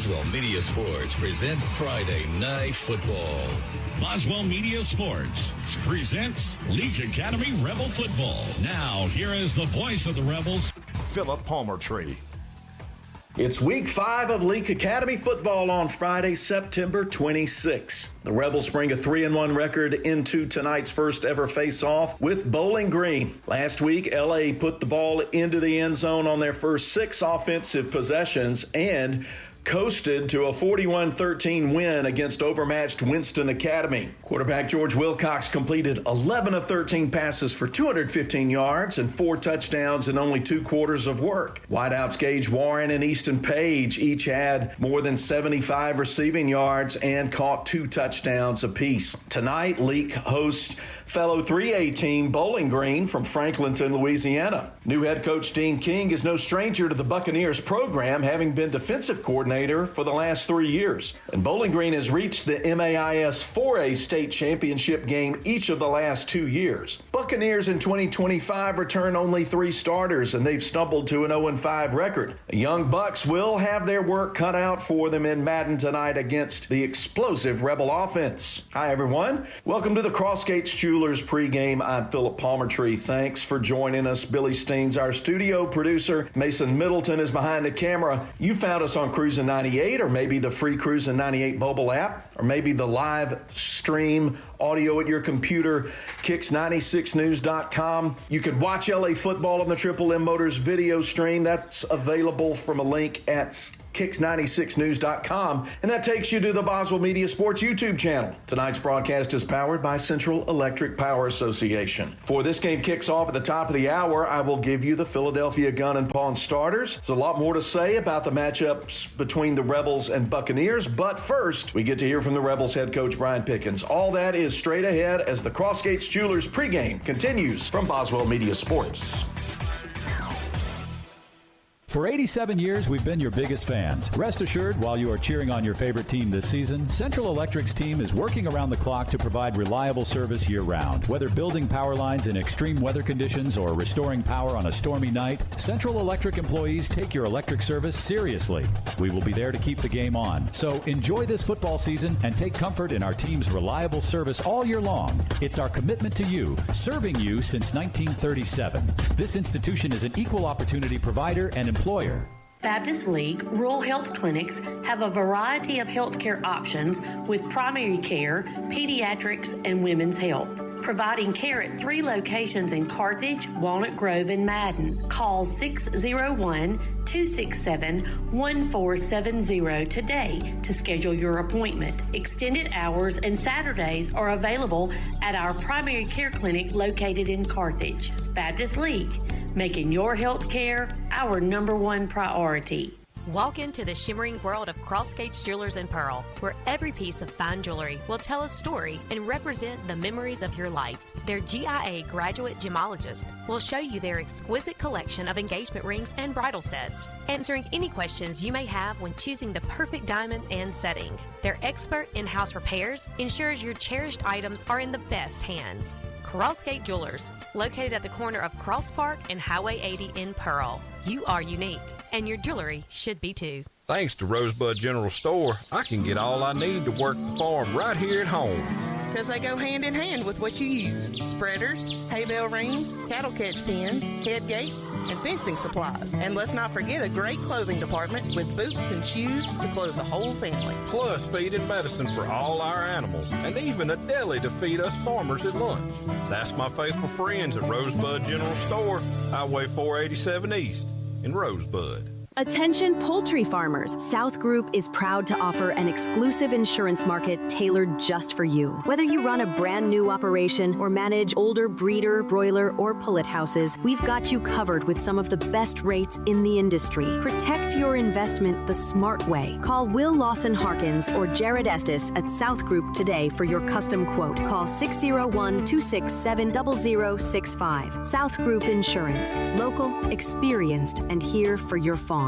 Boswell Media Sports presents Friday Night Football. Boswell Media Sports presents Leake Academy Rebel Football. Now, here is the voice of the Rebels, Philip Palmertree. It's week 5 of Leake Academy football on Friday, September 26. The Rebels bring a 3-1 record into tonight's first ever face-off with Bowling Green. Last week, LA put the ball into the end zone on their first 6 offensive possessions and coasted to a 41-13 win against overmatched Winston Academy. Quarterback George Wilcox completed 11 of 13 passes for 215 yards and 4 touchdowns in only 2 quarters of work. Wideouts Gage Warren and Easton Page each had more than 75 receiving yards and caught 2 touchdowns apiece. Tonight, Leake hosts fellow 3A team Bowling Green from Franklinton, Louisiana. New head coach Dean King is no stranger to the Buccaneers program, having been defensive coordinator for the last 3 years. And Bowling Green has reached the MAIS 4A state championship game each of the last 2 years. Buccaneers in 2025 return only 3 starters, and they've stumbled to an 0-5 record. The young Bucks will have their work cut out for them in Madden tonight against the explosive Rebel offense. Hi, everyone. Welcome to the Crossgates Jewelers pregame. I'm Philip Palmertree. Thanks for joining us. Billy Steen's our studio producer. Mason Middleton is behind the camera. You found us on Cruisin' 98, or maybe the free Cruisin' 98 mobile app, or maybe the live stream audio at your computer, kicks96news.com. You could watch LA football on the Triple M Motors video stream. That's available from a link at kicks96news.com, and that takes you to the Boswell Media Sports YouTube channel. Tonight's broadcast is powered by Central Electric Power Association. Before this game kicks off at the top of the hour, I will give you the Philadelphia Gun and Pawn starters. There's a lot more to say about the matchups between the Rebels and Buccaneers, but first, we get to hear from the Rebels head coach Brian Pickkins. All that is straight ahead as the Crossgates Jewelers pregame continues from Boswell Media Sports. For 87 years, we've been your biggest fans. Rest assured, while you are cheering on your favorite team this season, Central Electric's team is working around the clock to provide reliable service year-round. Whether building power lines in extreme weather conditions or restoring power on a stormy night, Central Electric employees take your electric service seriously. We will be there to keep the game on. So enjoy this football season and take comfort in our team's reliable service all year long. It's our commitment to you, serving you since 1937. This institution is an equal opportunity provider and employer. Baptist League Rural Health Clinics have a variety of healthcare options with primary care, pediatrics, and women's health. Providing care at 3 locations in Carthage, Walnut Grove, and Madden. Call 601-267-1470 today to schedule your appointment. Extended hours and Saturdays are available at our primary care clinic located in Carthage. Baptist League, making your health care our #1 priority. Walk into the shimmering world of Crossgates Jewelers and Pearl, where every piece of fine jewelry will tell a story and represent the memories of your life. Their GIA graduate gemologist will show you their exquisite collection of engagement rings and bridal sets, answering any questions you may have when choosing the perfect diamond and setting. Their expert in-house repairs ensures your cherished items are in the best hands. Crossgate Jewelers, located at the corner of Cross Park and Highway 80 in Pearl. You are unique, and your jewelry should be too. Thanks to Rosebud General Store, I can get all I need to work the farm right here at home. Because they go hand in hand with what you use. Spreaders, hay bale rings, cattle catch pins, head gates, and fencing supplies. And let's not forget a great clothing department with boots and shoes to clothe the whole family. Plus feed and medicine for all our animals, and even a deli to feed us farmers at lunch. That's my faithful friends at Rosebud General Store, Highway 487 East in Rosebud. Attention poultry farmers. South Group is proud to offer an exclusive insurance market tailored just for you. Whether you run a brand new operation or manage older breeder, broiler, or pullet houses, we've got you covered with some of the best rates in the industry. Protect your investment the smart way. Call Will Lawson Harkins or Jared Estes at South Group today for your custom quote. Call 601-267-0065. South Group Insurance. Local, experienced, and here for your farm.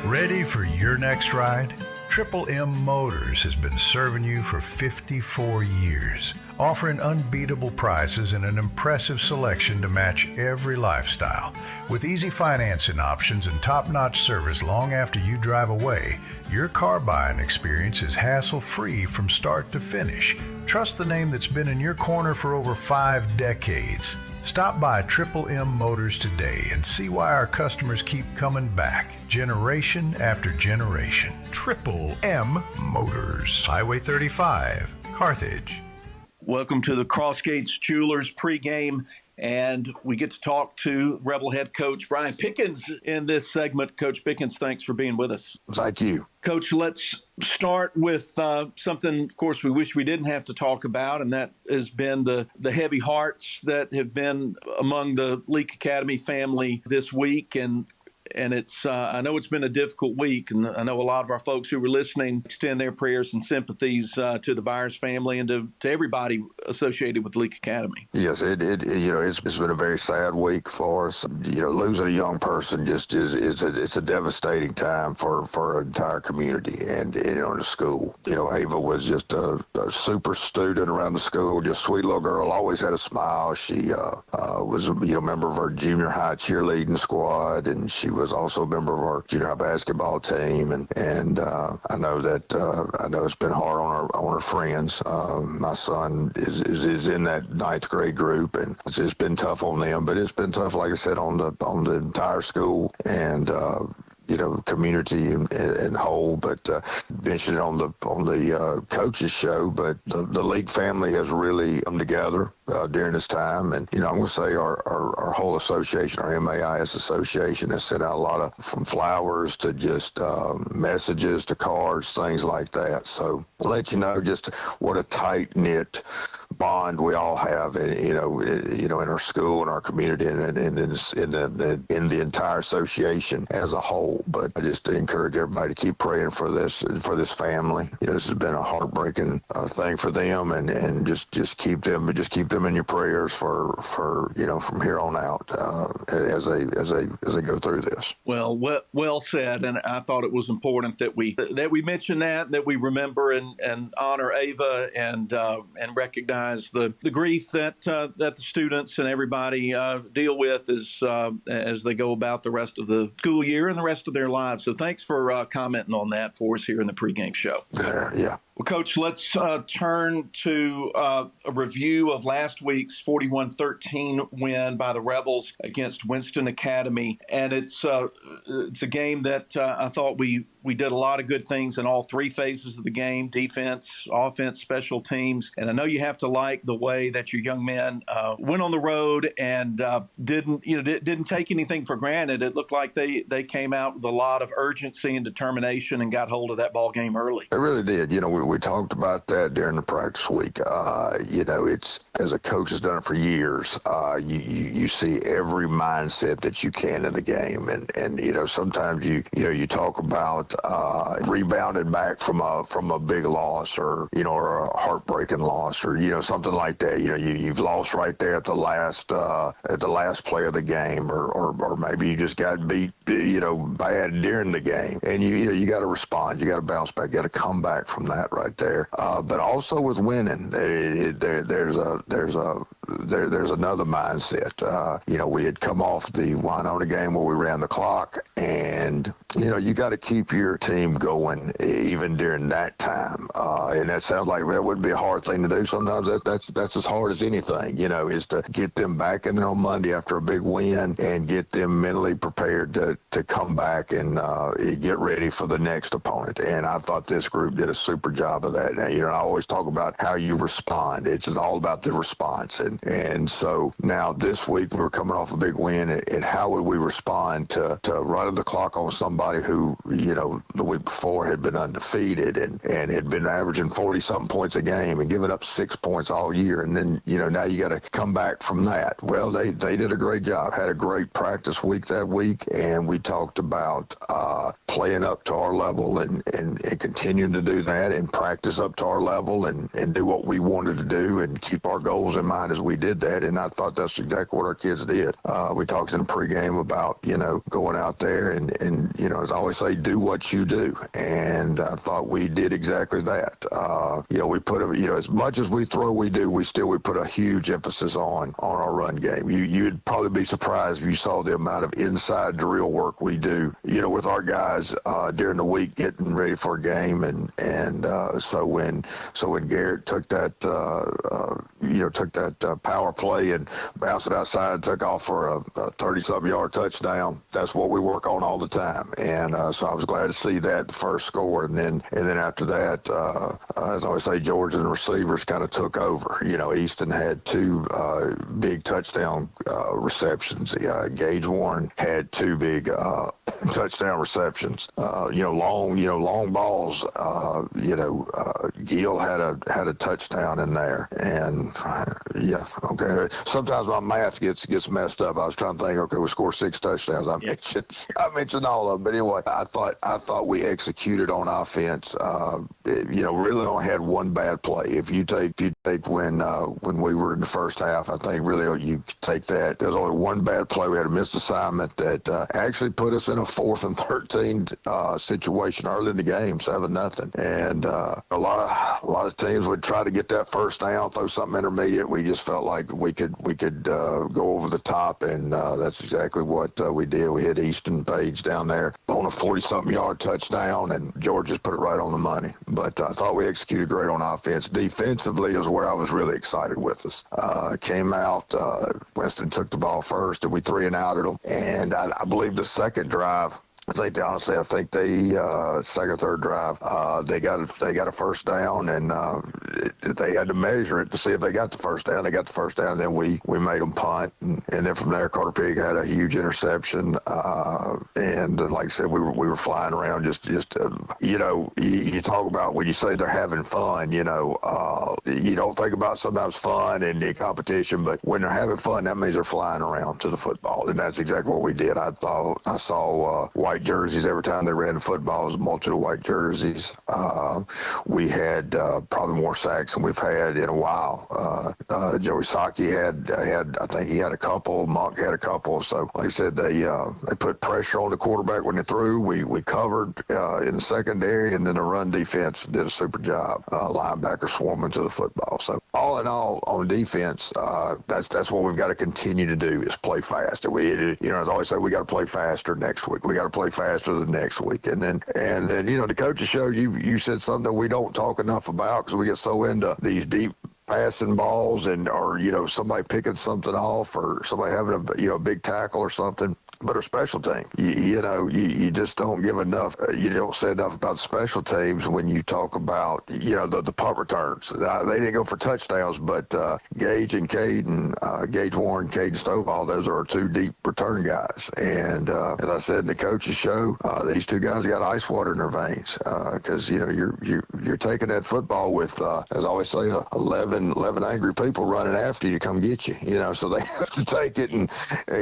Ready for your next ride? Triple M Motors has been serving you for 54 years, offering unbeatable prices and an impressive selection to match every lifestyle. With easy financing options and top-notch service long after you drive away, your car buying experience is hassle-free from start to finish. Trust the name that's been in your corner for over 5 decades. Stop by Triple M Motors today and see why our customers keep coming back, generation after generation. Triple M Motors, Highway 35, Carthage. Welcome to the Crossgates Jewelers pregame, and we get to talk to Rebel head coach Brian Pickkins in this segment. Coach Pickkins, thanks for being with us. Thank you. Coach, let's start with something, of course, we wish we didn't have to talk about, and that has been the heavy hearts that have been among the Leake Academy family this week. And it's I know it's been a difficult week, and I know a lot of our folks who were listening extend their prayers and sympathies to the Byers family and to everybody associated with Leake Academy. Yes, it's been a very sad week for us. Losing a young person it's a devastating time for an entire community and in the school. Ava was just a super student around the school, just a sweet little girl, always had a smile. She was a member of our junior high cheerleading squad, and she was also a member of our junior high basketball team, and I know it's been hard on her friends. My son is in that 9th grade group, and it's been tough on them, but it's been tough, like I said, on the entire school and community and whole. But mentioned it on the coaches show, but the league family has really come together during this time. And I'm going to say our whole association, our MAIS association, has sent out a lot of, from flowers to just messages to cards, things like that. So I'll let you know just what a tight knit bond we all have, in our school and our community and in the entire association as a whole. But I just encourage everybody to keep praying for this family. This has been a heartbreaking thing for them, and just keep them in your prayers for from here on out as they go through this. Well said, and I thought it was important that we mention that we remember and honor Ava and recognize the grief that the students and everybody deal with as they go about the rest of the school year and the rest of their lives. So thanks for commenting on that for us here in the pregame show. Yeah. Well, Coach, let's turn to a review of last week's 41-13 win by the Rebels against Winston Academy. And it's a game that I thought we did a lot of good things in all 3 phases of the game: defense, offense, special teams. And I know you have to like the way that your young men went on the road and didn't take anything for granted. It looked like they came out with a lot of urgency and determination and got hold of that ball game early. It really did. We talked about that during the practice week. It's, as a coach has done it for years, you see every mindset that you can in the game. And sometimes you talk about rebounded back from a big loss or a heartbreaking loss or, something like that. You've lost right there at the last play of the game or maybe you just got beat, bad during the game. And you got to respond. You got to bounce back. You got to come back from that right there. But also with winning, there's another mindset. We had come off the Winona game where we ran the clock, and you got to keep your team going even during that time. And that sounds like that would be a hard thing to do. Sometimes that's as hard as anything. Is to get them back in on Monday after a big win and get them mentally prepared to come back and get ready for the next opponent. And I thought this group did a super job of that. Now, I always talk about how you respond. It's all about the response. And so now this week we're coming off a big win, and how would we respond to running the clock on somebody who, the week before had been undefeated and had been averaging 40-something points a game and giving up 6 points all year. And then, now you got to come back from that. Well, they did a great job, had a great practice week that week, and we talked about playing up to our level and continuing to do that and practice up to our level and do what we wanted to do and keep our goals in mind as because we did that, and I thought that's exactly what our kids did. We talked in the pregame about, going out there and as I always say, do what you do. And I thought we did exactly that. We put as much as we throw, we put a huge emphasis on our run game. You'd probably be surprised if you saw the amount of inside drill work we do, with our guys during the week getting ready for a game. And so when Garrett took that power play and bounced it outside and took off for a 30-something yard touchdown, that's what we work on all the time. And so I was glad to see that, the first score. And then after that, as I always say, Georgia and the receivers kind of took over. Easton had two big touchdown receptions. Gage Warren had two big touchdown receptions. Long balls. Gill had a touchdown in there. And okay. Sometimes my math gets messed up. I was trying to think. Okay, we scored 6 touchdowns. I mentioned all of them. But anyway, I thought we executed on offense. Really only had one bad play. If you take when we were in the first half, I think really you take that. There's only one bad play. We had a missed assignment that actually put us in a 4th and 13 situation early in the game, 7-0. And a lot of teams would try to get that first down, throw something intermediate. We just felt like we could go over the top, and that's exactly what we did. We hit Easton Page down there on a 40-something yard touchdown, and George just put it right on the money. But I thought we executed great on offense. Defensively is where I was really excited with us. Came out, Winston took the ball first, and we 3-and-outed them. And I believe the second drive, I think they second or third drive, they got a first down, and they had to measure it to see if they got the first down. They got the first down, and then we made them punt, and then from there, Carter Pigg had a huge interception, and like I said, we were flying around. You talk about when you say they're having fun, you don't think about sometimes fun and the competition, but when they're having fun, that means they're flying around to the football, and that's exactly what we did. I saw white jerseys every time they ran the football. It was a multitude of white jerseys. We had probably more sacks than we've had in a while. Joey Saki had I think he had a couple. Monk had a couple. So like I said, they put pressure on the quarterback when they threw. We covered in the secondary, and then the run defense did a super job. Linebacker swarming to the football. So all in all, on defense, that's what we've got to continue to do, is play fast. As I always say, we got to play faster next week. We got to play faster the next week. And then the coaches show you said something we don't talk enough about, because we get so into these deep passing balls or somebody picking something off, or somebody having a big tackle or something. But our special team, you just don't give enough. You don't say enough about special teams when you talk about, the punt returns. They didn't go for touchdowns, but Gage and Caden, Gage Warren, Caden Stovall, those are our 2 deep return guys. And as I said in the coaches show, these 2 guys got ice water in their veins, because you're taking that football with, as I always say, 11 angry people running after you to come get you. So they have to take it and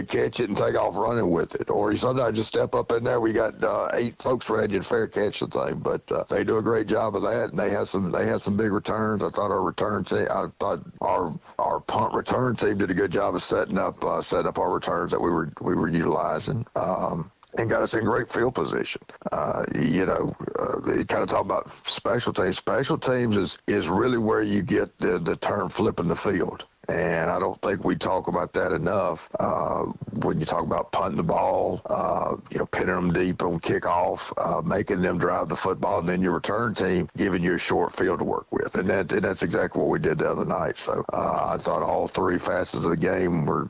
catch it and take off running with it, or you sometimes just step up in there. We got 8 folks ready to fair catch the thing, but they do a great job of that, and they had some big returns. I thought our punt return team did a good job of setting up our returns that we were utilizing. And got us in great field position. You kind of talk about special teams. Special teams is really where you get the term flipping the field. And I don't think we talk about that enough when you talk about punting the ball, pinning them deep on kickoff, making them drive the football, and then your return team giving you a short field to work with. And that's exactly what we did the other night. So I thought all 3 facets of the game were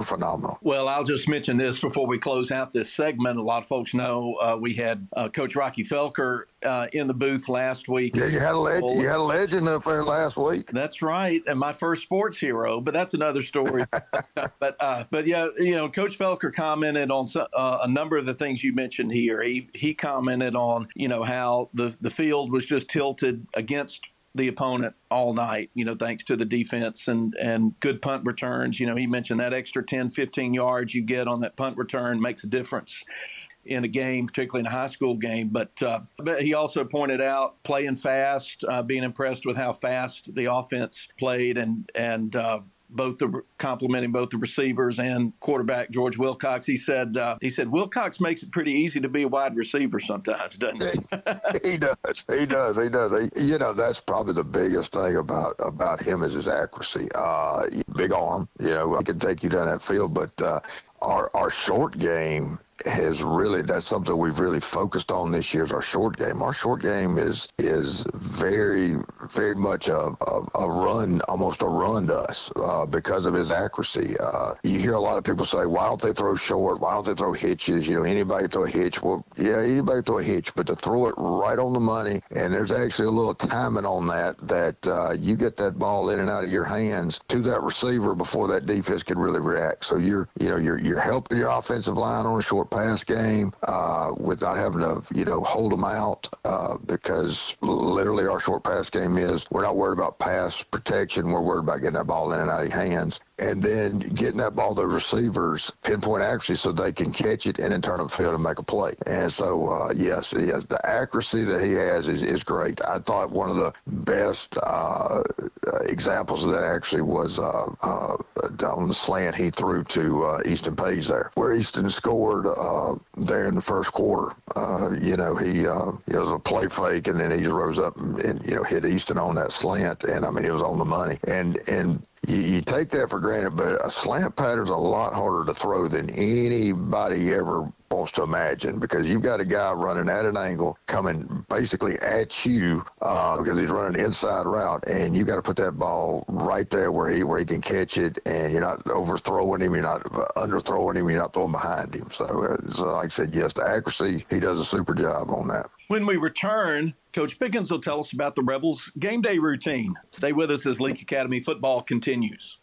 phenomenal. Well, I'll just mention this before we close out this segment. A lot of folks know we had Coach Rocky Felker in the booth last week. Yeah, you had a legend up there last week. That's right, and my first sports hero, but that's another story. but yeah, Coach Felker commented on a number of the things you mentioned here. He commented on how the field was just tilted against the opponent all night, thanks to the defense and good punt returns. He mentioned that extra 10, 15 yards you get on that punt return makes a difference in a game, particularly in a high school game. But he also pointed out playing fast, being impressed with how fast the offense played, and complimenting both the receivers and quarterback George Wilcox. He said Wilcox makes it pretty easy to be a wide receiver sometimes, doesn't he? He does. You know, that's probably the biggest thing about him is his accuracy. Big arm, you know, he can take you down that field, but our short game that's something we've really focused on this year is our short game. Our short game is very, very much a run, almost a run to us because of his accuracy. You hear a lot of people say, why don't they throw short? Why don't they throw hitches? You know, anybody throw a hitch? Well, yeah, anybody throw a hitch, but to throw it right on the money, and there's actually a little timing on that you get that ball in and out of your hands to that receiver before that defense can really react. So you're helping your offensive line on a short pass game without having to, you know, hold them out because literally our short pass game we're not worried about pass protection. We're worried about getting that ball in and out of your hands and then getting that ball to the receivers, pinpoint accuracy so they can catch it and then turn up the field and make a play. And so, yes, the accuracy that he has is great. I thought one of the best examples of that actually was on the slant he threw to Easton Page there, where Easton scored there in the first quarter. You know, he was a play fake, and then he just rose up and you know, hit Easton on that slant, and I mean, it was on the money. And you take that for granted, but a slant pattern's a lot harder to throw than anybody ever wants to imagine, because you've got a guy running at an angle coming basically at you because he's running an inside route, and you got to put that ball right there where he can catch it, and you're not overthrowing him, you're not underthrowing him, you're not throwing behind him. So like I said, yes, the accuracy, he does a super job on that. When we return, Coach Pickkins will tell us about the Rebels' game day routine. Stay with us as Leake Academy football continues.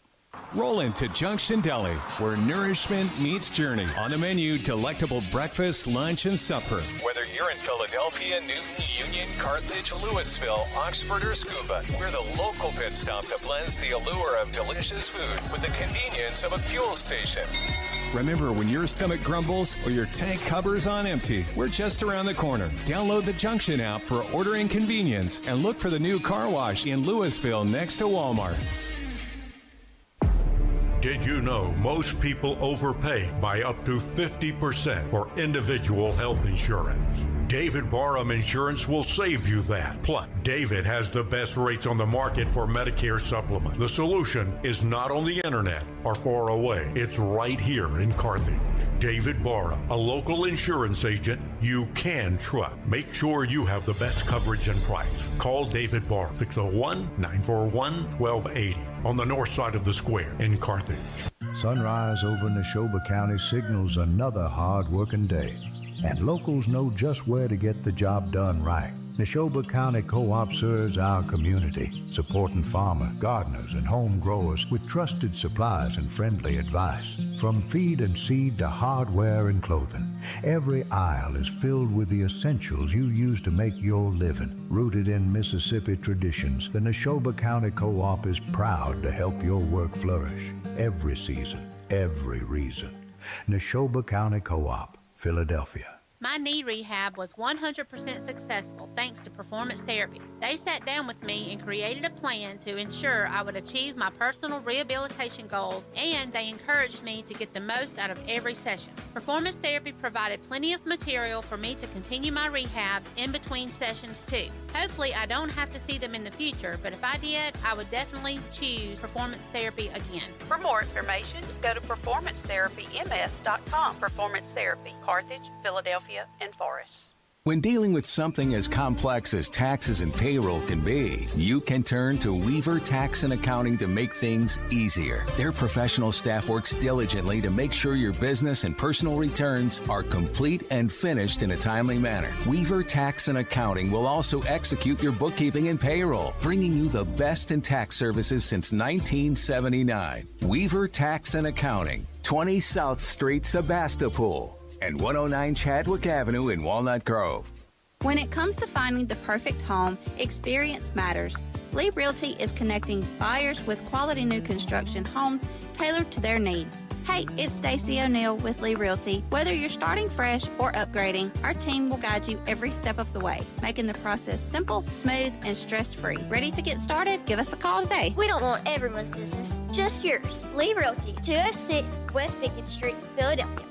Roll into Junction Deli, where nourishment meets journey. On the menu, delectable breakfast, lunch, and supper. Whether you're in Philadelphia, Newton, Union, Carthage, Louisville, Oxford, or Scuba, we're the local pit stop that blends the allure of delicious food with the convenience of a fuel station. Remember, when your stomach grumbles or your tank hovers on empty, we're just around the corner. Download the Junction app for ordering convenience and look for the new car wash in Louisville next to Walmart. Did you know most people overpay by up to 50% for individual health insurance? David Barham Insurance will save you that. Plus, David has the best rates on the market for Medicare supplement. The solution is not on the internet or far away. It's right here in Carthage. David Barham, a local insurance agent you can trust. Make sure you have the best coverage and price. Call David Barham, 601-941-1280 on the north side of the square in Carthage. Sunrise over Neshoba County signals another hard-working day, and locals know just where to get the job done right. Neshoba County Co-op serves our community, supporting farmers, gardeners, and home growers with trusted supplies and friendly advice. From feed and seed to hardware and clothing, every aisle is filled with the essentials you use to make your living. Rooted in Mississippi traditions, the Neshoba County Co-op is proud to help your work flourish every season, every reason. Neshoba County Co-op, Philadelphia. My knee rehab was 100% successful thanks to Performance Therapy. They sat down with me and created a plan to ensure I would achieve my personal rehabilitation goals, and they encouraged me to get the most out of every session. Performance Therapy provided plenty of material for me to continue my rehab in between sessions too. Hopefully I don't have to see them in the future, but if I did, I would definitely choose Performance Therapy again. For more information, go to performancetherapyms.com. Performance Therapy, Carthage, Philadelphia, and Forest. When dealing with something as complex as taxes and payroll can be, you can turn to Weaver Tax and Accounting to make things easier. Their professional staff works diligently to make sure your business and personal returns are complete and finished in a timely manner. Weaver Tax and Accounting will also execute your bookkeeping and payroll, bringing you the best in tax services since 1979. Weaver Tax and Accounting, 20 South Street, Sebastopol, and 109 Chadwick Avenue in Walnut Grove. When it comes to finding the perfect home, experience matters. Lee Realty is connecting buyers with quality new construction homes tailored to their needs. Hey, it's Stacey O'Neill with Lee Realty. Whether you're starting fresh or upgrading, our team will guide you every step of the way, making the process simple, smooth, and stress-free. Ready to get started? Give us a call today. We don't want everyone's business, just yours. Lee Realty, 206 West Pickkins Street, Philadelphia,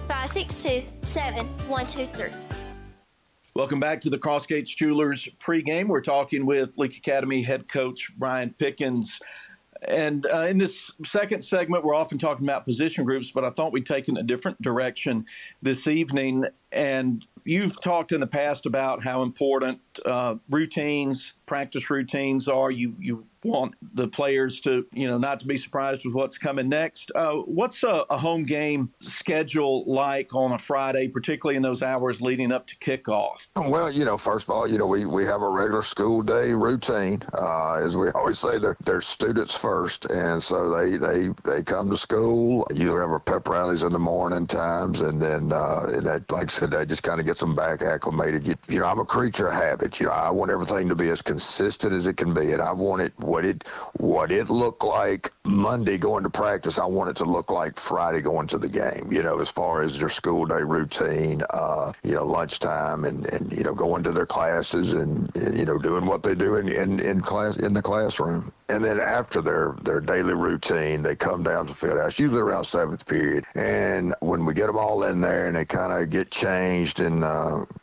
601-562-7123. Welcome back to the Crossgates Jewelers pregame. We're talking with Leake Academy head coach Brian Pickkins. And in this second segment, we're often talking about position groups, but I thought we'd take in a different direction this evening. And you've talked in the past about how important routines, practice routines are. You want the players to, not to be surprised with what's coming next. What's a home game schedule like on a Friday, particularly in those hours leading up to kickoff? Well, first of all, we have a regular school day routine. As we always say, they're students first. And so they come to school. You have our pep rallies in the morning times. And then, that, like I said, that just kind of gets them back acclimated. I'm a creature of habit. I want everything to be as consistent as it can be. And I want it, what it looked like Monday going to practice, I want it to look like Friday going to the game, as far as their school day routine, lunchtime and going to their classes and doing what they do in class, in the classroom. And then after their daily routine, they come down to the field house, usually around seventh period. And when we get them all in there and they kind of get changed and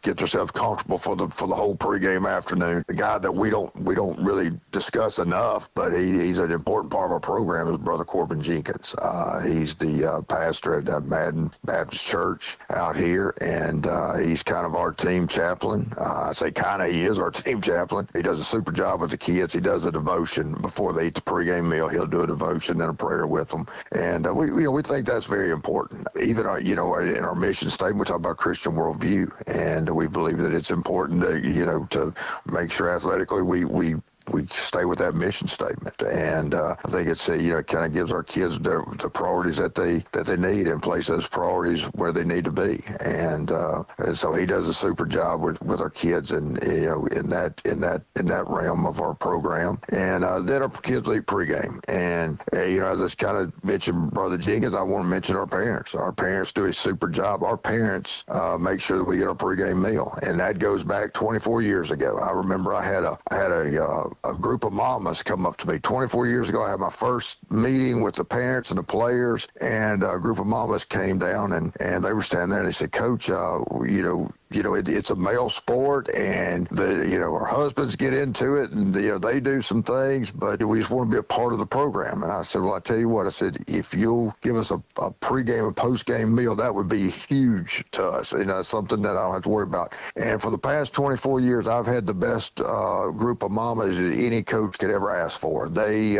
get themselves comfortable for the whole pregame afternoon, the guy that we don't really discuss enough, but he's an important part of our program, is Brother Corbin Jenkins. He's the pastor at Madden Baptist Church out here, and he's kind of our team chaplain. I say kind of, he is our team chaplain. He does a super job with the kids. He does a devotion before they eat the pregame meal. He'll do a devotion and a prayer with them, and we think that's very important. Even in our mission statement, we talk about Christian worldview, and we believe that it's important to make sure athletically we stay with that mission statement. And I think it's it kind of gives our kids the priorities that they need and place those priorities where they need to be. And so he does a super job with our kids and in that realm of our program. And then our kids eat pregame. And as I kind of mentioned Brother Jenkins, I want to mention our parents. Our parents do a super job. Our parents make sure that we get our pregame meal, and that goes back 24 years ago. I remember I had a group of mamas come up to me 24 years ago. I had my first meeting with the parents and the players, and a group of mamas came down and they were standing there and they said, Coach, it's a male sport, and our husbands get into it, and they do some things, but we just want to be a part of the program. And I said, well, I tell you what, I said, if you'll give us a pregame and postgame meal, that would be huge to us. Something that I don't have to worry about. And for the past 24 years, I've had the best group of mamas that any coach could ever ask for. They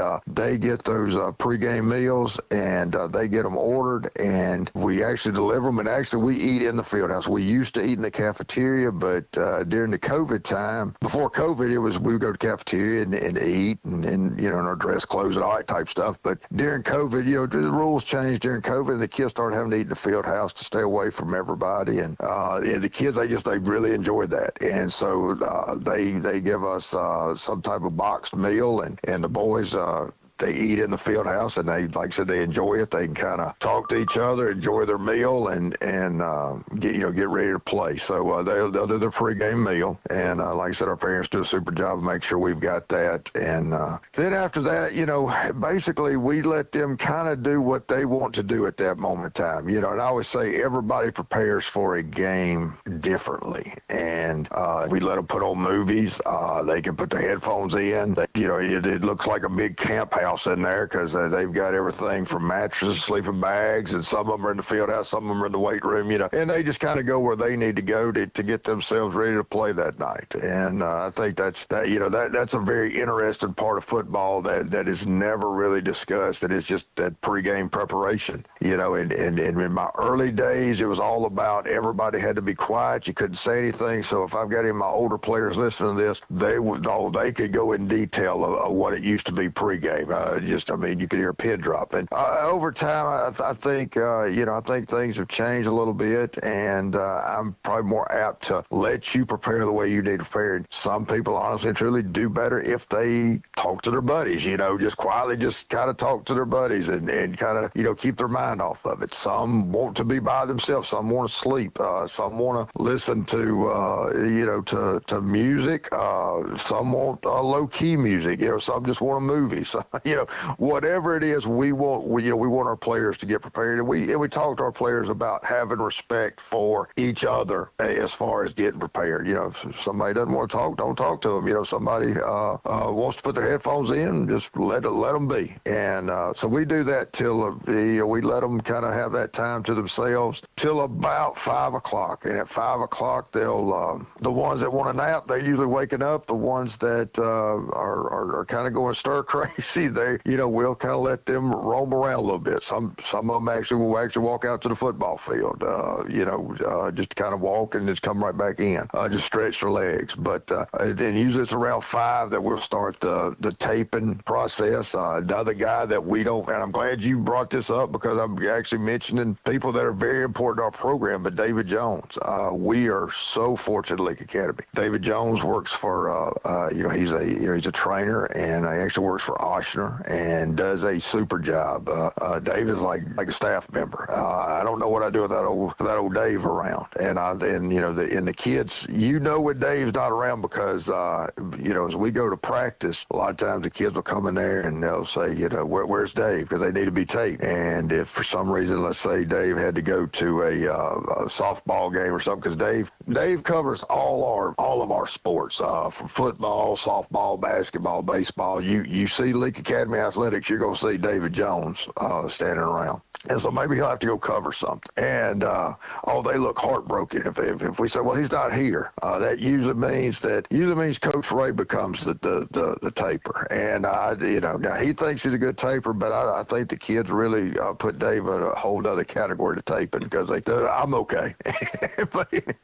get those pregame meals, and they get them ordered, and we actually deliver them. And actually, we eat in the field house. We used to eat in the cafeteria, but during the COVID time, before COVID, we would go to the cafeteria and eat and in our dress clothes and all that type stuff. But during COVID, the rules changed during COVID, and the kids started having to eat in the field house to stay away from everybody. And the kids, they really enjoyed that. And so they give us some type of boxed meal, and the boys, they eat in the field house, and they, like I said, they enjoy it. They can kind of talk to each other, enjoy their meal, and get ready to play. So they'll do their pregame meal, and like I said, our parents do a super job to make sure we've got that. And then after that, basically we let them kind of do what they want to do at that moment in time. And I always say everybody prepares for a game differently, and we let them put on movies. They can put their headphones in. It looks like a big camp house in there, because they've got everything from mattresses, sleeping bags, and some of them are in the field house, some of them are in the weight room, and they just kind of go where they need to go to get themselves ready to play that night. And I think that's a very interesting part of football that is never really discussed. That is just that pregame preparation. And in my early days, it was all about everybody had to be quiet. You couldn't say anything. So if I've got any of my older players listening to this, they could go in detail of what it used to be pregame. You could hear a pin drop. And over time, I think things have changed a little bit, and I'm probably more apt to let you prepare the way you need to prepare. Some people, honestly and truly, do better if they talk to their buddies, just quietly just kind of talk to their buddies and kind of, keep their mind off of it. Some want to be by themselves. Some want to sleep. Some want to listen to, to music. Some want low-key music. Some just want a movie. So, whatever it is, we want our players to get prepared. And we talk to our players about having respect for each other as far as getting prepared. If somebody doesn't want to talk, don't talk to them. Somebody wants to put their headphones in, just let them be. And so we do that till we let them kind of have that time to themselves till about 5 o'clock. And at 5 o'clock, they'll the ones that want a nap, they're usually waking up. The ones that are kind of going stir crazy, we'll kind of let them roam around a little bit. Some of them will actually walk out to the football field, just kind of walk and just come right back in, just stretch their legs. But then usually it's around 5 that we'll start the taping process. Another guy that we don't, and I'm glad you brought this up because I'm actually mentioning people that are very important to our program, but David Jones. We are so fortunate at Leake Academy. David Jones works for, he's a trainer, and he actually works for Ochsner and does a super job. David's like a staff member. I don't know what I do with that old Dave around. And the kids, when Dave's not around because, as we go to practice, a lot of times the kids will come in there and they'll say, where's Dave? Because they need to be taped. And if for some reason, let's say Dave had to go to a softball game or something, because Dave covers all of our sports, from football, softball, basketball, baseball. You see Leake Academy Athletics, you're going to see David Jones standing around. And so maybe he'll have to go cover something. And, they look heartbroken if we say, well, he's not here. That usually means Coach Ray becomes the taper. And, now he thinks he's a good taper, but I think the kids really put Dave in a whole other category to taping because I'm okay. But anyway,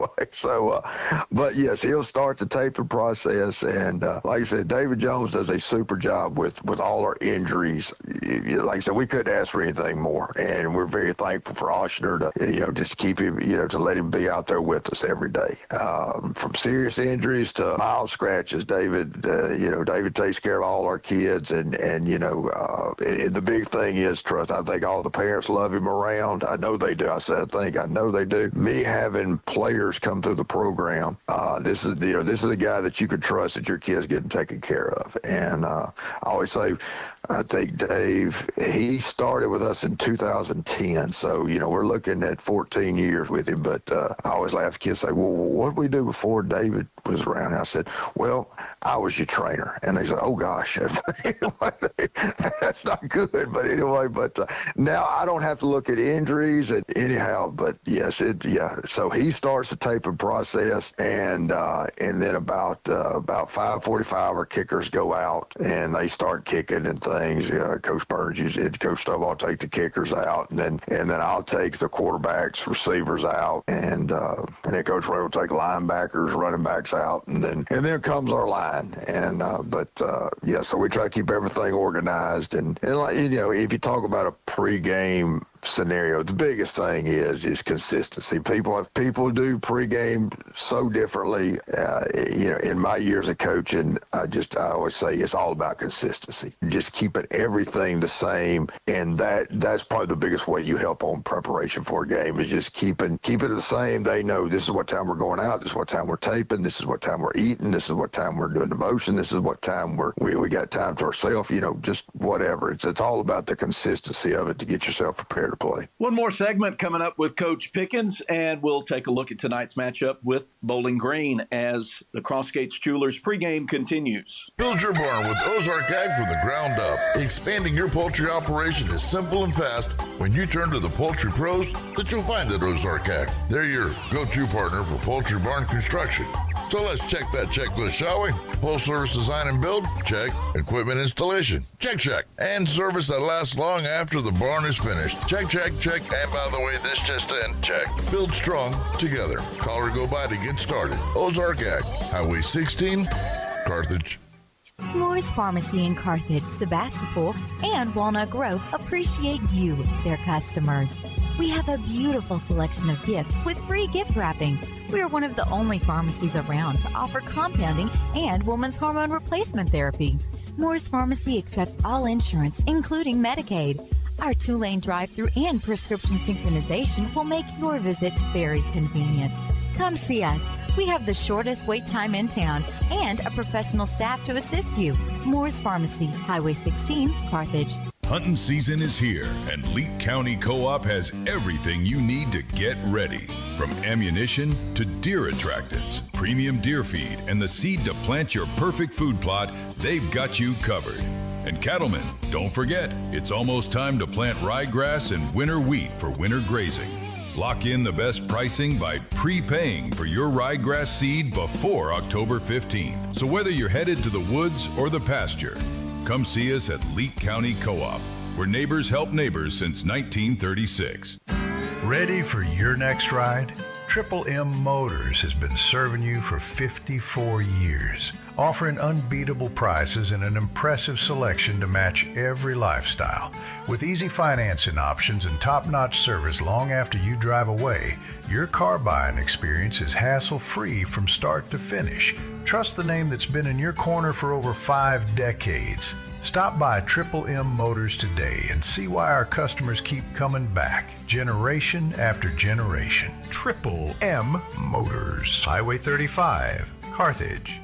but yes, he'll start the taping process. And like I said, David Jones does a super job with all our injuries. Like I said, we couldn't ask for anything more. And we're very thankful for Ochsner to, just keep him, to let him be out there with us every day. From serious injuries to mild scratches, David takes care of all our kids. And the big thing is trust. I think all the parents love him around. I know they do. I know they do. Me having players come through the program, this is a guy that you can trust that your kid's getting taken care of. And I always say, I think Dave, he started with us in 2010. So, we're looking at 14 years with him. But I always laugh. Kids say, well, what did we do before David was around? And I said, well, I was your trainer. And they said, oh, gosh. Anyway, that's not good. But anyway, now I don't have to look at injuries and anyhow. But, yes, so he starts the taping process. And then about 5:45, our kickers go out and they start kicking and things. Coach Burns, Coach Stovall take the kickers out, and then I'll take the quarterbacks, receivers out, and then Coach Ray will take linebackers, running backs out, and then comes our line. And so we try to keep everything organized. And like, if you talk about a pregame scenario, the biggest thing is consistency. People do pregame so differently. In my years of coaching, I always say it's all about consistency. Just keeping everything the same, and that's probably the biggest way you help on preparation for a game is just keep it the same. They know this is what time we're going out, this is what time we're taping, this is what time we're eating, this is what time we're doing the motion, this is what time we got time to ourselves. Just whatever. It's all about the consistency of it to get yourself prepared to play. One more segment coming up with Coach Pickkins, and we'll take a look at tonight's matchup with Bowling Green as the Crossgates Jewelers pregame continues. Build your barn with Ozark Ag from the ground up. Expanding your poultry operation is simple and fast when you turn to the poultry pros that you'll find at Ozark Ag. They're your go-to partner for poultry barn construction. So let's check that checklist, shall we? Full service design and build? Check. Equipment installation? Check. And service that lasts long after the barn is finished? Check. And by the way, this just in? Check. Build strong together. Call or go by to get started. Ozark Ag, Highway 16, Carthage. Moore's Pharmacy in Carthage, Sebastopol, and Walnut Grove appreciate you, their customers. We have a beautiful selection of gifts with free gift wrapping. We are one of the only pharmacies around to offer compounding and women's hormone replacement therapy. Moore's Pharmacy accepts all insurance, including Medicaid. Our 2-lane drive-through and prescription synchronization will make your visit very convenient. Come see us. We have the shortest wait time in town and a professional staff to assist you. Moore's Pharmacy, Highway 16, Carthage. Hunting season is here, and Leake County Co-op has everything you need to get ready. From ammunition to deer attractants, premium deer feed, and the seed to plant your perfect food plot, they've got you covered. And cattlemen, don't forget, it's almost time to plant ryegrass and winter wheat for winter grazing. Lock in the best pricing by prepaying for your ryegrass seed before October 15th. So whether you're headed to the woods or the pasture, come see us at Leake County Co-op, where neighbors help neighbors since 1936. Ready for your next ride? Triple M Motors has been serving you for 54 years, offering unbeatable prices and an impressive selection to match every lifestyle. With easy financing options and top-notch service long after you drive away, your car buying experience is hassle-free from start to finish. Trust the name that's been in your corner for over 5 decades. Stop by Triple M Motors today and see why our customers keep coming back, generation after generation. Triple M Motors, Highway 35, Carthage.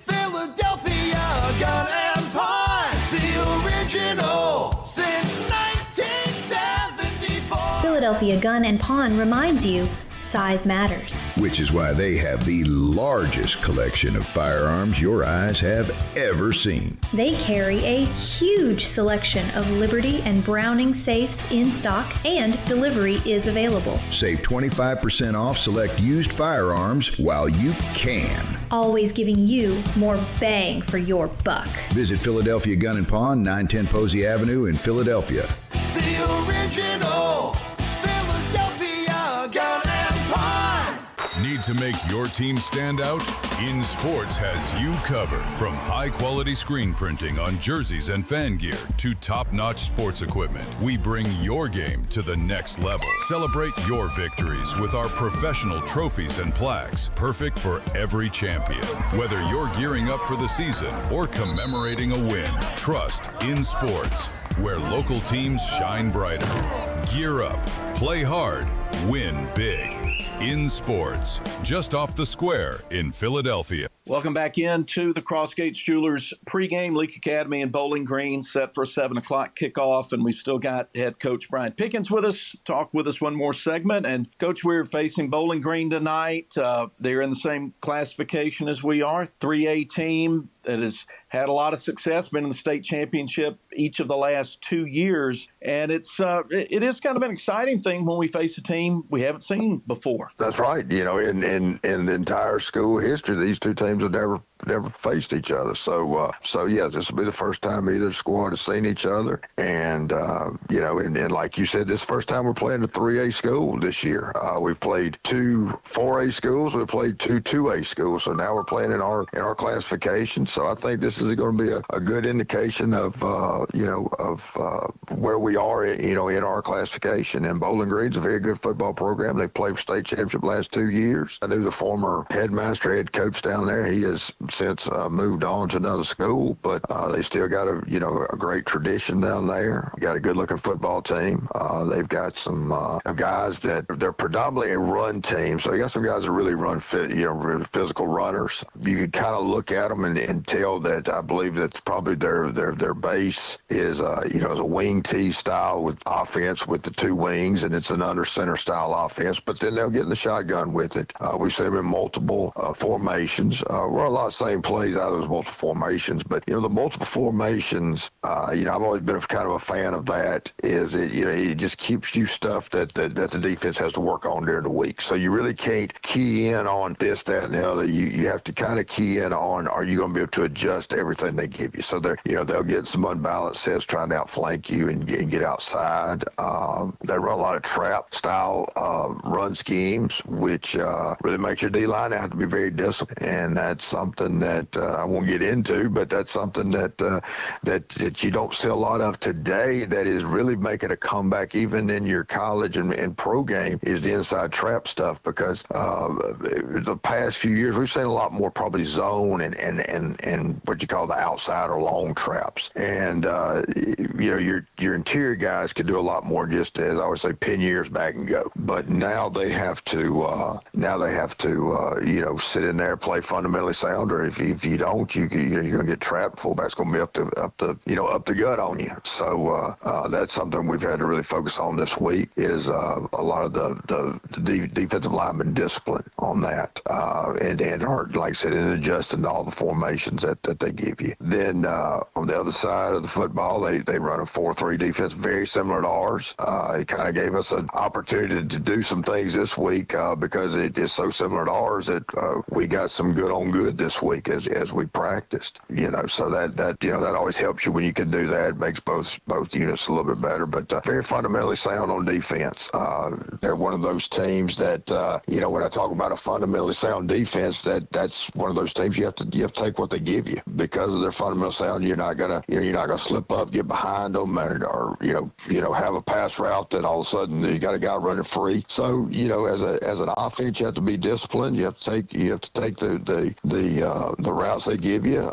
Philadelphia Gun and Pine, the original since 1974. Philadelphia Gun and Pawn reminds you, size matters. Which is why they have the largest collection of firearms your eyes have ever seen. They carry a huge selection of Liberty and Browning safes in stock, and delivery is available. Save 25% off select used firearms while you can. Always giving you more bang for your buck. Visit Philadelphia Gun and Pawn, 910 Posey Avenue in Philadelphia. The original Philadelphia Gun and Pine. Need to make your team stand out? In Sports has you covered. From high-quality screen printing on jerseys and fan gear to top-notch sports equipment, we bring your game to the next level. Celebrate your victories with our professional trophies and plaques, perfect for every champion. Whether you're gearing up for the season or commemorating a win, trust In Sports, where local teams shine brighter. Gear up, play hard, win big. In Sports, just off the square in Philadelphia. Welcome back into the Crossgates Jewelers pregame. Leake Academy and Bowling Green set for a 7 o'clock kickoff, and we've still got head coach Brian Pickkins with us. Talk with us one more segment. And, Coach, we're facing Bowling Green tonight. They're in the same classification as we are, 3A team that has had a lot of success, been in the state championship each of the last 2 years. And it is kind of an exciting thing when we face a team we haven't seen before. That's right. You know, in the entire school history, these two teams have never faced each other. So yeah, this will be the first time either squad has seen each other. And, you know, and like you said, this is the first time we're playing a 3A school this year. We've played 2 4A schools. We've played 2 2A schools. So now we're playing in our classification. So I think this is going to be a good indication of, where we are, in our classification. And Bowling Green's a very good football program. They've played for state championship last 2 years. I knew the former headmaster, head coach down there. He has since moved on to another school, but they still got a great tradition down there. Got a good-looking football team. They've got some guys that they're predominantly a run team. So they got some guys that really run really physical runners. You can kind of look at them and tell that I believe that's probably their base is a wing T style with offense with the 2 wings, and it's an under center style offense. But then they'll get in the shotgun with it. We've seen them in multiple formations. We're a lot of same plays out of those multiple formations, but the multiple formations, I've always been kind of a fan of that. Is it just keeps you stuff that the defense has to work on during the week. So you really can't key in on this, that, and the other. You have to kind of key in on, are you going to be able to adjust everything they give you? So they'll get some unbalanced sets trying to outflank you and get outside. They run a lot of trap style run schemes, which really makes your D line have to be very disciplined, and that's something something that I won't get into, but that's something that you don't see a lot of today that is really making a comeback even in your college and pro game is the inside trap stuff, because the past few years we've seen a lot more probably zone and what you call the outside or long traps. And, your interior guys could do a lot more, just as I would say, pin your ears back and go. But now they have to sit in there, play fundamentally sound, or if you don't, you're going to get trapped. Fullback's going to be up the gut on you. So that's something we've had to really focus on this week is a lot of the defensive lineman discipline on that, and like I said, in adjusting to all the formations that they give you. Then on the other side of the football, they run a 4-3 defense, very similar to ours. It kind of gave us an opportunity to do some things this week because it is so similar to ours that we got some good on good this week as we practiced. So that always helps you when you can do that. It makes both units a little bit better. But very fundamentally sound on defense. They're one of those teams that when I talk about a fundamentally sound defense, that's one of those teams you have to take what they give you because of their fundamental sound. You're not gonna slip up, get behind them, or have a pass route that all of a sudden you got a guy running free. So as an offense, you have to be disciplined. You have to take the routes they give you.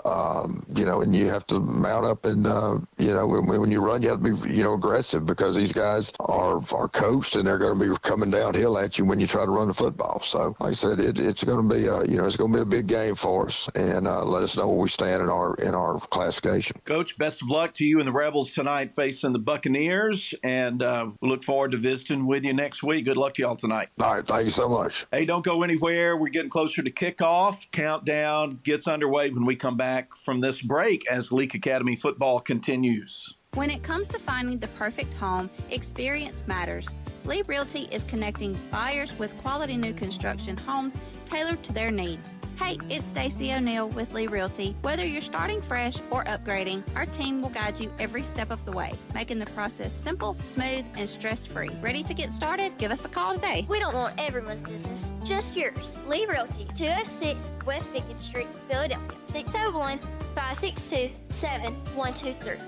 And you have to mount up and when you run, you have to be aggressive because these guys are coached and they're going to be coming downhill at you when you try to run the football. So like I said, it's going to be it's going to be a big game for us, and let us know where we stand in our classification. Coach, best of luck to you and the Rebels tonight facing the Buccaneers, and we look forward to visiting with you next week. Good luck to y'all tonight. All right, thank you so much. Hey, don't go anywhere. We're getting closer to kickoff. Countdown gets underway when we come back from this break as Leake Academy football continues. When it comes to finding the perfect home, experience matters. Lee Realty is connecting buyers with quality new construction homes tailored to their needs. Hey, it's Stacey O'Neill with Lee Realty. Whether you're starting fresh or upgrading, our team will guide you every step of the way, making the process simple, smooth, and stress-free. Ready to get started? Give us a call today. We don't want everyone's business, just yours. Lee Realty, 206 West Pickkins Street, Philadelphia, 601-562-7123.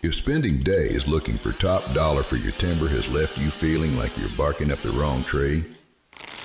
If spending days looking for top dollar for your timber has left you feeling like you're barking up the wrong tree,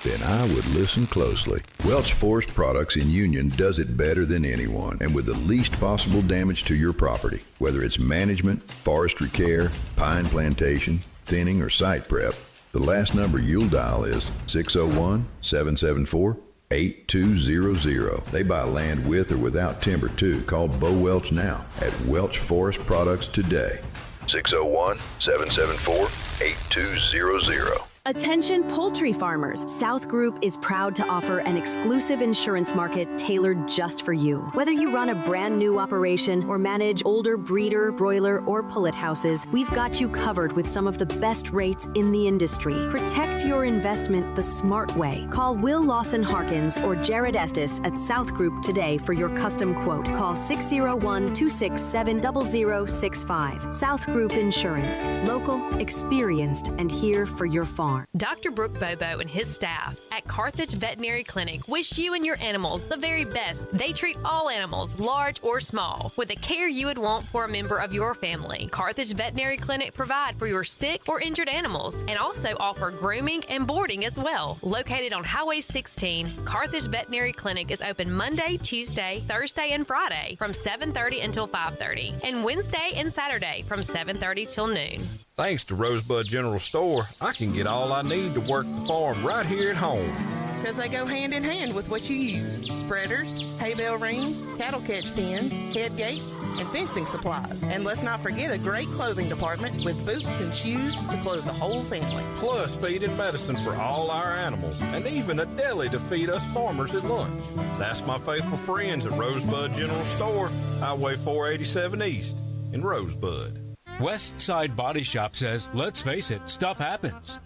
then I would listen closely. Welch Forest Products in Union does it better than anyone and with the least possible damage to your property. Whether it's management, forestry care, pine plantation, thinning, or site prep, the last number you'll dial is 601-774-8200. They buy land with or without timber too. Call Bo Welch now at Welch Forest Products today. 601-774-8200. Attention poultry farmers. South Group is proud to offer an exclusive insurance market tailored just for you. Whether you run a brand new operation or manage older breeder, broiler, or pullet houses, we've got you covered with some of the best rates in the industry. Protect your investment the smart way. Call Will Lawson Harkins or Jared Estes at South Group today for your custom quote. Call 601-267-0065. South Group Insurance. Local, experienced, and here for your farm. Dr. Brooke Bobo and his staff at Carthage Veterinary Clinic wish you and your animals the very best. They treat all animals, large or small, with the care you would want for a member of your family. Carthage Veterinary Clinic provide for your sick or injured animals and also offer grooming and boarding as well. Located on Highway 16, Carthage Veterinary Clinic is open Monday, Tuesday, Thursday, and Friday from 7:30 until 5:30, and Wednesday and Saturday from 7:30 till noon. Thanks to Rosebud General Store, I can get all I need to work the farm right here at home. Because they go hand in hand with what you use. Spreaders, hay bale rings, cattle catch pins, head gates, and fencing supplies. And let's not forget a great clothing department with boots and shoes to clothe the whole family. Plus feed and medicine for all our animals, and even a deli to feed us farmers at lunch. That's my faithful friends at Rosebud General Store, Highway 487 East in Rosebud. West Side Body Shop says, let's face it, stuff happens.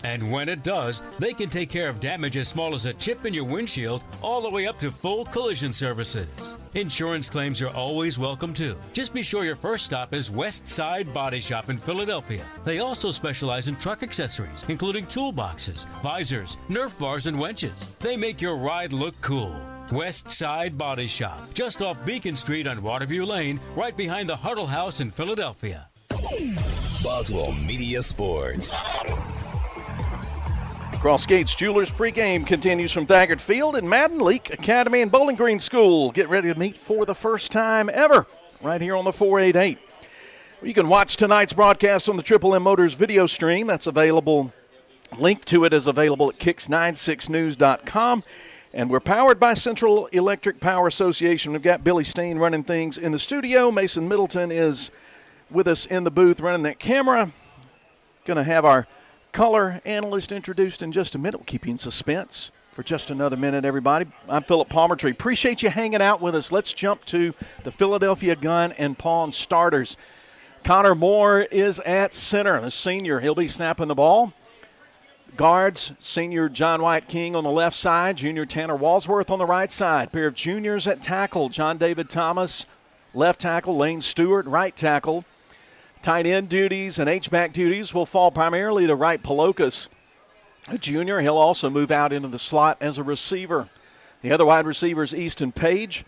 And when it does, they can take care of damage as small as a chip in your windshield all the way up to full collision services. Insurance claims are always welcome too. Just be sure your first stop is West Side Body Shop in Philadelphia. They also specialize in truck accessories, including toolboxes, visors, Nerf bars, and winches. They make your ride look cool. West Side Body Shop, just off Beacon Street on Waterview Lane, right behind the Huddle House in Philadelphia. Boswell Media Sports. Cross Gates Jewelers pregame continues from Thagard Field in Madden. Leake Academy and Bowling Green School get ready to meet for the first time ever right here on the 488. You can watch tonight's broadcast on the Triple M Motors video stream. That's available. Link to it is available at kicks96news.com. And we're powered by Central Electric Power Association. We've got Billy Steen running things in the studio. Mason Middleton is with us in the booth running that camera. Going to have our color analyst introduced in just a minute. We'll keep you in suspense for just another minute, everybody. I'm Philip Palmertree. Appreciate you hanging out with us. Let's jump to the Philadelphia Gun and Pawn starters. Connor Moore is at center, the senior. He'll be snapping the ball. Guards, senior John White King on the left side, junior Tanner Walsworth on the right side. Pair of juniors at tackle, John David Thomas, left tackle, Lane Stewart, right tackle. Tight end duties and H-back duties will fall primarily to Wright Palokas, a junior. He'll also move out into the slot as a receiver. The other wide receiver is Easton Page.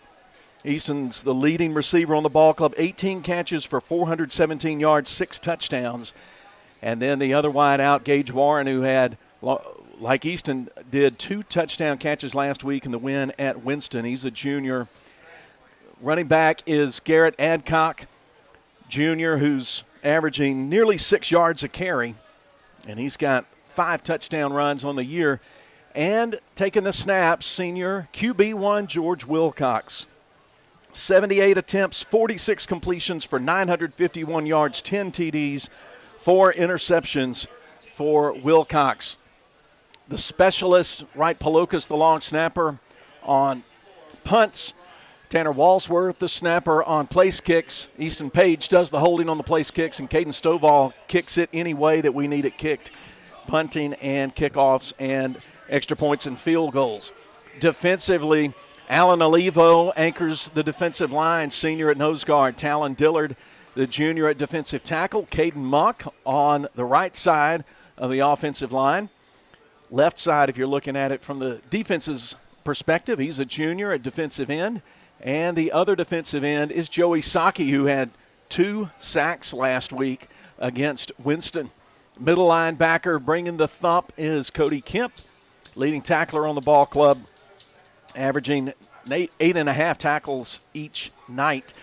Easton's the leading receiver on the ball club, 18 catches for 417 yards, 6 touchdowns. And then the other wide out, Gage Warren, who had, like Easton did, 2 touchdown catches last week in the win at Winston. He's a junior. Running back is Garrett Adcock, junior, who's averaging nearly 6 yards a carry, and he's got 5 touchdown runs on the year. And taking the snaps, senior QB1 George Wilcox. 78 attempts, 46 completions for 951 yards, 10 TDs, 4 interceptions for Wilcox. The specialist, Wright Palokas, the long snapper on punts. Tanner Walsworth, the snapper on place kicks. Easton Page does the holding on the place kicks, and Caden Stovall kicks it any way that we need it kicked. Punting and kickoffs and extra points and field goals. Defensively, Alan Olivo anchors the defensive line, senior at nose guard. Talon Dillard, the junior at defensive tackle. Caden Muck on the right side of the offensive line. Left side, if you're looking at it from the defense's perspective, he's a junior at defensive end. And the other defensive end is Joey Saki, who had 2 sacks last week against Winston. Middle linebacker bringing the thump is Cody Kemp, leading tackler on the ball club, averaging 8.5 tackles each night.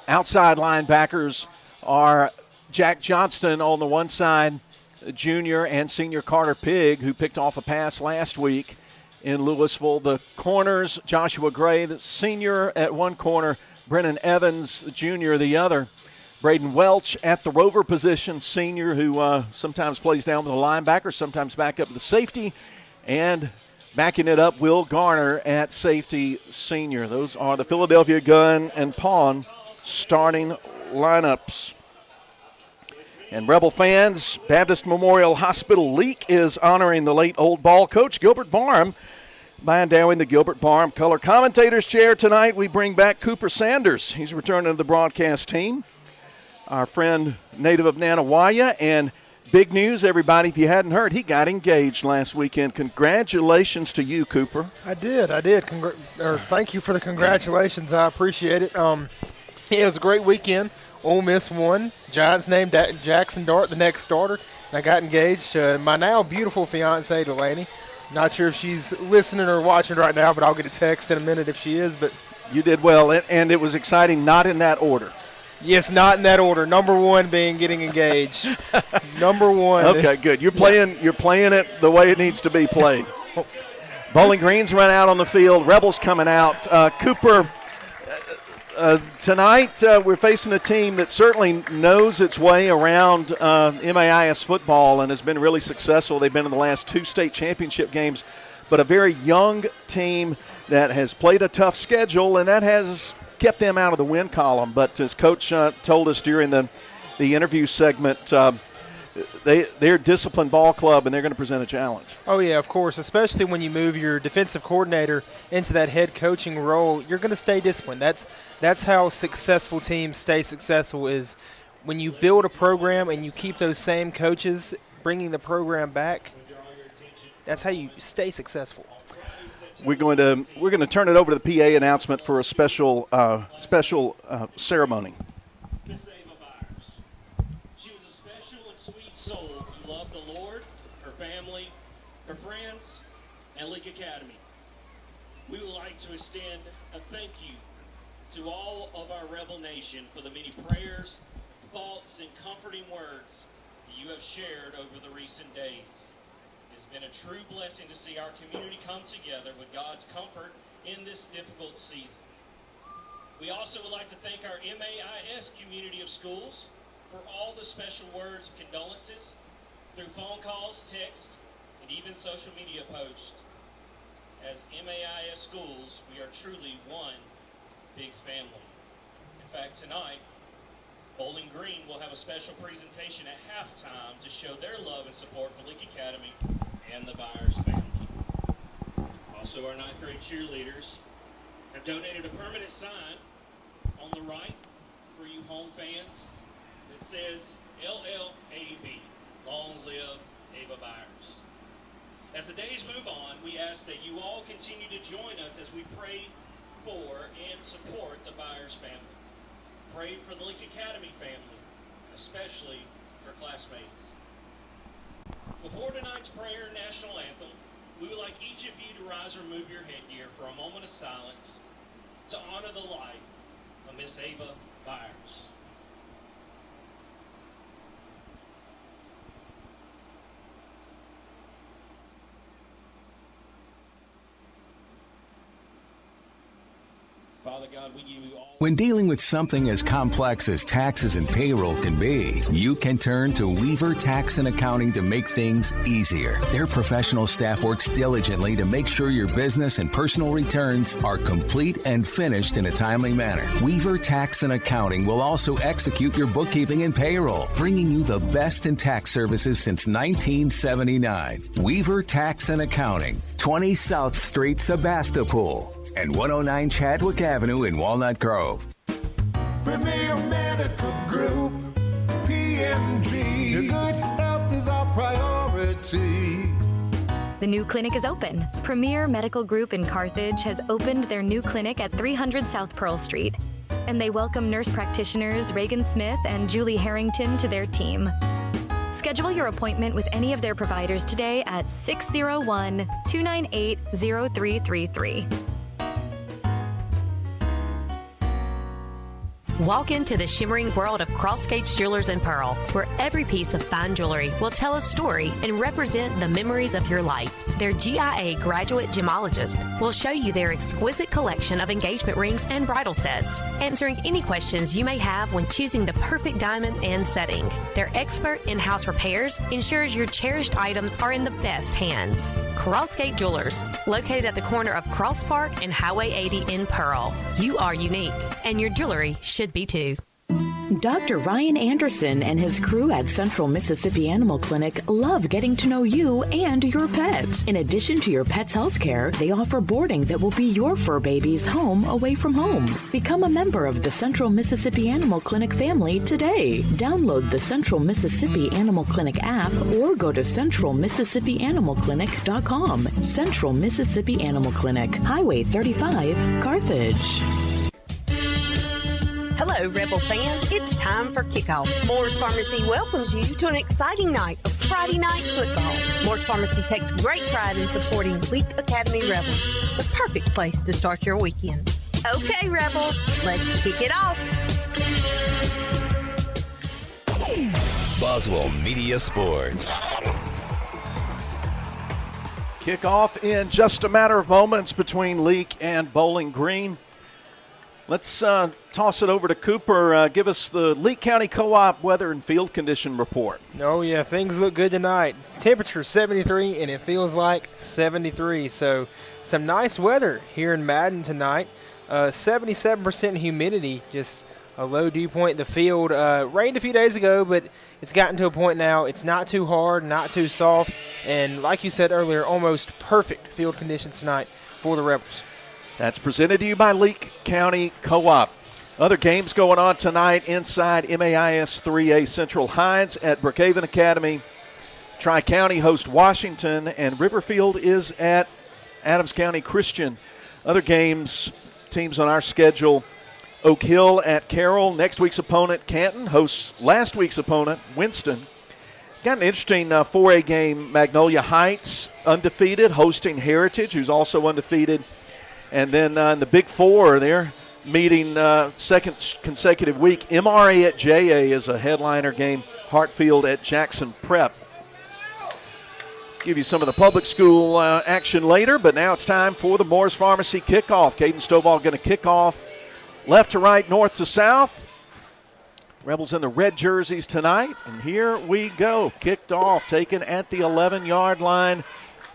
Outside linebackers are Jack Johnston on the one side, junior, and senior Carter Pigg, who picked off a pass last week in Louisville. The corners, Joshua Gray, the senior at one corner, Brennan Evans, the junior, the other. Braden Welch at the rover position, senior, who sometimes plays down with a linebacker, sometimes back up with the safety. And backing it up, Will Garner at safety, senior. Those are the Philadelphia Gun and Pawn starting lineups. And Rebel fans, Baptist Memorial Hospital Leake is honoring the late Old Ball coach, Gilbert Barham, by endowing the Gilbert Barham Color Commentators Chair. Tonight we bring back Cooper Sanders. He's returning to the broadcast team. Our friend, native of Nanawaya. And big news, everybody, if you hadn't heard, he got engaged last weekend. Congratulations to you, Cooper. I did. Thank you for the congratulations. I appreciate it. It was a great weekend. Ole Miss won. Giants named Jackson Dart the next starter. And I got engaged to my now beautiful fiancée, Delaney. Not sure if she's listening or watching right now, but I'll get a text in a minute if she is. But you did well, and it was exciting, not in that order. Yes, not in that order. Number 1 being getting engaged. Number 1. Okay, good. You're playing it the way it needs to be played. Bowling Green's run out on the field. Rebels coming out. Cooper, tonight we're facing a team that certainly knows its way around MAIS football and has been really successful. They've been in the last 2 state championship games, but a very young team that has played a tough schedule, and that has kept them out of the win column. But as Coach told us during the interview segment, they're a disciplined ball club, and they're going to present a challenge. Oh, yeah, of course, especially when you move your defensive coordinator into that head coaching role. You're going to stay disciplined. That's how successful teams stay successful, is when you build a program and you keep those same coaches bringing the program back. That's how you stay successful. we're going to turn it over to the PA announcement for a special ceremony. Miss Ava Byers. She was a special and sweet soul who loved the Lord, her family, her friends, and Leake Academy. We would like to extend a thank you to all of our Rebel Nation for the many prayers, thoughts, and comforting words that you have shared over the recent days. It has been a true blessing to see our community come together with God's comfort in this difficult season. We also would like to thank our MAIS community of schools for all the special words of condolences through phone calls, text, and even social media posts. As MAIS schools, we are truly one big family. In fact, tonight, Bowling Green will have a special presentation at halftime to show their love and support for Leake Academy and the Byers family. Also, our 9th grade cheerleaders have donated a permanent sign on the right for you home fans that says LLAB, Long Live Ava Byers. As the days move on, we ask that you all continue to join us as we pray for and support the Byers family. Pray for the Leake Academy family, especially her classmates. Before tonight's prayer and national anthem, we would like each of you to rise or remove your headgear for a moment of silence to honor the life of Miss Ava Byers. Father God, we give you all. When dealing with something as complex as taxes and payroll can be, you can turn to Weaver Tax and Accounting to make things easier. Their professional staff works diligently to make sure your business and personal returns are complete and finished in a timely manner. Weaver Tax and Accounting will also execute your bookkeeping and payroll, bringing you the best in tax services since 1979. Weaver Tax and Accounting, 20 South Street, Sebastopol, and 109 Chadwick Avenue in Walnut Grove. Premier Medical Group, PMG. Your good health is our priority. The new clinic is open. Premier Medical Group in Carthage has opened their new clinic at 300 South Pearl Street. And they welcome nurse practitioners Reagan Smith and Julie Harrington to their team. Schedule your appointment with any of their providers today at 601-298-0333. Walk into the shimmering world of Cross Gates Jewelers and Pearl, where every piece of fine jewelry will tell a story and represent the memories of your life. Their GIA graduate gemologist will show you their exquisite collection of engagement rings and bridal sets, answering any questions you may have when choosing the perfect diamond and setting. Their expert in-house repairs ensures your cherished items are in the best hands. Cross Gate Jewelers, located at the corner of Cross Park and Highway 80 in Pearl. You are unique, and your jewelry should be too. Dr. Ryan Anderson and his crew at Central Mississippi Animal Clinic love getting to know you and your pets. In addition to your pet's health care, they offer boarding that will be your fur baby's home away from home. Become a member of the Central Mississippi Animal Clinic family today. Download the Central Mississippi Animal Clinic app or go to centralmississippianimalclinic.com. Central Mississippi Animal Clinic, Highway 35, Carthage. Hello, Rebel fans. It's time for kickoff. Moore's Pharmacy welcomes you to an exciting night of Friday night football. Moore's Pharmacy takes great pride in supporting Leake Academy Rebels, the perfect place to start your weekend. Okay, Rebels, let's kick it off. Boswell Media Sports. Kickoff in just a matter of moments between Leake and Bowling Green. Let's toss it over to Cooper. Give us the Leake County Co-op weather and field condition report. Oh, yeah, things look good tonight. Temperature 73, and it feels like 73. So some nice weather here in Madden tonight. 77% humidity, just a low dew point in the field. Rained a few days ago, but it's gotten to a point now. It's not too hard, not too soft, and like you said earlier, almost perfect field conditions tonight for the Rebels. That's presented to you by Leake County Co-op. Other games going on tonight inside MAIS 3A Central Hines at Brookhaven Academy. Tri-County host Washington, and Riverfield is at Adams County Christian. Other games, teams on our schedule, Oak Hill at Carroll. Next week's opponent, Canton, hosts last week's opponent, Winston. Got an interesting 4A game, Magnolia Heights, undefeated, hosting Heritage, who's also undefeated. And then in the Big Four, they're meeting second consecutive week. MRA at JA is a headliner game, Hartfield at Jackson Prep. Give you some of the public school action later, but now it's time for the Moore's Pharmacy kickoff. Caden Stovall going to kick off left to right, north to south. Rebels in the red jerseys tonight, and here we go. Kicked off, taken at the 11-yard line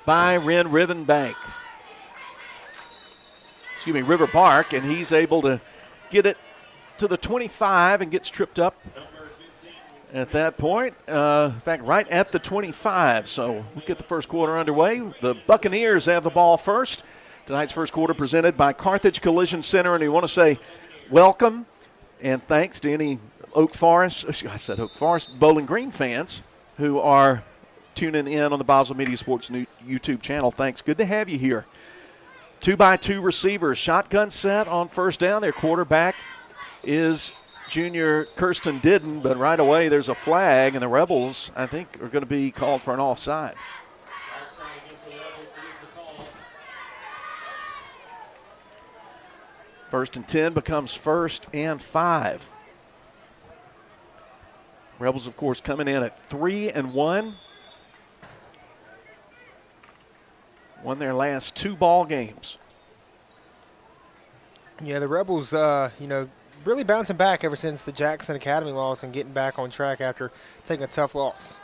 by Rivenbank. River Bark, and he's able to get it to the 25 and gets tripped up at that point. In fact, right at the 25. So we'll get the first quarter underway. The Buccaneers have the ball first. Tonight's first quarter presented by Carthage Collision Center, and we want to say welcome and thanks to any Oak Forest Bowling Green fans who are tuning in on the Boswell Media Sports YouTube channel. Thanks. Good to have you here. 2x2 receivers, shotgun set on first down. Their quarterback is junior Kirsten Didden, but right away there's a flag, and the Rebels, I think, are going to be called for an offside. First and 10 becomes 1st and 5. Rebels, of course, coming in at 3-1. Won their last 2 ball games. Yeah, the Rebels, really bouncing back ever since the Jackson Academy loss and getting back on track after taking a tough loss.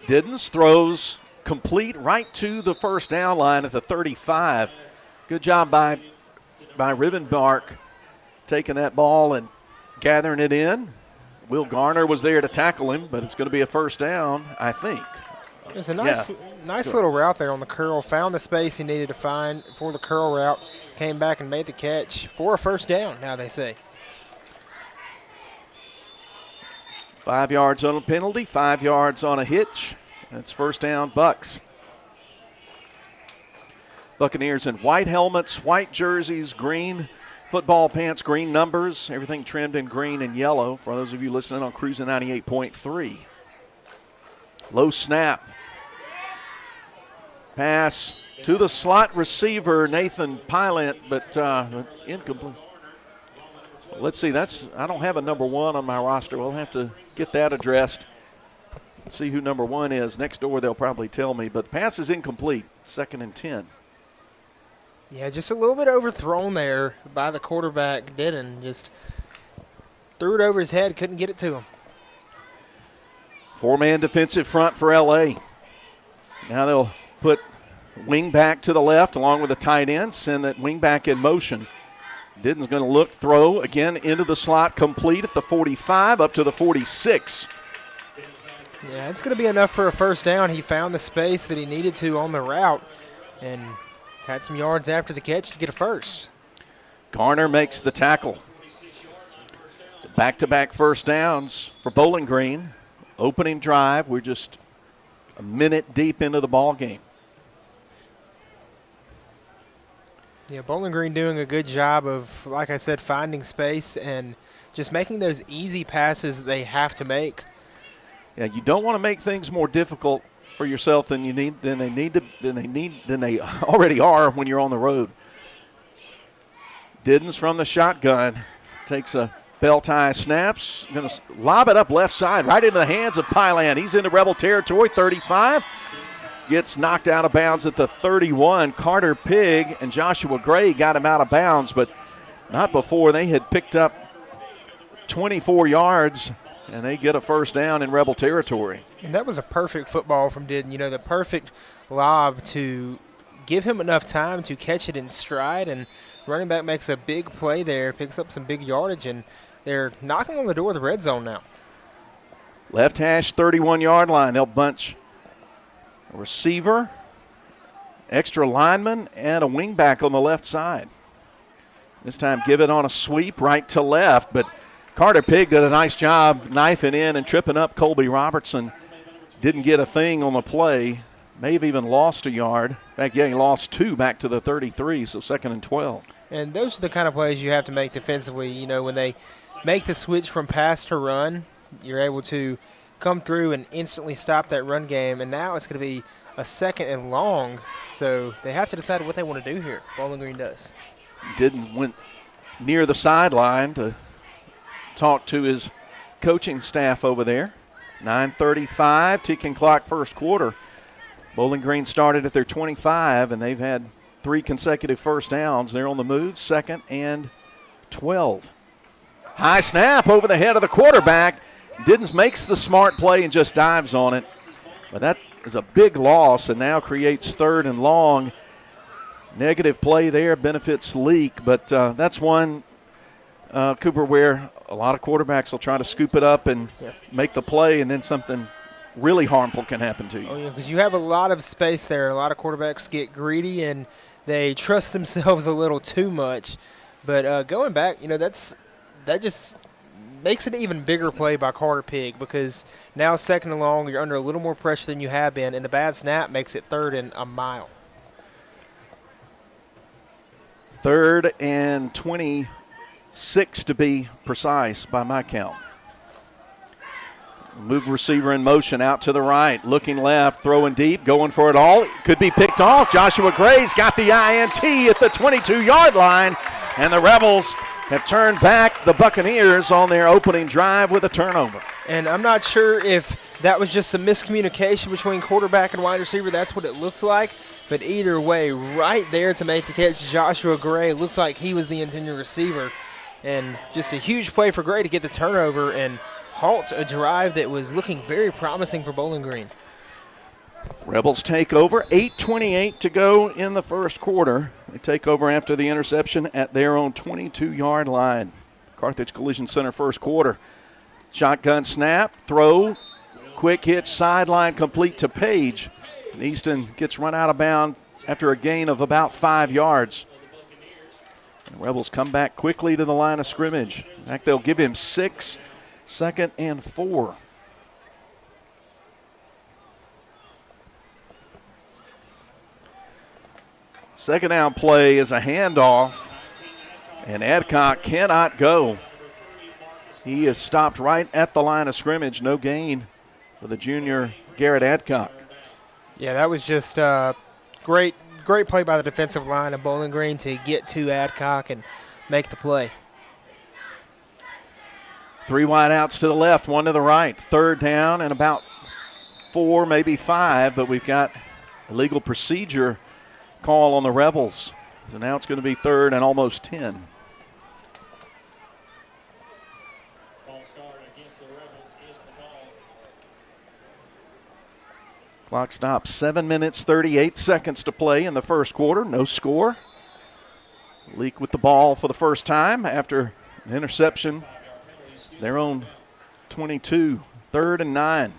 Diddens throws complete right to the first down line at the 35. Good job by Rivenbark taking that ball and gathering it in. Will Garner was there to tackle him, but it's going to be a first down, I think. It's a nice little route there on the curl. Found the space he needed to find for the curl route. Came back and made the catch for a first down, now they say. 5 yards on a penalty, 5 yards on a hitch. That's first down, Bucks. Buccaneers in white helmets, white jerseys, green football pants, green numbers, everything trimmed in green and yellow for those of you listening on Cruising 98.3. Low snap. Pass to the slot receiver, Nathan Pilot, but incomplete. Let's see, I don't have a number 1 on my roster. We'll have to get that addressed. Let's see who number 1 is. Next door they'll probably tell me, but the pass is incomplete, 2nd and 10. Yeah, just a little bit overthrown there by the quarterback, Didden. Just threw it over his head, couldn't get it to him. 4-man defensive front for L.A. Now they'll put wing back to the left along with the tight end, send that wing back in motion. Didden's going to look, throw again into the slot, complete at the 45 up to the 46. Yeah, it's going to be enough for a first down. He found the space that he needed to on the route and had some yards after the catch to get a first. Garner makes the tackle. So back-to-back first downs for Bowling Green. Opening drive, we're just a minute deep into the ball game. Yeah, Bowling Green doing a good job of, like I said, finding space and just making those easy passes that they have to make. Yeah, you don't want to make things more difficult for yourself than they already are when you're on the road. Diddens from the shotgun takes a bell tie, snaps, going to lob it up left side right into the hands of Pylan. He's into Rebel territory, 35. Gets knocked out of bounds at the 31. Carter Pigg and Joshua Gray got him out of bounds, but not before they had picked up 24 yards, and they get a first down in Rebel territory. And that was a perfect football from Didden. The perfect lob to give him enough time to catch it in stride, and running back makes a big play there, picks up some big yardage, and they're knocking on the door of the red zone now. Left hash, 31-yard line. They'll bunch a receiver, extra lineman, and a wingback on the left side. This time give it on a sweep right to left, but Carter Pigg did a nice job knifing in and tripping up Colby Robertson. Didn't get a thing on the play. may have even lost a yard. In fact, yeah, he lost 2 back to the 33, so 2nd and 12. And those are the kind of plays you have to make defensively. You know, when they make the switch from pass to run, you're able to come through and instantly stop that run game. And now it's going to be a 2nd and long, so they have to decide what they want to do here. Bowling Green does. Went near the sideline to talk to his coaching staff over there. 9:35, ticking clock, first quarter. Bowling Green started at their 25, and they've had 3 consecutive first downs. They're on the move, 2nd and 12. High snap over the head of the quarterback. Diddins makes the smart play and just dives on it. But that is a big loss and now creates 3rd and long. Negative play there benefits Leake, but that's one, Cooper, where a lot of quarterbacks will try to scoop it up and make the play, and then something really harmful can happen to you. Oh, yeah, because you have a lot of space there. A lot of quarterbacks get greedy, and they trust themselves a little too much. But going back, you know, that just makes it an even bigger play by Carter Pigg, because now 2nd and long, you're under a little more pressure than you have been, and the bad snap makes it 3rd and a mile. 3rd and 26 to be precise by my count. Move receiver in motion out to the right, looking left, throwing deep, going for it all. Could be picked off. Joshua Gray's got the INT at the 22-yard line, and the Rebels have turned back the Buccaneers on their opening drive with a turnover. And I'm not sure if that was just some miscommunication between quarterback and wide receiver. That's what it looked like. But either way, right there to make the catch, Joshua Gray looked like he was the intended receiver. And just a huge play for Gray to get the turnover and halt a drive that was looking very promising for Bowling Green. Rebels take over, 8:28 to go in the first quarter. They take over after the interception at their own 22-yard line. Carthage Collision Center first quarter. Shotgun snap, throw, quick hitch, sideline complete to Page. And Easton gets run out of bounds after a gain of about 5 yards. And Rebels come back quickly to the line of scrimmage. In fact, they'll give him 6, 2nd and 4. Second down play is a handoff, and Adcock cannot go. He is stopped right at the line of scrimmage. No gain for the junior Garrett Adcock. Yeah, that was just great play by the defensive line of Bowling Green to get to Adcock and make the play. 3 wide outs to the left, 1 to the right. 3rd down and about 4, maybe 5, but we've got a legal procedure call on the Rebels. So now it's going to be 3rd and almost 10. Clock stops, 7 minutes, 38 seconds to play in the first quarter. No score. Leake with the ball for the first time after an interception. Their own 22, 3rd and 9.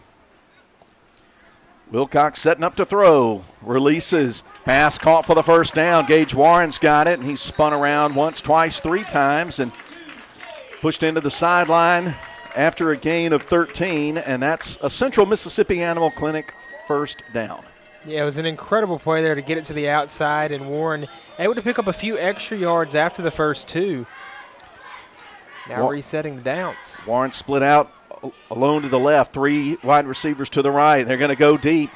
Wilcox setting up to throw. Releases. Pass caught for the first down. Gage Warren's got it, and he's spun around once, twice, 3 times, and pushed into the sideline after a gain of 13, and that's a Central Mississippi Animal Clinic first down. Yeah, it was an incredible play there to get it to the outside, and Warren able to pick up a few extra yards after the first 2. Now resetting the downs. Warren split out alone to the left, 3 wide receivers to the right. They're going to go deep.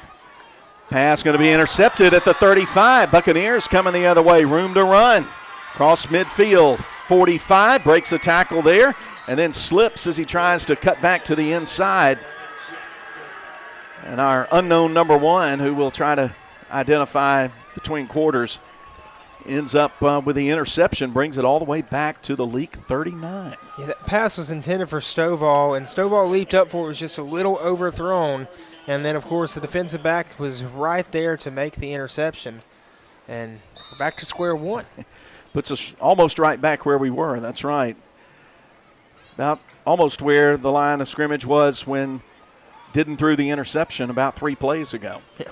Pass going to be intercepted at the 35. Buccaneers coming the other way. Room to run. Cross midfield. 45, breaks a tackle there, and then slips as he tries to cut back to the inside. And our unknown number 1, who we'll try to identify between quarters, ends up with the interception, brings it all the way back to the Leake 39. Yeah, that pass was intended for Stovall, and Stovall leaped up for it, was just a little overthrown. And then, of course, the defensive back was right there to make the interception. And we're back to square one. Puts us almost right back where we were, that's right. About almost where the line of scrimmage was when Didden threw the interception about 3 plays ago. Yeah.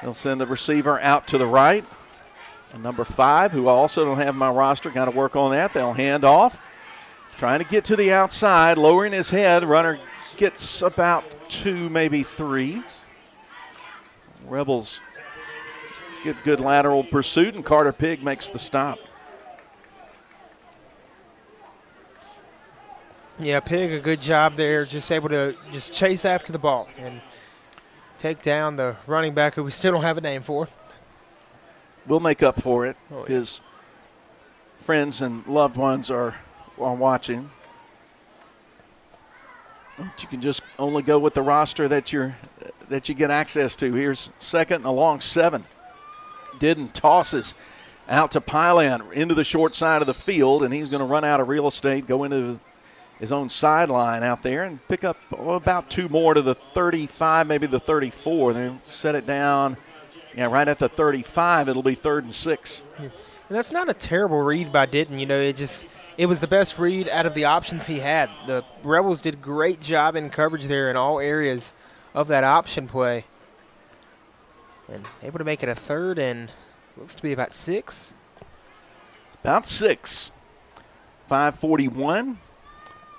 They'll send the receiver out to the right. And number 5, who I also don't have in my roster, got to work on that. They'll hand off. Trying to get to the outside, lowering his head. Runner gets about 2, maybe 3. Rebels get good lateral pursuit, and Carter Pigg makes the stop. Yeah, Pigg, a good job there, just able to just chase after the ball and take down the running back who we still don't have a name for. We'll make up for it. Oh, yeah. His friends and loved ones are watching. But you can just only go with the roster that you get access to. Here's second and a long 7. Didden tosses out to Pyland into the short side of the field, and he's going to run out of real estate, go into his own sideline out there and pick up about 2 more to the 35, maybe the 34. Then set it down, right at the 35. It'll be 3rd and 6. Yeah. And that's not a terrible read by Ditton. It was the best read out of the options he had. The Rebels did a great job in coverage there in all areas of that option play. And able to make it a 3rd and looks to be about 6. About 6. 5:41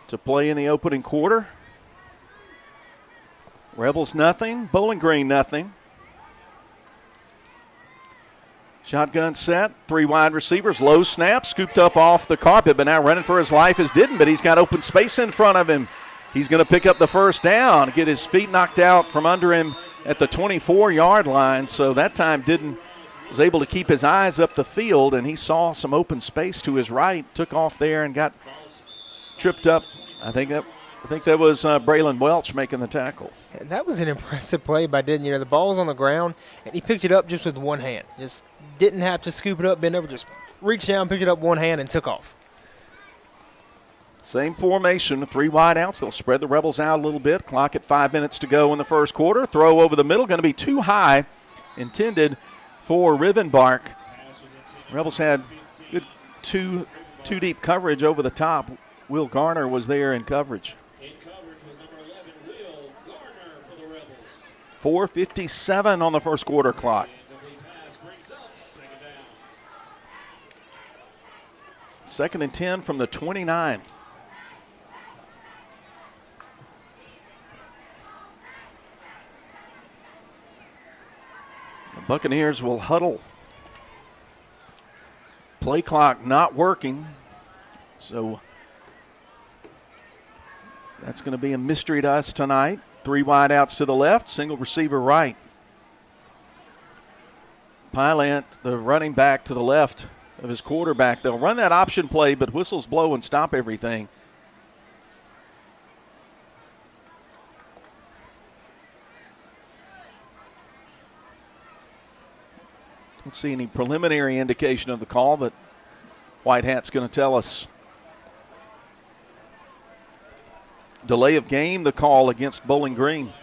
to play in the opening quarter. Rebels nothing, Bowling Green nothing. Shotgun set, 3 wide receivers, low snap, scooped up off the carpet, but now running for his life is Ditton, but he's got open space in front of him. He's going to pick up the first down, get his feet knocked out from under him at the 24-yard line. So that time Ditton was able to keep his eyes up the field, and he saw some open space to his right, took off there and got tripped up. I think that was Braylon Welch making the tackle. And that was an impressive play by Ditton. The ball was on the ground, and he picked it up just with one hand. Just didn't have to scoop it up, bend over, just reached down, picked it up one hand, and took off. Same formation, 3 wide outs. They'll spread the Rebels out a little bit. Clock at 5 minutes to go in the first quarter. Throw over the middle, going to be too high, intended for Rivenbark. Rebels had good two deep coverage over the top. Will Garner was there in coverage. 4:57 on the first quarter clock. Second and 10 from the 29. The Buccaneers will huddle. Play clock not working, so that's going to be a mystery to us tonight. 3 wide outs to the left, single receiver right. Pylant, the running back, to the left of his quarterback. They'll run that option play, but whistles blow and stop everything. Don't see any preliminary indication of the call, but White Hat's going to tell us. Delay of game, the call against Bowling Green.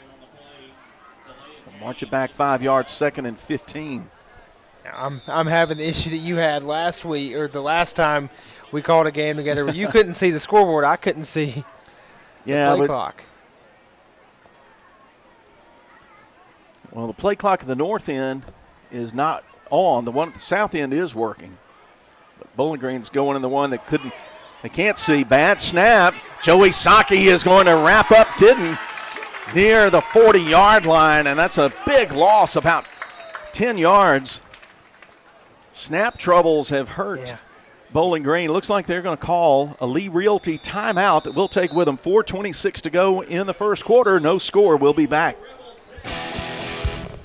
March it back 5 yards, 2nd and 15. I'm having the issue that you had last week, or the last time we called a game together, where you couldn't see the scoreboard. I couldn't see the play clock. Well, the play clock at the north end is not on. The one at the south end is working. But Bowling Green's going in the one that they can't see. Bad snap. Joey Saki is going to wrap up Ditton near the 40-yard line, and that's a big loss, about 10 yards. Snap troubles have hurt Bowling Green. Looks like they're going to call a Lee Realty timeout that we'll take with them. 4:26 to go in the first quarter. No score. We'll be back.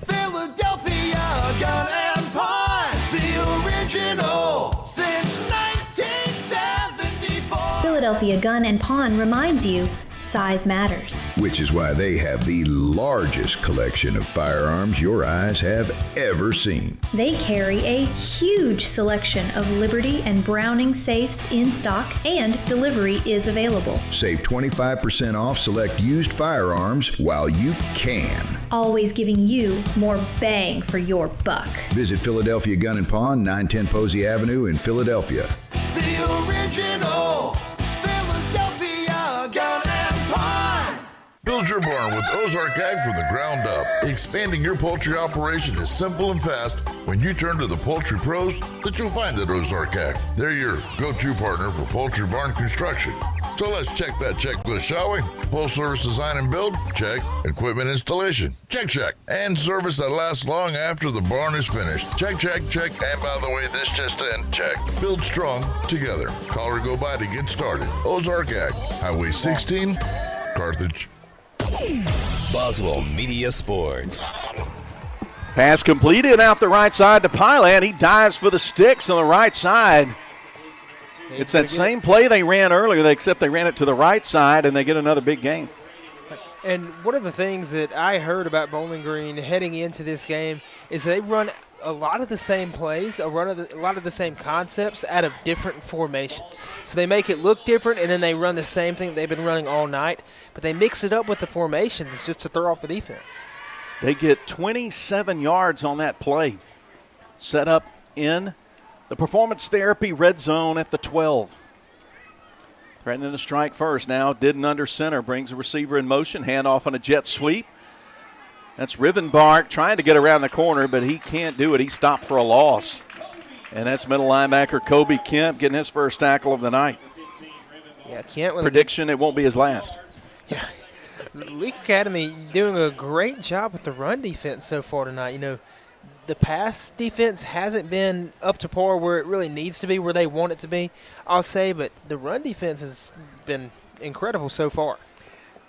Philadelphia Gun and Pine, the original since 1974. Philadelphia Gun and Pawn reminds you, size matters. Which is why they have the largest collection of firearms your eyes have ever seen. They carry a huge selection of Liberty and Browning safes in stock, and delivery is available. Save 25% off select used firearms while you can. Always giving you more bang for your buck. Visit Philadelphia Gun and Pawn, 910 Posey Avenue in Philadelphia. The original Philadelphia Gun and Pine. Build your barn with Ozark Ag from the ground up. Expanding your poultry operation is simple and fast when you turn to the poultry pros that you'll find at Ozark Ag. They're your go-to partner for poultry barn construction. So let's check that checklist, shall we? Full service design and build? Check. Equipment installation? Check, check. And service that lasts long after the barn is finished? Check, check, check. And by the way, this just in? Check. Build strong together. Call or go by to get started. Ozark Ag, Highway 16, Carthage. Boswell Media Sports. Pass completed out the right side to Pylant. He dives for the sticks on the right side. It's that same play they ran earlier, except they ran it to the right side, and they get another big gain. And one of the things that I heard about Bowling Green heading into this game is they run a lot of the same plays, a lot of the same concepts out of different formations. So they make it look different, and then they run the same thing they've been running all night, but they mix it up with the formations just to throw off the defense. They get 27 yards on that play. Set up in the Performance Therapy red zone at the 12. Threatening to strike first now. Didn't under center. Brings the receiver in motion. Handoff on a jet sweep. That's Rivenbark trying to get around the corner, but he can't do it. He stopped for a loss. And that's middle linebacker Kobe Kemp getting his first tackle of the night. Yeah, Kemp. Prediction, it won't be his last. Yeah. Leake Academy doing a great job with the run defense so far tonight. You know, the pass defense hasn't been up to par where it really needs to be, where they want it to be, I'll say, but the run defense has been incredible so far.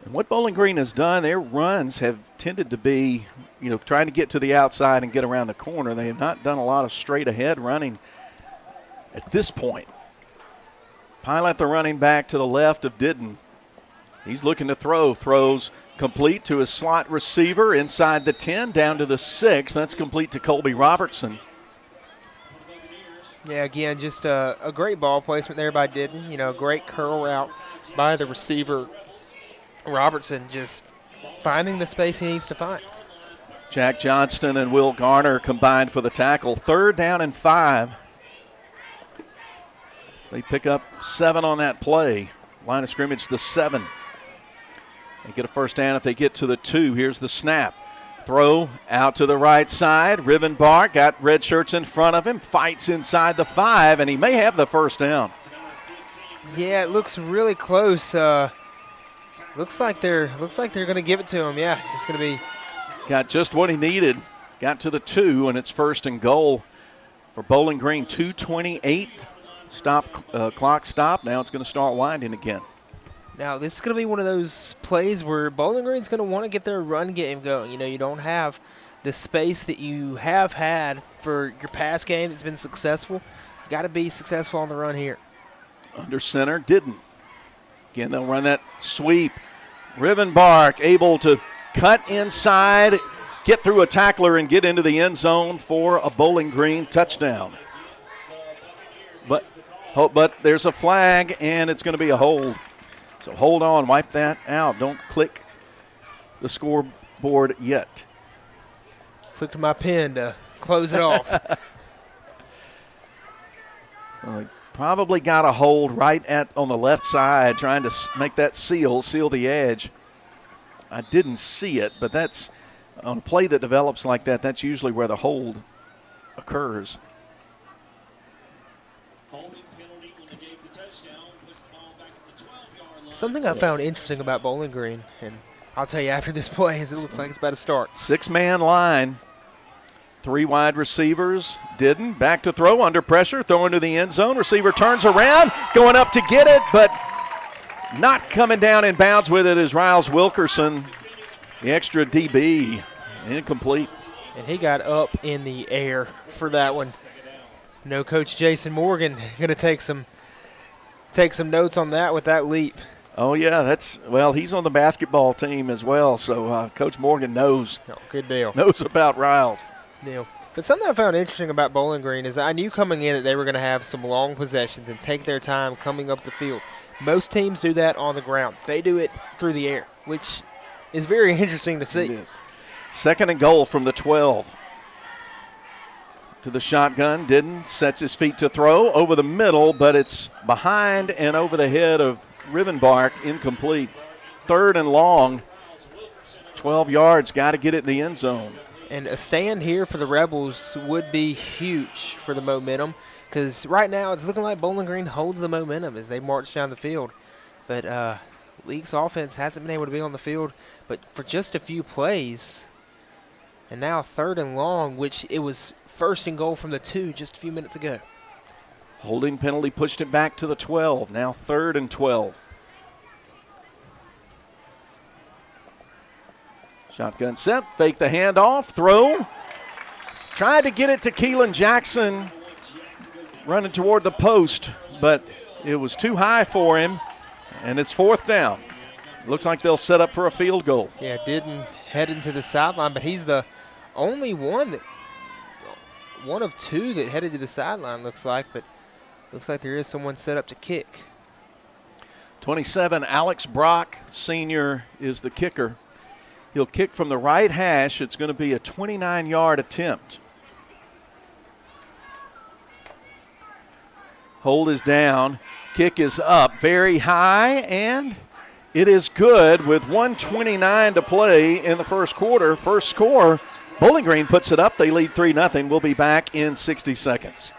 And what Bowling Green has done, their runs have tended to be, trying to get to the outside and get around the corner. They have not done a lot of straight ahead running at this point. Pilot the running back to the left of Didden. He's looking to throw. Throws complete to his slot receiver inside the 10, down to the 6. That's complete to Colby Robertson. Yeah, again, just a great ball placement there by Didden. A great curl route by the receiver. Robertson just finding the space he needs to find. Jack Johnston and Will Garner combined for the tackle. 3rd down and 5. They pick up 7 on that play. Line of scrimmage, the 7. They get a first down if they get to the 2. Here's the snap. Throw out to the right side. Rivenbark got red shirts in front of him. Fights inside the 5, and he may have the first down. Yeah, it looks really close. Looks like they're going to give it to him. Yeah, it's going to be. Got just what he needed. Got to the 2, and it's 1st and goal for Bowling Green. 2:28. Clock stop. Now it's going to start winding again. Now, this is going to be one of those plays where Bowling Green's going to want to get their run game going. You don't have the space that you have had for your pass game that's been successful. You got to be successful on the run here. Under center, Didden. Again, they'll run that sweep. Rivenbark able to cut inside, get through a tackler, and get into the end zone for a Bowling Green touchdown. But there's a flag, and it's going to be a hold. So hold on, wipe that out. Don't click the scoreboard yet. Click to my pen to close it off. Probably got a hold right on the left side, trying to make that seal the edge. I didn't see it, but that's on a play that develops like that, that's usually where the hold occurs. Something I found interesting about Bowling Green, and I'll tell you after this play, is it looks like it's about to start. 6-man line. 3 wide receivers. Didden back to throw under pressure, throwing to the end zone. Receiver turns around, going up to get it, but not coming down in bounds with it is Riles Wilkerson, the extra DB. Incomplete. And he got up in the air for that one. Coach Jason Morgan going to take some notes on that with that leap. Oh, yeah, he's on the basketball team as well, so Coach Morgan knows. Oh, good deal. Knows about Riles. Deal. But something I found interesting about Bowling Green is I knew coming in that they were going to have some long possessions and take their time coming up the field. Most teams do that on the ground. They do it through the air, which is very interesting to see. It is. 2nd and goal from the 12. To the shotgun. Didden sets his feet to throw over the middle, but it's behind and over the head of Rivenbark. Incomplete. 3rd and long. 12 yards. Got to get it in the end zone. And a stand here for the Rebels would be huge for the momentum, because right now it's looking like Bowling Green holds the momentum as they march down the field. But Leake's offense hasn't been able to be on the field but for just a few plays. And now 3rd and long, which it was 1st and goal from the 2 just a few minutes ago. Holding penalty pushed it back to the 12. Now 3rd and 12. Shotgun set, fake the handoff, throw. Tried to get it to Keelan Jackson running toward the post, but it was too high for him, and it's 4th down. Looks like they'll set up for a field goal. Yeah, didn't head into the sideline, but he's the only one of 2 that headed to the sideline, looks like, but looks like there is someone set up to kick. 27, Alex Brock, senior, is the kicker. He'll kick from the right hash. It's going to be a 29-yard attempt. Hold is down. Kick is up very high, and it is good with 1:29 to play in the first quarter. First score, Bowling Green puts it up. They lead 3-0. We'll be back in 60 seconds.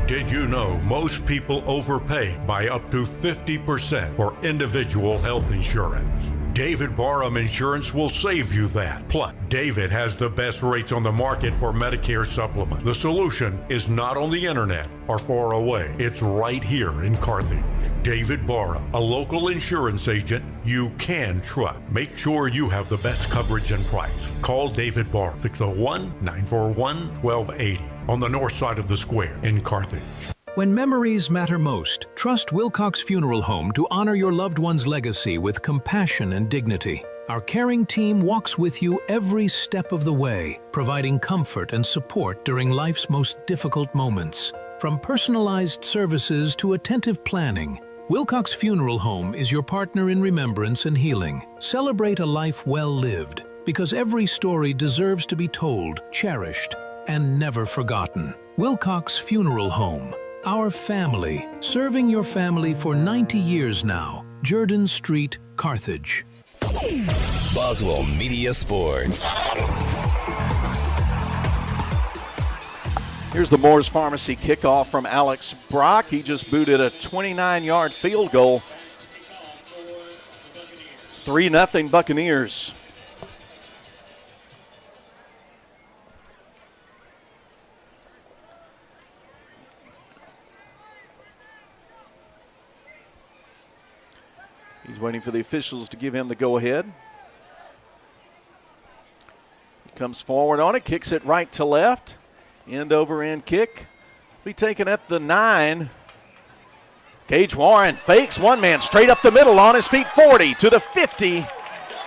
Did you know most people overpay by up to 50% for individual health insurance? David Barham Insurance will save you that. Plus, David has the best rates on the market for Medicare supplement. The solution is not on the internet or far away. It's right here in Carthage. David Barham, a local insurance agent you can trust. Make sure you have the best coverage and price. Call David Barham, 601-941-1280 on the north side of the square in Carthage. When memories matter most, trust Wilcox Funeral Home to honor your loved one's legacy with compassion and dignity. Our caring team walks with you every step of the way, providing comfort and support during life's most difficult moments. From personalized services to attentive planning, Wilcox Funeral Home is your partner in remembrance and healing. Celebrate a life well lived, because every story deserves to be told, cherished, and never forgotten. Wilcox Funeral Home. Our family, serving your family for 90 years now. Jordan Street, Carthage. Boswell Media Sports. Here's the Moore's Pharmacy kickoff from Alex Brock. He just booted a 29-yard field goal. It's 3-0 Buccaneers. He's waiting for the officials to give him the go-ahead. He comes forward on it, kicks it right to left. End-over-end kick. Be taken at the 9. Gage Warren fakes one man straight up the middle on his feet, 40 to the 50.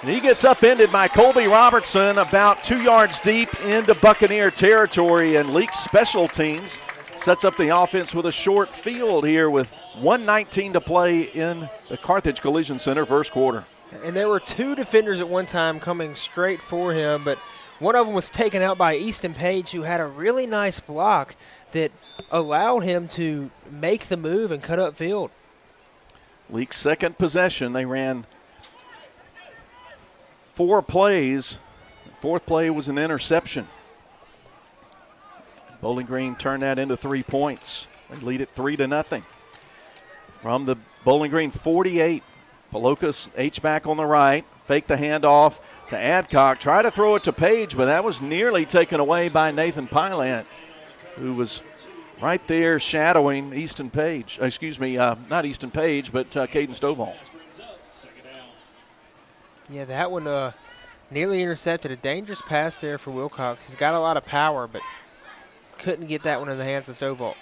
And he gets upended by Colby Robertson about 2 yards deep into Buccaneer territory, and Leake special teams sets up the offense with a short field here with 1:19 to play in the Carthage Collision Center first quarter. And there were 2 defenders at one time coming straight for him, but one of them was taken out by Easton Page, who had a really nice block that allowed him to make the move and cut upfield. Leake's second possession. They ran 4 plays. The 4th play was an interception. Bowling Green turned that into 3 points. They lead it 3-0. From the Bowling Green 48, Palokas H-back on the right, fake the handoff to Adcock. Try to throw it to Page, but that was nearly taken away by Nathan Pylant, who was right there shadowing Easton Page. Not Easton Page, but Caden Stovall. Yeah, that one nearly intercepted. A dangerous pass there for Wilcox. He's got a lot of power, but couldn't get that one in the hands of Stovall.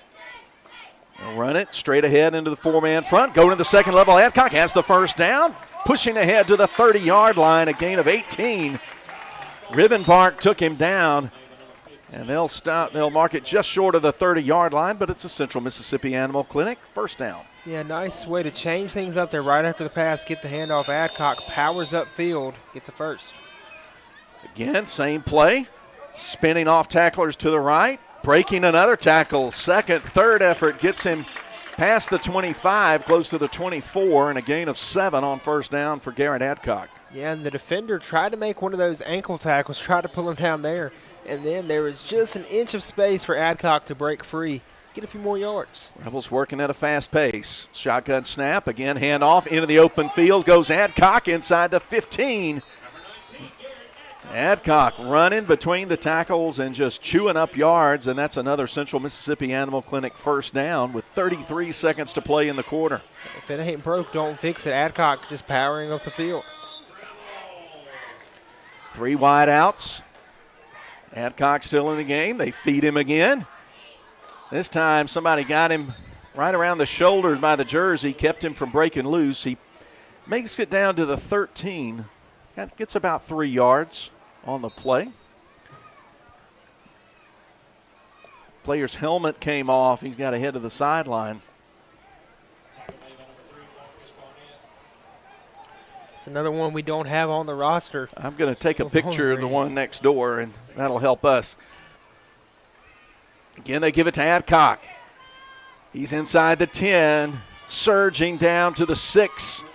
They'll run it straight ahead into the 4-man front. Going to the second level. Adcock has the first down. Pushing ahead to the 30-yard line, a gain of 18. Rivenbark took him down, and they'll stop. They'll mark it just short of the 30-yard line, but it's a Central Mississippi Animal Clinic first down. Yeah, nice way to change things up there right after the pass. Get the handoff. Adcock powers upfield, gets a first. Again, same play. Spinning off tacklers to the right. Breaking another tackle. Second, third effort gets him past the 25, close to the 24, and a gain of 7 on first down for Garrett Adcock. Yeah, and the defender tried to make one of those ankle tackles, tried to pull him down there, and then there was just an inch of space for Adcock to break free get a few more yards. Rebels working at a fast pace. Shotgun snap, again handoff into the open field. Goes Adcock inside the 15. Adcock running between the tackles and just chewing up yards, and that's another Central Mississippi Animal Clinic first down with 33 seconds to play in the quarter. If it ain't broke, don't fix it. Adcock just powering up the field. 3 wide outs. Adcock still in the game. They feed him again. This time somebody got him right around the shoulders by the jersey, kept him from breaking loose. He makes it down to the 13. That gets about 3 yards on the play. Player's helmet came off. He's got to head to the sideline. It's another one we don't have on the roster. I'm going to take a picture of the one next door, and that'll help us. Again, they give it to Adcock. He's inside the 10, surging down to the 6.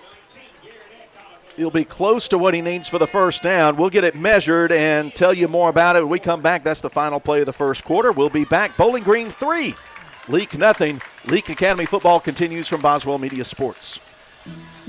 He'll be close to what he needs for the first down. We'll get it measured and tell you more about it when we come back. That's the final play of the first quarter. We'll be back. Bowling Green 3, Leake nothing. Leake Academy football continues from Boswell Media Sports.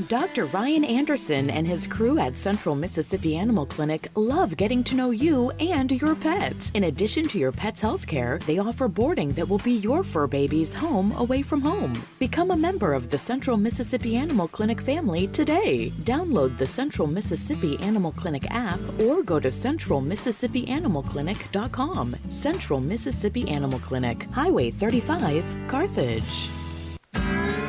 Dr. Ryan Anderson and his crew at Central Mississippi Animal Clinic love getting to know you and your pets. In addition to your pet's health care, they offer boarding that will be your fur baby's home away from home. Become a member of the Central Mississippi Animal Clinic family today. Download the Central Mississippi Animal Clinic app or go to centralmississippianimalclinic.com. Central Mississippi Animal Clinic, Highway 35, Carthage.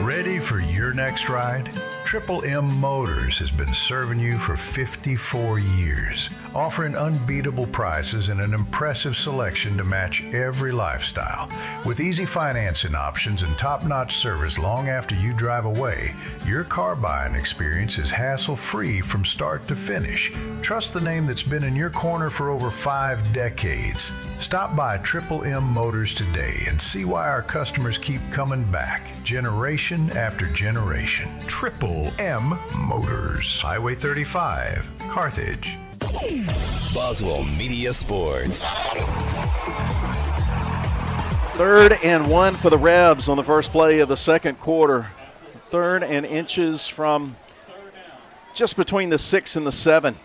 Ready for your next ride? Triple M Motors has been serving you for 54 years, offering unbeatable prices and an impressive selection to match every lifestyle. With easy financing options and top-notch service long after you drive away, your car buying experience is hassle-free from start to finish. Trust the name that's been in your corner for over 5 decades. Stop by Triple M Motors today and see why our customers keep coming back, generation after generation. Triple M Motors, Highway 35, Carthage. Boswell Media Sports. 3rd and 1 for the Rebs on the first play of the second quarter. 3rd and inches from just between the 6 and the 7.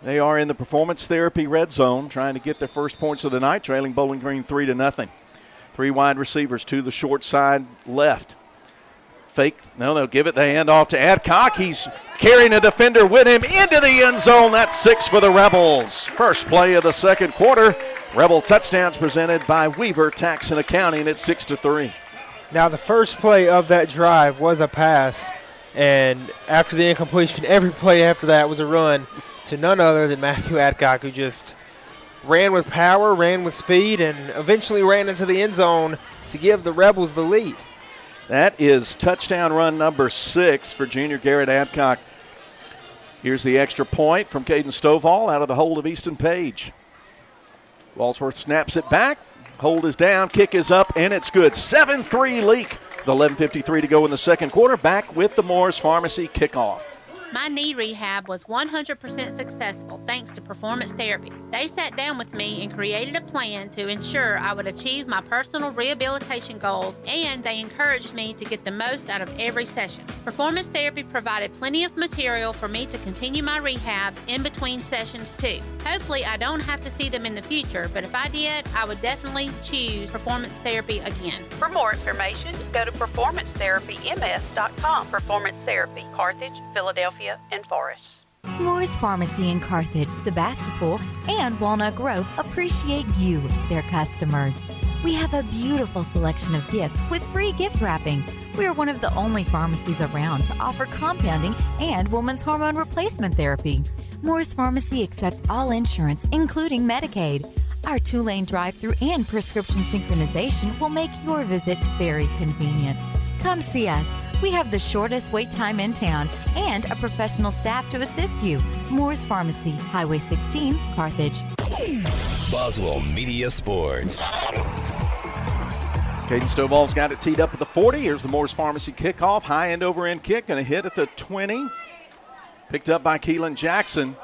They are in the performance therapy red zone, trying to get their first points of the night, trailing Bowling Green 3-0. 3 wide receivers to the short side left. Fake. No, they'll give it the handoff to Adcock. He's carrying a defender with him into the end zone. That's 6 for the Rebels. First play of the second quarter. Rebel touchdowns presented by Weaver Tax and Accounting at 6-3. Now the first play of that drive was a pass, and after the incompletion, every play after that was a run to none other than Matthew Adcock, who just ran with power, ran with speed, and eventually ran into the end zone to give the Rebels the lead. That is touchdown run number 6 for junior Garrett Adcock. Here's the extra point from Caden Stovall out of the hold of Easton Page. Walsworth snaps it back. Hold is down, kick is up, and it's good. 7-3 Leake. With 11:53 to go in the second quarter. Back with the Moore's Pharmacy kickoff. My knee rehab was 100% successful thanks to Performance Therapy. They sat down with me and created a plan to ensure I would achieve my personal rehabilitation goals, and they encouraged me to get the most out of every session. Performance Therapy provided plenty of material for me to continue my rehab in between sessions too. Hopefully I don't have to see them in the future, but if I did, I would definitely choose Performance Therapy again. For more information, go to performancetherapyms.com. Performance Therapy, Carthage, Philadelphia, and Forest. Moore's Pharmacy in Carthage, Sebastopol, and Walnut Grove appreciate you, their customers. We have a beautiful selection of gifts with free gift wrapping. We are one of the only pharmacies around to offer compounding and women's hormone replacement therapy. Moore's Pharmacy accepts all insurance, including Medicaid. Our 2-lane drive-thru and prescription synchronization will make your visit very convenient. Come see us. We have the shortest wait time in town and a professional staff to assist you. Moore's Pharmacy, Highway 16, Carthage. Boswell Media Sports. Caden Stovall's got it teed up at the 40. Here's the Moore's Pharmacy kickoff. High end over end kick and a hit at the 20. Picked up by Keelan Jackson.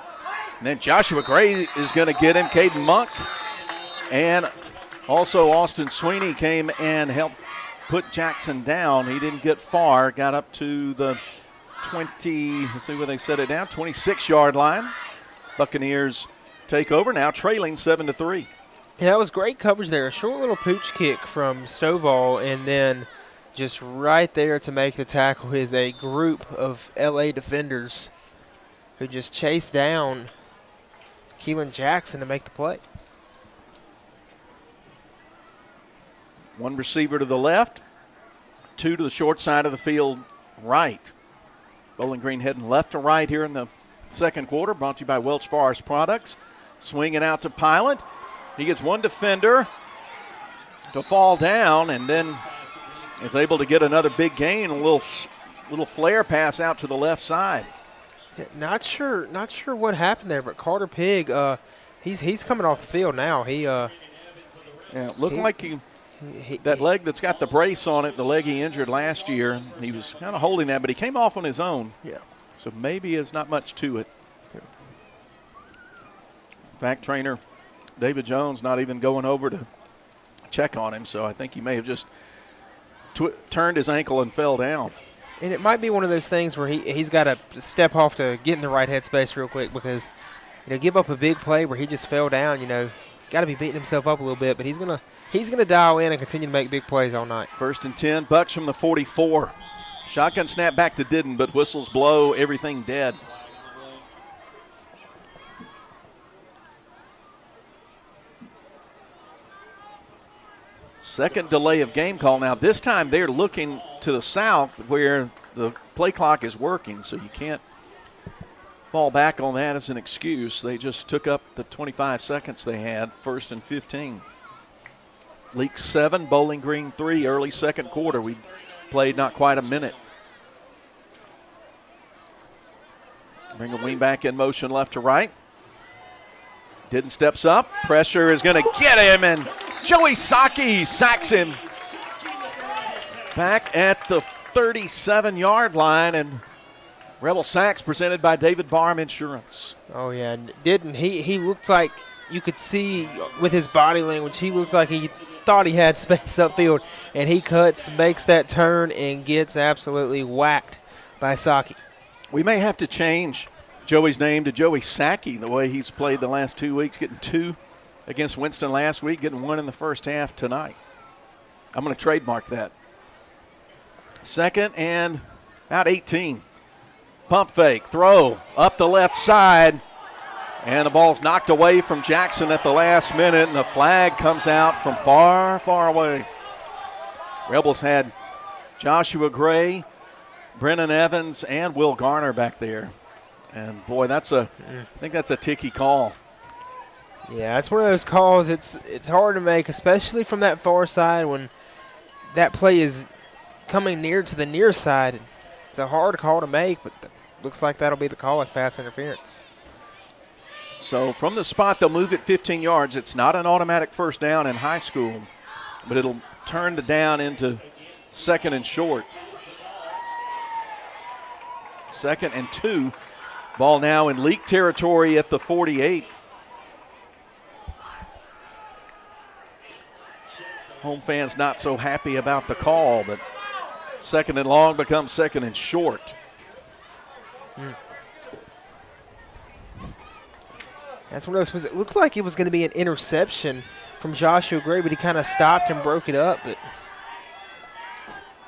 And then Joshua Gray is going to get him. Caden Monk and also Austin Sweeney came and helped put Jackson down. He didn't get far. Got up to the 20, let's see where they set it down, 26-yard line. Buccaneers take over, now trailing 7-3. Yeah, that was great coverage there. A short little pooch kick from Stovall, and then just right there to make the tackle is a group of L.A. defenders who just chased down Keelan Jackson to make the play. One receiver to the left, two to the short side of the field right. Bowling Green heading left to right here in the second quarter, brought to you by Welch Forest Products. Swinging out to Pilot. He gets one defender to fall down, and then is able to get another big gain, a little flare pass out to the left side. Yeah, not sure what happened there, but Carter Pigg, he's coming off the field now. Looking like that leg that's got the brace on it, the leg he injured last year, he was kind of holding that, but he came off on his own. Yeah. So maybe there's not much to it. Yeah. In fact, trainer David Jones not even going over to check on him, so I think he may have just turned his ankle and fell down. And it might be one of those things where he's got to step off to get in the right headspace real quick, because give up a big play where he just fell down, got to be beating himself up a little bit, but he's gonna dial in and continue to make big plays all night. 1st and 10, Bucks from the 44. Shotgun snap back to Didden, but whistles blow, everything dead. Second delay of game call. Now this time they're looking to the south where the play clock is working, so you can't fall back on that as an excuse. They just took up the 25 seconds they had, 1st and 15. Leake 7, Bowling Green 3, early second quarter. We played not quite a minute. Bring a wing back in motion left to right. Didden steps up. Pressure is going to get him, and Joey Saki sacks him back at the 37-yard line, and Rebel sacks presented by David Barham Insurance. Oh, yeah. Didn't he looked like you could see with his body language, he looked like he thought he had space upfield, and he cuts, makes that turn, and gets absolutely whacked by Saki. We may have to change Joey's name to Joey Saki, the way he's played the last 2 weeks, getting 2 against Winston last week, getting 1 in the first half tonight. I'm going to trademark that. 2nd and about 18. Pump fake, throw up the left side, and the ball's knocked away from Jackson at the last minute, and the flag comes out from far, far away. Rebels had Joshua Gray, Brennan Evans, and Will Garner back there. And, boy, I think that's a ticky call. Yeah, it's one of those calls it's hard to make, especially from that far side when that play is coming near to the near side. It's a hard call to make, but looks like that'll be the call as pass interference. So from the spot, they'll move it 15 yards. It's not an automatic first down in high school, but it'll turn the down into 2nd and short. 2nd and 2. Ball now in Leake territory at the 48. Home fans not so happy about the call, but 2nd and long becomes 2nd and short. That's one of those. It looks like it was going to be an interception from Joshua Gray, but he kind of stopped and broke it up, but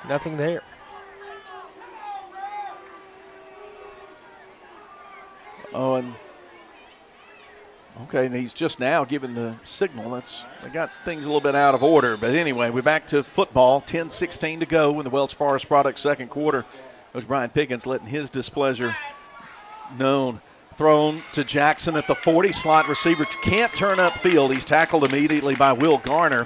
nothing there. Oh, and okay, and he's just now giving the signal. They got things a little bit out of order. But anyway, we're back to football. 10-16 to go in the Welch Forest Products second quarter. There's Brian Pickkins letting his displeasure known. Thrown to Jackson at the 40. Slot receiver can't turn upfield. He's tackled immediately by Will Garner.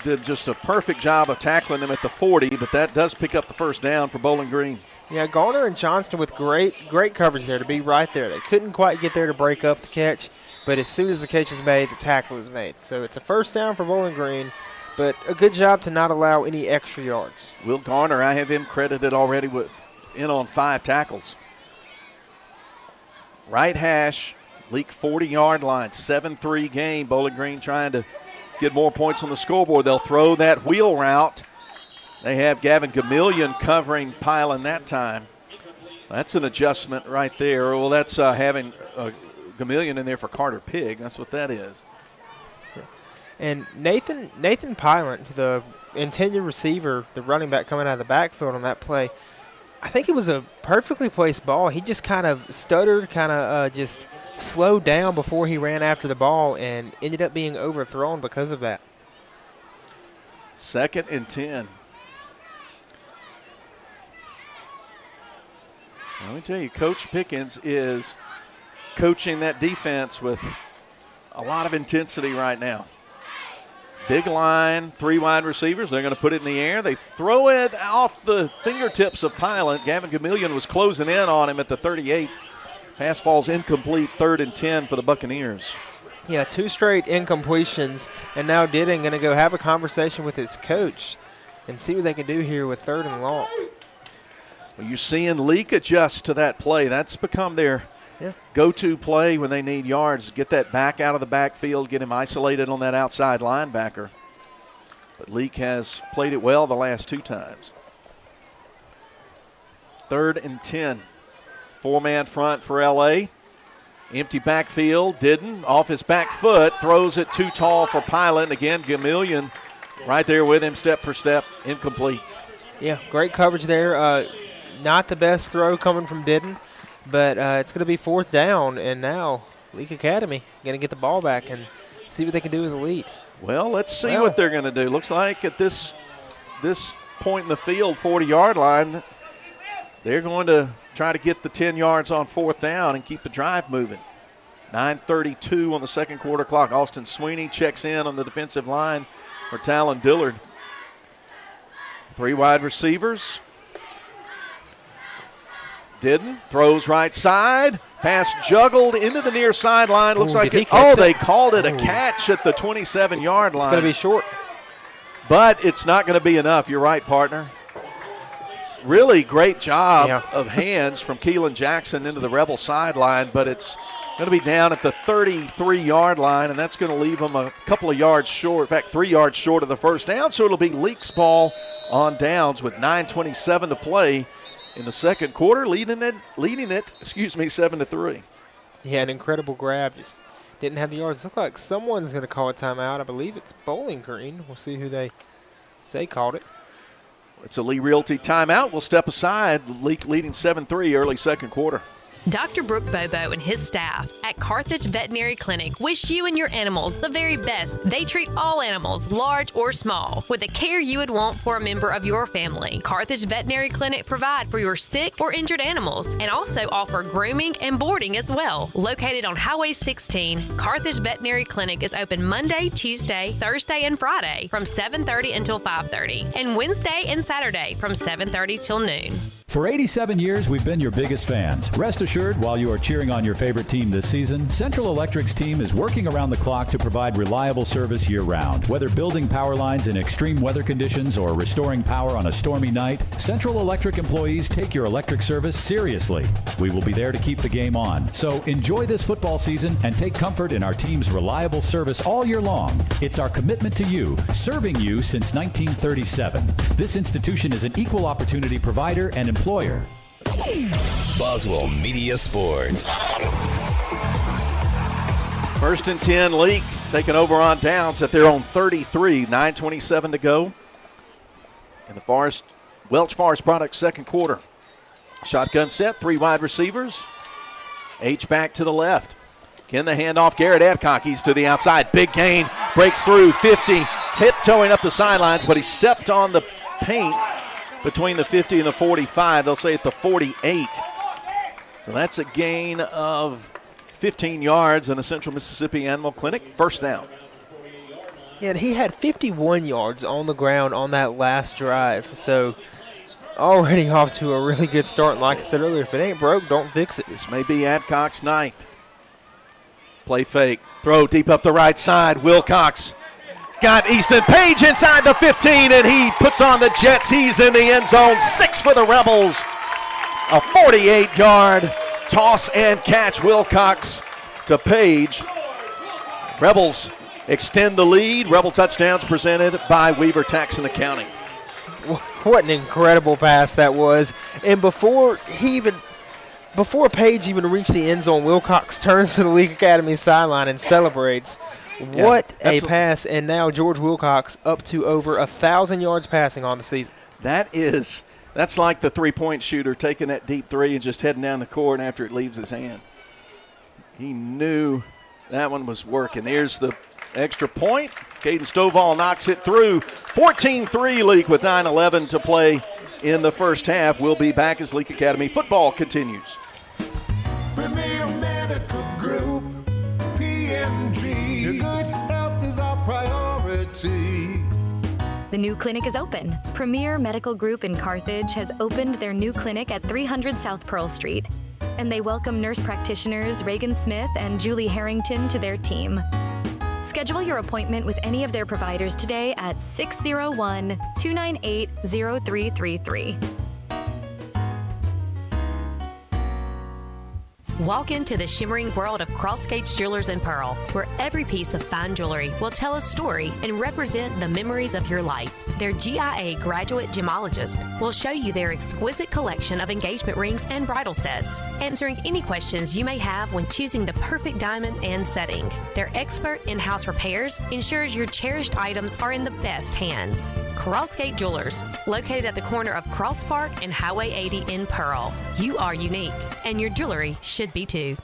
Did just a perfect job of tackling him at the 40, but that does pick up the first down for Bowling Green. Yeah, Garner and Johnston with great coverage there to be right there. They couldn't quite get there to break up the catch, but as soon as the catch is made, the tackle is made. So it's a first down for Bowling Green, but a good job to not allow any extra yards. Will Garner, I have him credited already with in on 5 tackles. Right hash, Leake 40-yard line, 7-3 game. Bowling Green trying to get more points on the scoreboard. They'll throw that wheel route They have Gavin Gamillion covering Pilen that time. That's an adjustment right there. Well, that's having Gamillion in there for Carter Pigg. That's what that is. And Nathan Pilen, the intended receiver, the running back coming out of the backfield on that play, I think it was a perfectly placed ball. He just kind of stuttered, just slowed down before he ran after the ball and ended up being overthrown because of that. 2nd and 10. Let me tell you, Coach Pickkins is coaching that defense with a lot of intensity right now. Big line, 3 wide receivers. They're going to put it in the air. They throw it off the fingertips of Pilen. Gavin Gamillion was closing in on him at the 38. Pass falls incomplete, 3rd and 10 for the Buccaneers. Yeah, 2 straight incompletions, and now Didden going to go have a conversation with his coach and see what they can do here with 3rd and long. Well, you're seeing Leake adjust to that play. That's become their go-to play when they need yards. Get that back out of the backfield, get him isolated on that outside linebacker. But Leake has played it well the last 2 times. 3rd and 10. 4-man front for L.A. Empty backfield. Didden off his back foot. Throws it too tall for Pilen. Again, Gamillion right there with him, step for step. Incomplete. Yeah, great coverage there. Not the best throw coming from Didden, but it's going to be 4th down, and now Leake Academy going to get the ball back and see what they can do with the lead. Well, let's see what they're going to do. Looks like at this point in the field, 40-yard line, they're going to try to get the 10 yards on 4th down and keep the drive moving. 9:32 on the 2nd quarter clock. Austin Sweeney checks in on the defensive line for Talon Dillard. 3 wide receivers. Didden throws right side. Pass juggled into the near sideline. Looks like they called it a catch at the 27-yard line. It's going to be short. But it's not going to be enough. You're right, partner. Really great job of hands from Keelan Jackson into the Rebel sideline, but it's going to be down at the 33-yard line, and that's going to leave them a couple of yards short, in fact, 3 yards short of the 1st down, so it'll be Leake's ball on downs with 9:27 to play in the 2nd quarter, leading it 7-3. Yeah, an incredible grab. Just didn't have the yards. Looks like someone's going to call a timeout. I believe it's Bowling Green. We'll see who they say called it. It's a Lee Realty timeout. We'll step aside. Leake leading 7-3 early 2nd quarter. Dr. Brooke Bobo and his staff at Carthage Veterinary Clinic wish you and your animals the very best. They treat all animals, large or small, with the care you would want for a member of your family. Carthage Veterinary Clinic provide for your sick or injured animals and also offer grooming and boarding as well. Located on Highway 16, Carthage Veterinary Clinic is open Monday, Tuesday, Thursday, and Friday from 7:30 until 5:30, and Wednesday and Saturday from 7:30 till noon. For 87 years, we've been your biggest fans. Rest assured, while you are cheering on your favorite team this season, Central Electric's team is working around the clock to provide reliable service year-round. Whether building power lines in extreme weather conditions or restoring power on a stormy night, Central Electric employees take your electric service seriously. We will be there to keep the game on. So enjoy this football season and take comfort in our team's reliable service all year long. It's our commitment to you, serving you since 1937. This institution is an equal opportunity provider and employer. Boswell Media Sports. 1st and 10, Leake taking over on downs at their own 33, 9:27 to go. In the Welch Forest Products 2nd quarter. Shotgun set, 3 wide receivers. H back to the left. Again, the handoff, Garrett Adcock, he's to the outside. Big gain, breaks through, 50, tiptoeing up the sidelines, but he stepped on the paint between the 50 and the 45. They'll say at the 48. So that's a gain of 15 yards in a Central Mississippi Animal Clinic. 1st down. Yeah, and he had 51 yards on the ground on that last drive. So already off to a really good start. And like I said earlier, if it ain't broke, don't fix it. This may be Adcock's night. Play fake. Throw deep up the right side. Wilcox got Easton Page inside the 15, and he puts on the Jets. He's in the end zone. 6 for the Rebels. A 48-yard toss and catch. Wilcox to Page. Rebels extend the lead. Rebel touchdowns presented by Weaver Tax and Accounting. What an incredible pass that was. And before Page even reached the end zone, Wilcox turns to the Leake Academy sideline and celebrates. What a pass. And now George Wilcox up to over 1,000 yards passing on the season. That's like the three-point shooter taking that deep three and just heading down the court after it leaves his hand. He knew that one was working. There's the extra point. Caden Stovall knocks it through. 14-3 Leake with 9:11 to play in the first half. We'll be back as Leake Academy football continues. Premier Medical Group, PMG. Your good health is our priority. The new clinic is open. Premier Medical Group in Carthage has opened their new clinic at 300 South Pearl Street, and they welcome nurse practitioners Reagan Smith and Julie Harrington to their team. Schedule your appointment with any of their providers today at 601-298-0333. Walk into the shimmering world of Cross Gates Jewelers in Pearl, where every piece of fine jewelry will tell a story and represent the memories of your life. Their GIA graduate gemologist will show you their exquisite collection of engagement rings and bridal sets, answering any questions you may have when choosing the perfect diamond and setting. Their expert in-house repairs ensures your cherished items are in the best hands. Crossgate Jewelers, located at the corner of Cross Park and Highway 80 in Pearl. You are unique, and your jewelry should be too.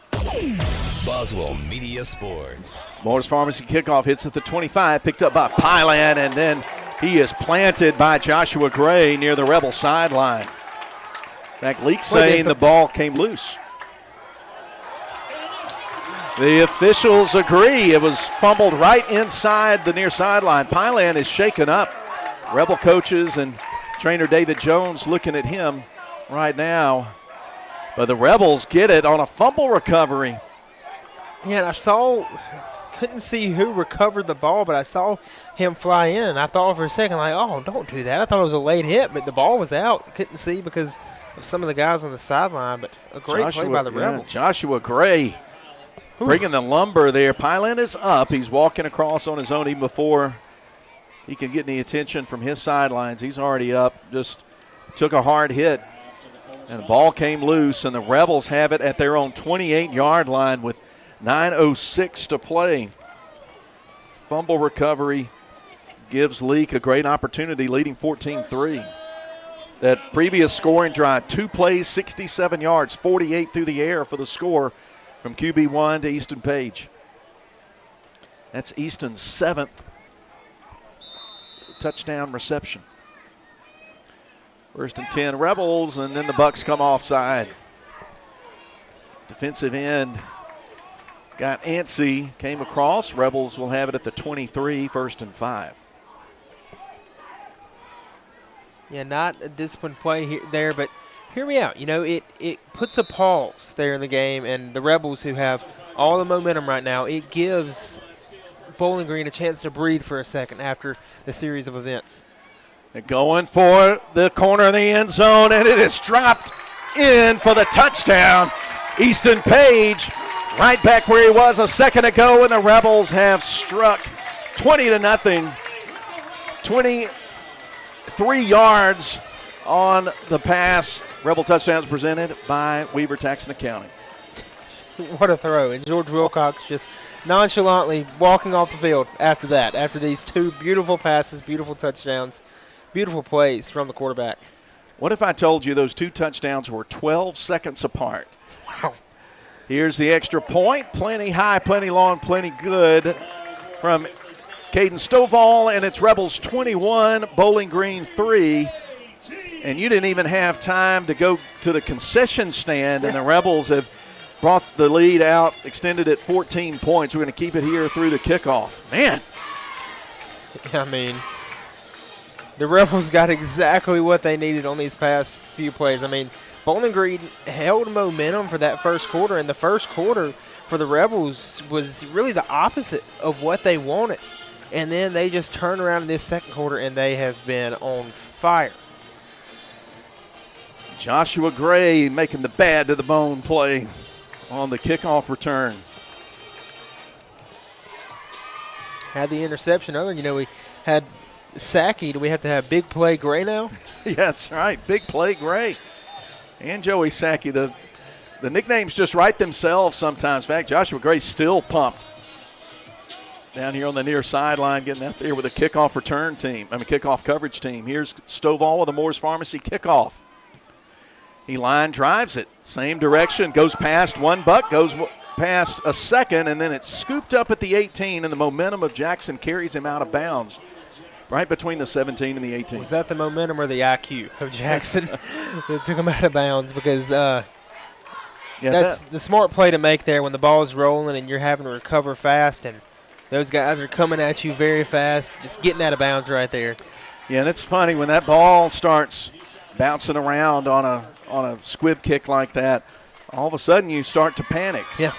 Boswell Media Sports. Morris Pharmacy kickoff hits at the 25, picked up by Pylan, and then he is planted by Joshua Gray near the Rebel sideline. In fact, Leake saying the ball came loose. The officials agree. It was fumbled right inside the near sideline. Pylan is shaken up. Rebel coaches and trainer David Jones looking at him right now. But the Rebels get it on a fumble recovery. Yeah, and couldn't see who recovered the ball, but I saw him fly in, and I thought for a second, like, oh, don't do that. I thought it was a late hit, but the ball was out. Couldn't see because of some of the guys on the sideline, but a great play by the Rebels. Joshua Gray bringing the lumber there. Pylan is up. He's walking across on his own even before he can get any attention from his sidelines. He's already up, just took a hard hit. And the ball came loose, and the Rebels have it at their own 28-yard line with 9:06 to play. Fumble recovery gives Leake a great opportunity, leading 14-3. That previous scoring drive, 2 plays, 67 yards, 48 through the air for the score from QB1 to Easton Page. That's Easton's 7th touchdown reception. 1st and 10 Rebels, and then the Bucks come offside. Defensive end got antsy, came across. Rebels will have it at the 23, 1st and 5. Yeah, not a disciplined play there, but hear me out. You know, it puts a pause there in the game, and the Rebels, who have all the momentum right now, it gives Bowling Green a chance to breathe for a second after the series of events. They're going for the corner of the end zone, and it is dropped in for the touchdown. Easton Page right back where he was a second ago, and the Rebels have struck 20-0. 23 yards on the pass. Rebel touchdowns presented by Weaver Tax and Accounting. What a throw. And George Wilcox just nonchalantly walking off the field after that, after these 2 beautiful passes, beautiful touchdowns. Beautiful plays from the quarterback. What if I told you those 2 touchdowns were 12 seconds apart? Wow. Here's the extra point. Plenty high, plenty long, plenty good from Caden Stovall, and it's Rebels 21, Bowling Green 3. And you didn't even have time to go to the concession stand, and the Rebels have brought the lead out, extended it 14 points. We're going to keep it here through the kickoff. Man. I mean, the Rebels got exactly what they needed on these past few plays. I mean, Bowling Green held momentum for that first quarter, and the first quarter for the Rebels was really the opposite of what they wanted. And then they just turned around in this second quarter, and they have been on fire. Joshua Gray making the bad to the bone play on the kickoff return. Had the interception. We had Sackey, do we have to have Big Play Gray now? Yeah, that's right. Big Play Gray. And Joey Sackey. The nicknames just write themselves sometimes. In fact, Joshua Gray still pumped down here on the near sideline, getting out there with a kickoff kickoff coverage team. Here's Stovall with the Moore's Pharmacy kickoff. He line drives it. Same direction. Goes past one buck. Goes past a second. And then it's scooped up at the 18. And the momentum of Jackson carries him out of bounds. Right between the 17 and the 18. Was that the momentum or the IQ of Jackson that took him out of bounds? Because that's the smart play to make there when the ball is rolling and you're having to recover fast. And those guys are coming at you very fast. Just getting out of bounds right there. Yeah, and it's funny when that ball starts bouncing around on a squib kick like that, all of a sudden you start to panic. Yeah.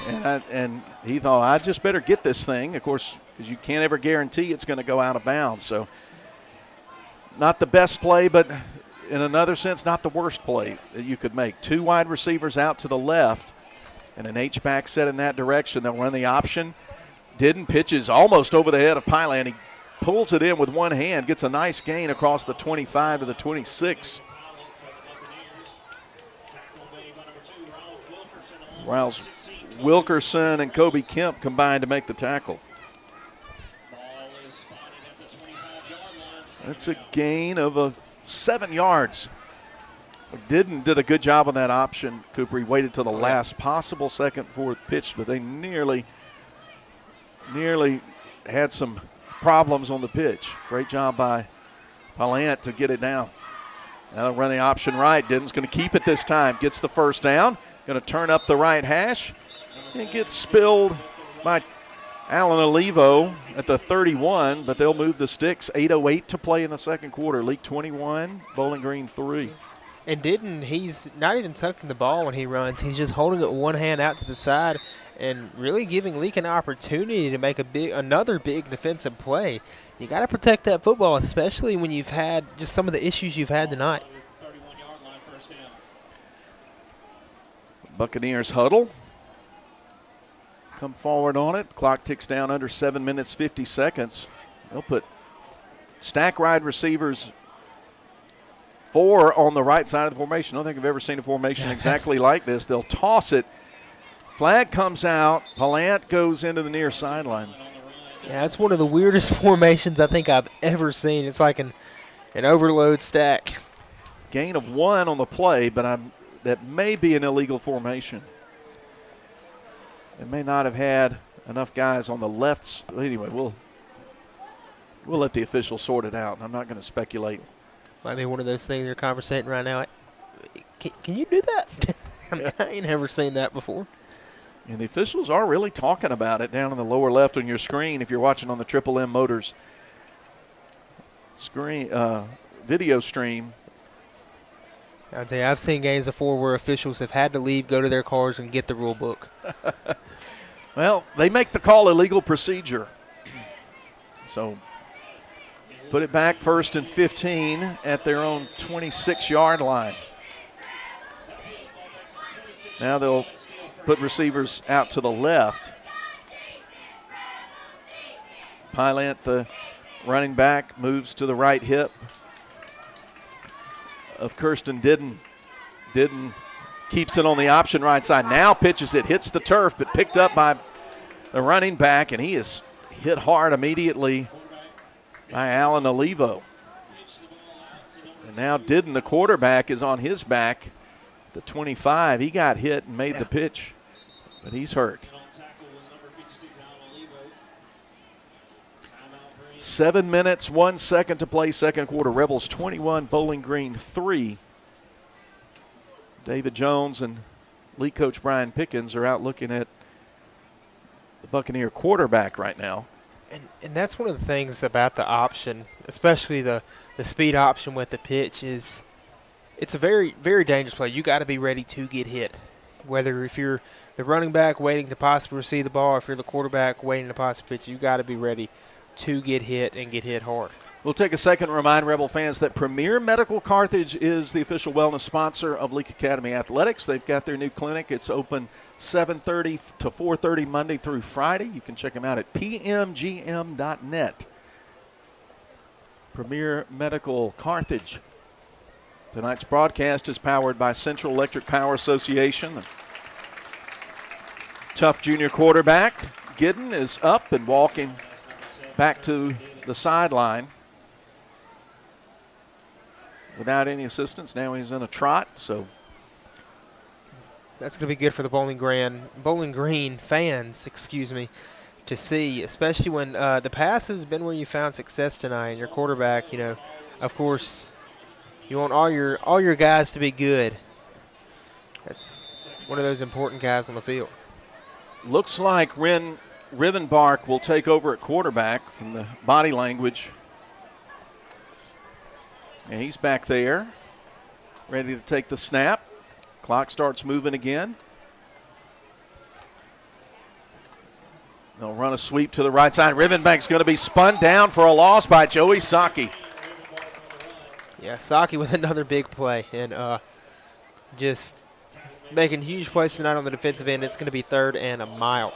And he thought, I just better get this thing. Of course, because you can't ever guarantee it's going to go out of bounds. So not the best play, but in another sense, not the worst play that you could make. Two wide receivers out to the left and an H-back set in that direction. They'll run the option. Didn't pitches almost over the head of Pyland. He pulls it in with one hand, gets a nice gain across the 25 to the 26. Riles Wilkerson and Kobe Kemp combined to make the tackle. That's a gain of 7 yards. Did a good job on that option, Cooper. He waited till the last possible second before it pitched, but they nearly had some problems on the pitch. Great job by Palant to get it down. Now they'll run the option right. Denton's going to keep it this time. Gets the first down. Going to turn up the right hash. It gets spilled by Alan Olivo at the 31, but they'll move the sticks. 8:08 to play in the second quarter. Leake 21, Bowling Green 3. And he's not even tucking the ball when he runs. He's just holding it with one hand out to the side and really giving Leake an opportunity to make another big defensive play. You got to protect that football, especially when you've had just some of the issues you've had tonight. Buccaneers huddle. Come forward on it. Clock ticks down under 7 minutes, 50 seconds. They'll put stack wide receivers 4 on the right side of the formation. I don't think I've ever seen a formation exactly like this. They'll toss it. Flag comes out. Palant goes into the near sideline. Yeah, it's one of the weirdest formations I think I've ever seen. It's like an overload stack. Gain of 1 on the play, but that may be an illegal formation. They may not have had enough guys on the left. Anyway, we'll let the officials sort it out. I'm not going to speculate. Might be one of those things they're conversating right now. Can you do that? I ain't never seen that before. And the officials are really talking about it down in the lower left on your screen if you're watching on the Triple M Motors screen video stream. I'll tell you, I've seen games before where officials have had to leave, go to their cars, and get the rule book. Well, they make the call illegal procedure. So put it back 1st and 15 at their own 26-yard line. Now they'll put receivers out to the left. Pylant, the running back, moves to the right hip of Kirsten Didden. Didden keeps it on the option right side. Now pitches it, hits the turf, but picked up by the running back, and he is hit hard immediately by Alan Olivo. And now Didden, the quarterback, is on his back. The 25, he got hit and made the pitch, but he's hurt. 7 minutes, 1 second to play second quarter. Rebels 21, Bowling Green 3. David Jones and League coach Brian Pickkins are out looking at the Buccaneer quarterback right now. And that's one of the things about the option, especially the speed option with the pitch, is it's a very, very dangerous play. You got to be ready to get hit. Whether if you're the running back waiting to possibly receive the ball, or if you're the quarterback waiting to possibly pitch, you got to be ready to get hit and get hit hard. We'll take a second to remind Rebel fans that Premier Medical Carthage is the official wellness sponsor of Leake Academy Athletics. They've got their new clinic. It's open 7:30 to 4:30 Monday through Friday. You can check them out at pmgm.net. Premier Medical Carthage. Tonight's broadcast is powered by Central Electric Power Association. The tough junior quarterback, Giddon, is up and walking back to the sideline without any assistance. Now he's in a trot, so that's going to be good for the Bowling Green fans, to see, especially when the pass has been where you found success tonight. And your quarterback, of course, you want all your guys to be good. That's one of those important guys on the field. Looks like Rivenbark will take over at quarterback from the body language. And he's back there, ready to take the snap. Clock starts moving again. They'll run a sweep to the right side. Rivenbank's going to be spun down for a loss by Joey Saki. Yeah, Saki with another big play. And just making huge plays tonight on the defensive end. It's going to be 3rd and a mile.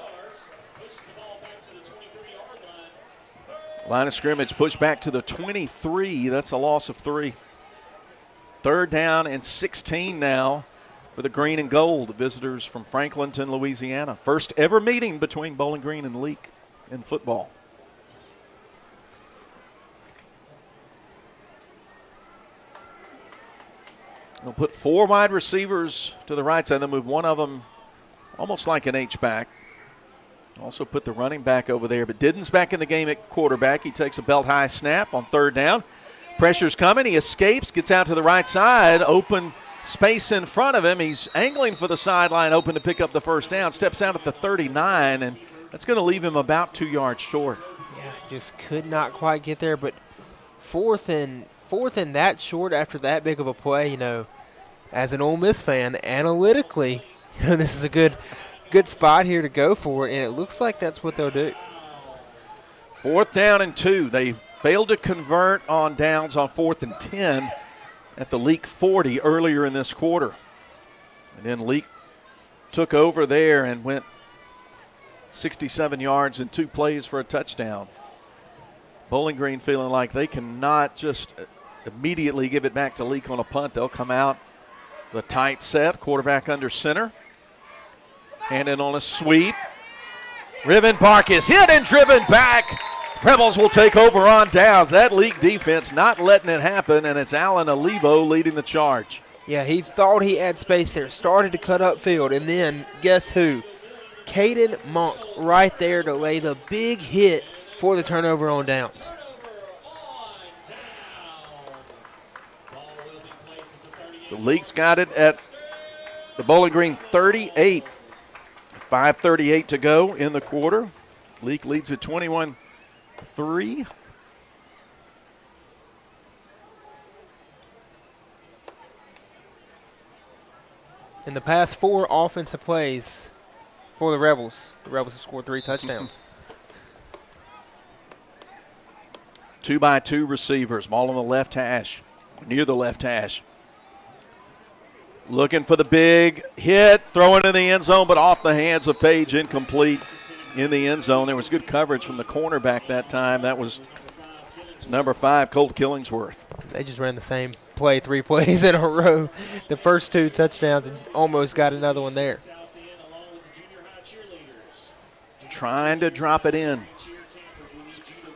Line of scrimmage pushed back to the 23. That's a loss of 3. 3rd down and 16 now for the green and gold, the visitors from Franklinton, Louisiana. First ever meeting between Bowling Green and Leake in football. They'll put 4 wide receivers to the right side. They'll move one of them almost like an H-back. Also put the running back over there. But Diddon's back in the game at quarterback. He takes a belt-high snap on 3rd down. Pressure's coming. He escapes, gets out to the right side. Open space in front of him. He's angling for the sideline, open to pick up the 1st down. Steps out at the 39, and that's going to leave him about 2 yards short. Yeah, just could not quite get there. But fourth and that short after that big of a play, as an Ole Miss fan, analytically, this is a good spot here to go for it, and it looks like that's what they'll do. 4th down and 2. They failed to convert on downs on 4th and 10 at the Leake 40 earlier in this quarter. And then Leake took over there and went 67 yards in 2 plays for a touchdown. Bowling Green feeling like they cannot just immediately give it back to Leake on a punt. They'll come out the tight set, quarterback under center. And in on a sweep. Rivenbark is hit and driven back. Rebels will take over on downs. That Leake defense not letting it happen, and it's Alan Olivo leading the charge. Yeah, he thought he had space there, started to cut upfield, and then guess who? Caden Monk right there to lay the big hit for the turnover on downs. So Leake's got it at the Bowling Green 38. 5:38 to go in the quarter. Leake leads at 21-3. In the past 4 offensive plays for the Rebels have scored 3 touchdowns. 2-by-2 receivers, all on the left hash, near the left hash. Looking for the big hit, throwing in the end zone, but off the hands of Page, incomplete in the end zone. There was good coverage from the cornerback that time. That was number 5, Colt Killingsworth. They just ran the same play 3 plays in a row. The first 2 touchdowns and almost got another one there. Trying to drop it in.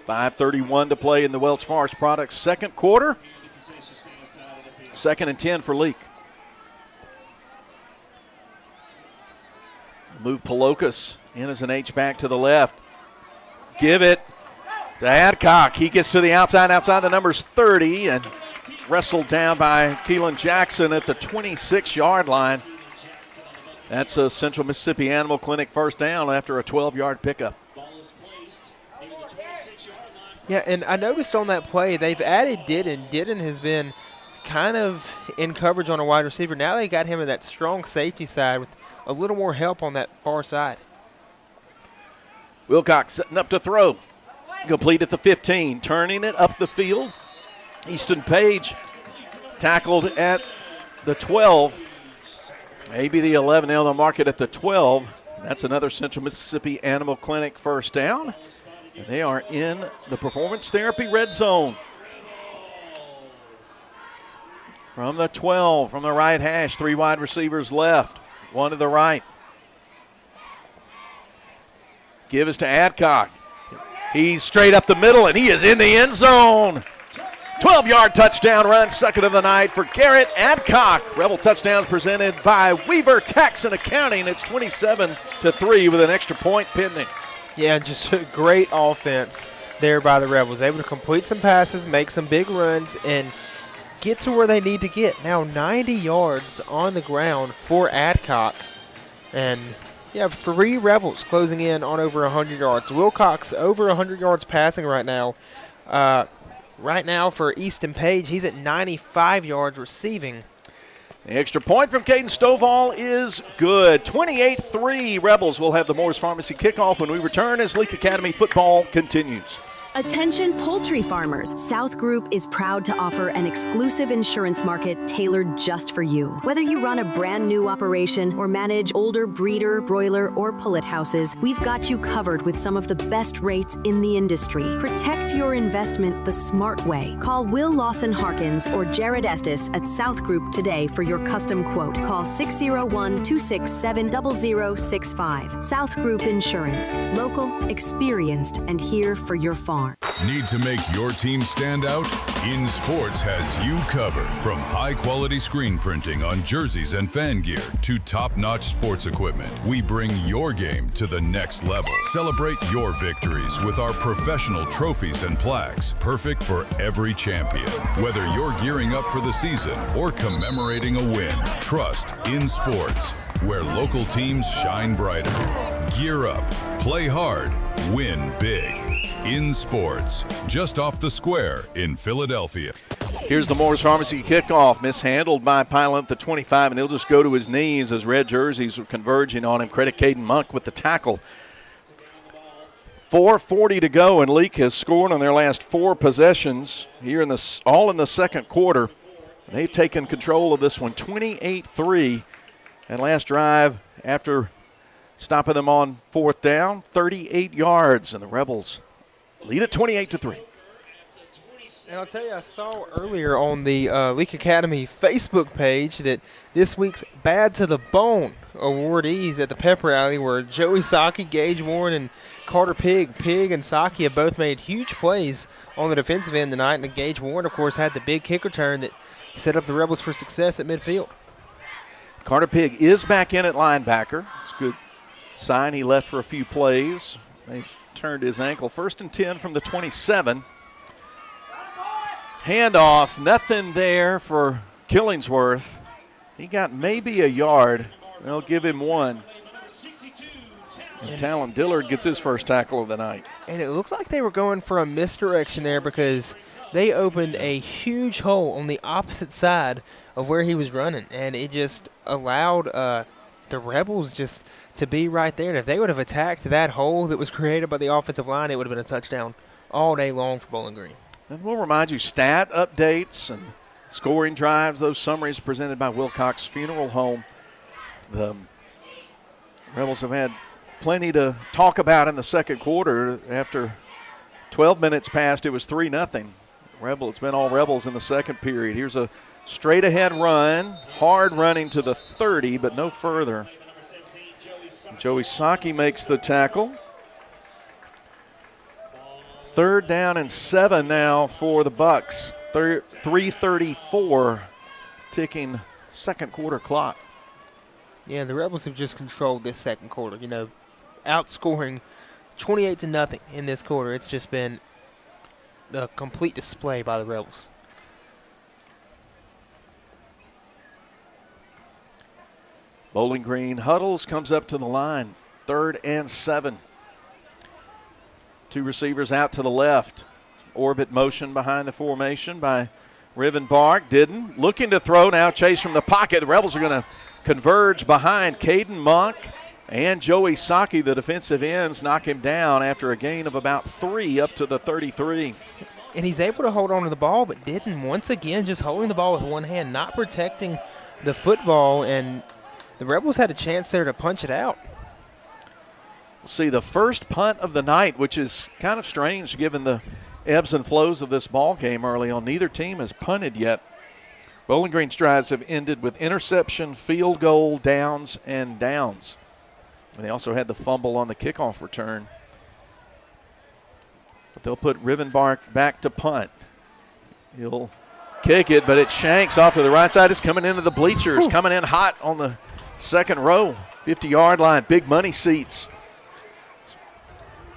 5:31 to play in the Welch Forest Products second quarter. 2nd and 10 for Leake. Move Palokas in as an H-back to the left. Give it to Adcock. He gets to the outside the numbers 30 and wrestled down by Keelan Jackson at the 26-yard line. That's a Central Mississippi Animal Clinic 1st down after a 12-yard pickup. Yeah, and I noticed on that play they've added Diddon. Diddon has been kind of in coverage on a wide receiver. Now they got him at that strong safety side with a little more help on that far side. Wilcox setting up to throw. Complete at the 15, turning it up the field. Easton Page tackled at the 12. Maybe the 11. They'll mark it at the 12. That's another Central Mississippi Animal Clinic 1st down. And they are in the Performance Therapy red zone. From the 12, from the right hash, 3 wide receivers left, 1 to the right. Give us to Adcock. He's straight up the middle, and he is in the end zone. 12-yard touchdown run, second of the night for Garrett Adcock. Rebel touchdowns presented by Weaver Tax and Accounting. It's 27-3 with an extra point pending. Yeah, just a great offense there by the Rebels. Able to complete some passes, make some big runs, and get to where they need to get. Now 90 yards on the ground for Adcock. And you have 3 Rebels closing in on over 100 yards. Wilcox over 100 yards passing right now. Right now for Easton Page, he's at 95 yards receiving. The extra point from Caden Stovall is good. 28-3. Rebels will have the Moore's Pharmacy kickoff when we return as Leake Academy football continues. Attention poultry farmers. South Group is proud to offer an exclusive insurance market tailored just for you. Whether you run a brand new operation or manage older breeder, broiler, or pullet houses, we've got you covered with some of the best rates in the industry. Protect your investment the smart way. Call Will Lawson Harkins or Jared Estes at South Group today for your custom quote. Call 601-267-0065. South Group Insurance. Local, experienced, and here for your farm. Need to make your team stand out? In Sports has you covered. From high-quality screen printing on jerseys and fan gear to top-notch sports equipment, we bring your game to the next level. Celebrate your victories with our professional trophies and plaques, perfect for every champion. Whether you're gearing up for the season or commemorating a win, trust In Sports, where local teams shine brighter. Gear up, play hard, win big. In Sports, just off the square in Philadelphia. Here's the Moore's Pharmacy kickoff, mishandled by Pilot at the 25, and he'll just go to his knees as red jerseys are converging on him. Credit Caden Monk with the tackle. 4:40 to go, and Leake has scored on their last 4 possessions here all in the second quarter. They've taken control of this one, 28-3. That last drive after stopping them on 4th down, 38 yards, and the Rebels lead at 28-3. And I'll tell you, I saw earlier on the Leake Academy Facebook page that this week's Bad to the Bone awardees at the pep rally were Joey Saki, Gage Warren, and Carter Pigg. Pigg and Saki have both made huge plays on the defensive end tonight, and Gage Warren, of course, had the big kick return that set up the Rebels for success at midfield. Carter Pigg is back in at linebacker. It's a good sign. He left for a few plays. They turned his ankle. 1st and 10 from the 27. Handoff, nothing there for Killingsworth. He got maybe a yard. They'll give him 1. And Talon Dillard gets his first tackle of the night. And it looks like they were going for a misdirection there because they opened a huge hole on the opposite side of where he was running. And it just allowed the Rebels just to be right there. And if they would have attacked that hole that was created by the offensive line, it would have been a touchdown all day long for Bowling Green. And we'll remind you, stat updates and scoring drives, those summaries presented by Wilcox Funeral Home. The Rebels have had plenty to talk about in the second quarter. After 12 minutes passed, it was 3-0. It's been all Rebels in the second period. Here's a straight-ahead run, hard running to the 30, but no further. Joey Saki makes the tackle. 3rd down and 7 now for the Bucks. 3:34 ticking second quarter clock. Yeah, the Rebels have just controlled this second quarter. You know, outscoring 28-0 in this quarter. It's just been a complete display by the Rebels. Bowling Green huddles, comes up to the line. 3rd and 7. 2 receivers out to the left. Orbit motion behind the formation by Rivenbark. Didn't. Looking to throw now. Chase from the pocket. The Rebels are going to converge behind Caden Monk and Joey Saki. The defensive ends knock him down after a gain of about 3 up to the 33. And he's able to hold on to the ball, but didn't. Once again, just holding the ball with one hand, not protecting the football, and the Rebels had a chance there to punch it out. We'll see the first punt of the night, which is kind of strange given the ebbs and flows of this ball game early on. Neither team has punted yet. Bowling Green's drives have ended with interception, field goal, downs, and downs. And they also had the fumble on the kickoff return. But they'll put Rivenbark back to punt. He'll kick it, but it shanks off to the right side. It's coming into the bleachers, coming in hot on the second row, 50-yard line, big money seats.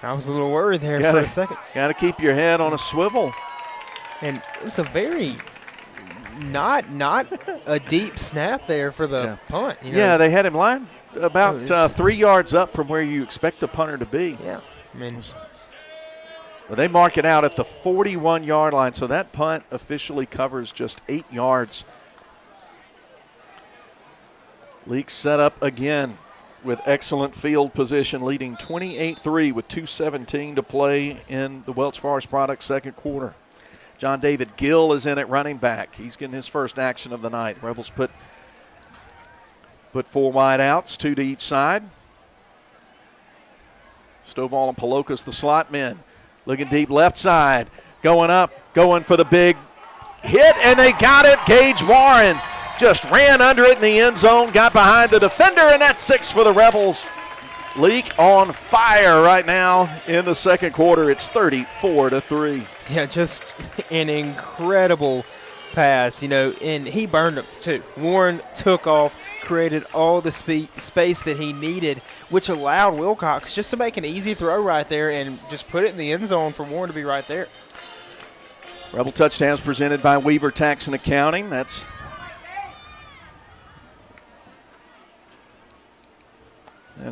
I was a little worried there for a second. Got to keep your head on a swivel. And it was a very not a deep snap there for the punt. You know? Yeah, they had him lined about 3 yards up from where you expect the punter to be. Yeah, I mean, but they mark it out at the 41-yard line, so that punt officially covers just 8 yards. Leake set up again with excellent field position, leading 28-3 with 2:17 to play in the Welch Forest Products second quarter. John David Gill is in at running back. He's getting his first action of the night. Rebels put 4 wide outs, 2 to each side. Stovall and Palokas, the slot men. Looking deep left side. Going up, going for the big hit, and they got it. Gage Warren just ran under it in the end zone, got behind the defender, and that's 6 for the Rebels. Leake on fire right now in the second quarter. It's 34-3. Yeah, just an incredible pass, and he burned him too. Warren took off, created all the space that he needed, which allowed Wilcox just to make an easy throw right there and just put it in the end zone for Warren to be right there. Rebel touchdowns presented by Weaver Tax and Accounting. That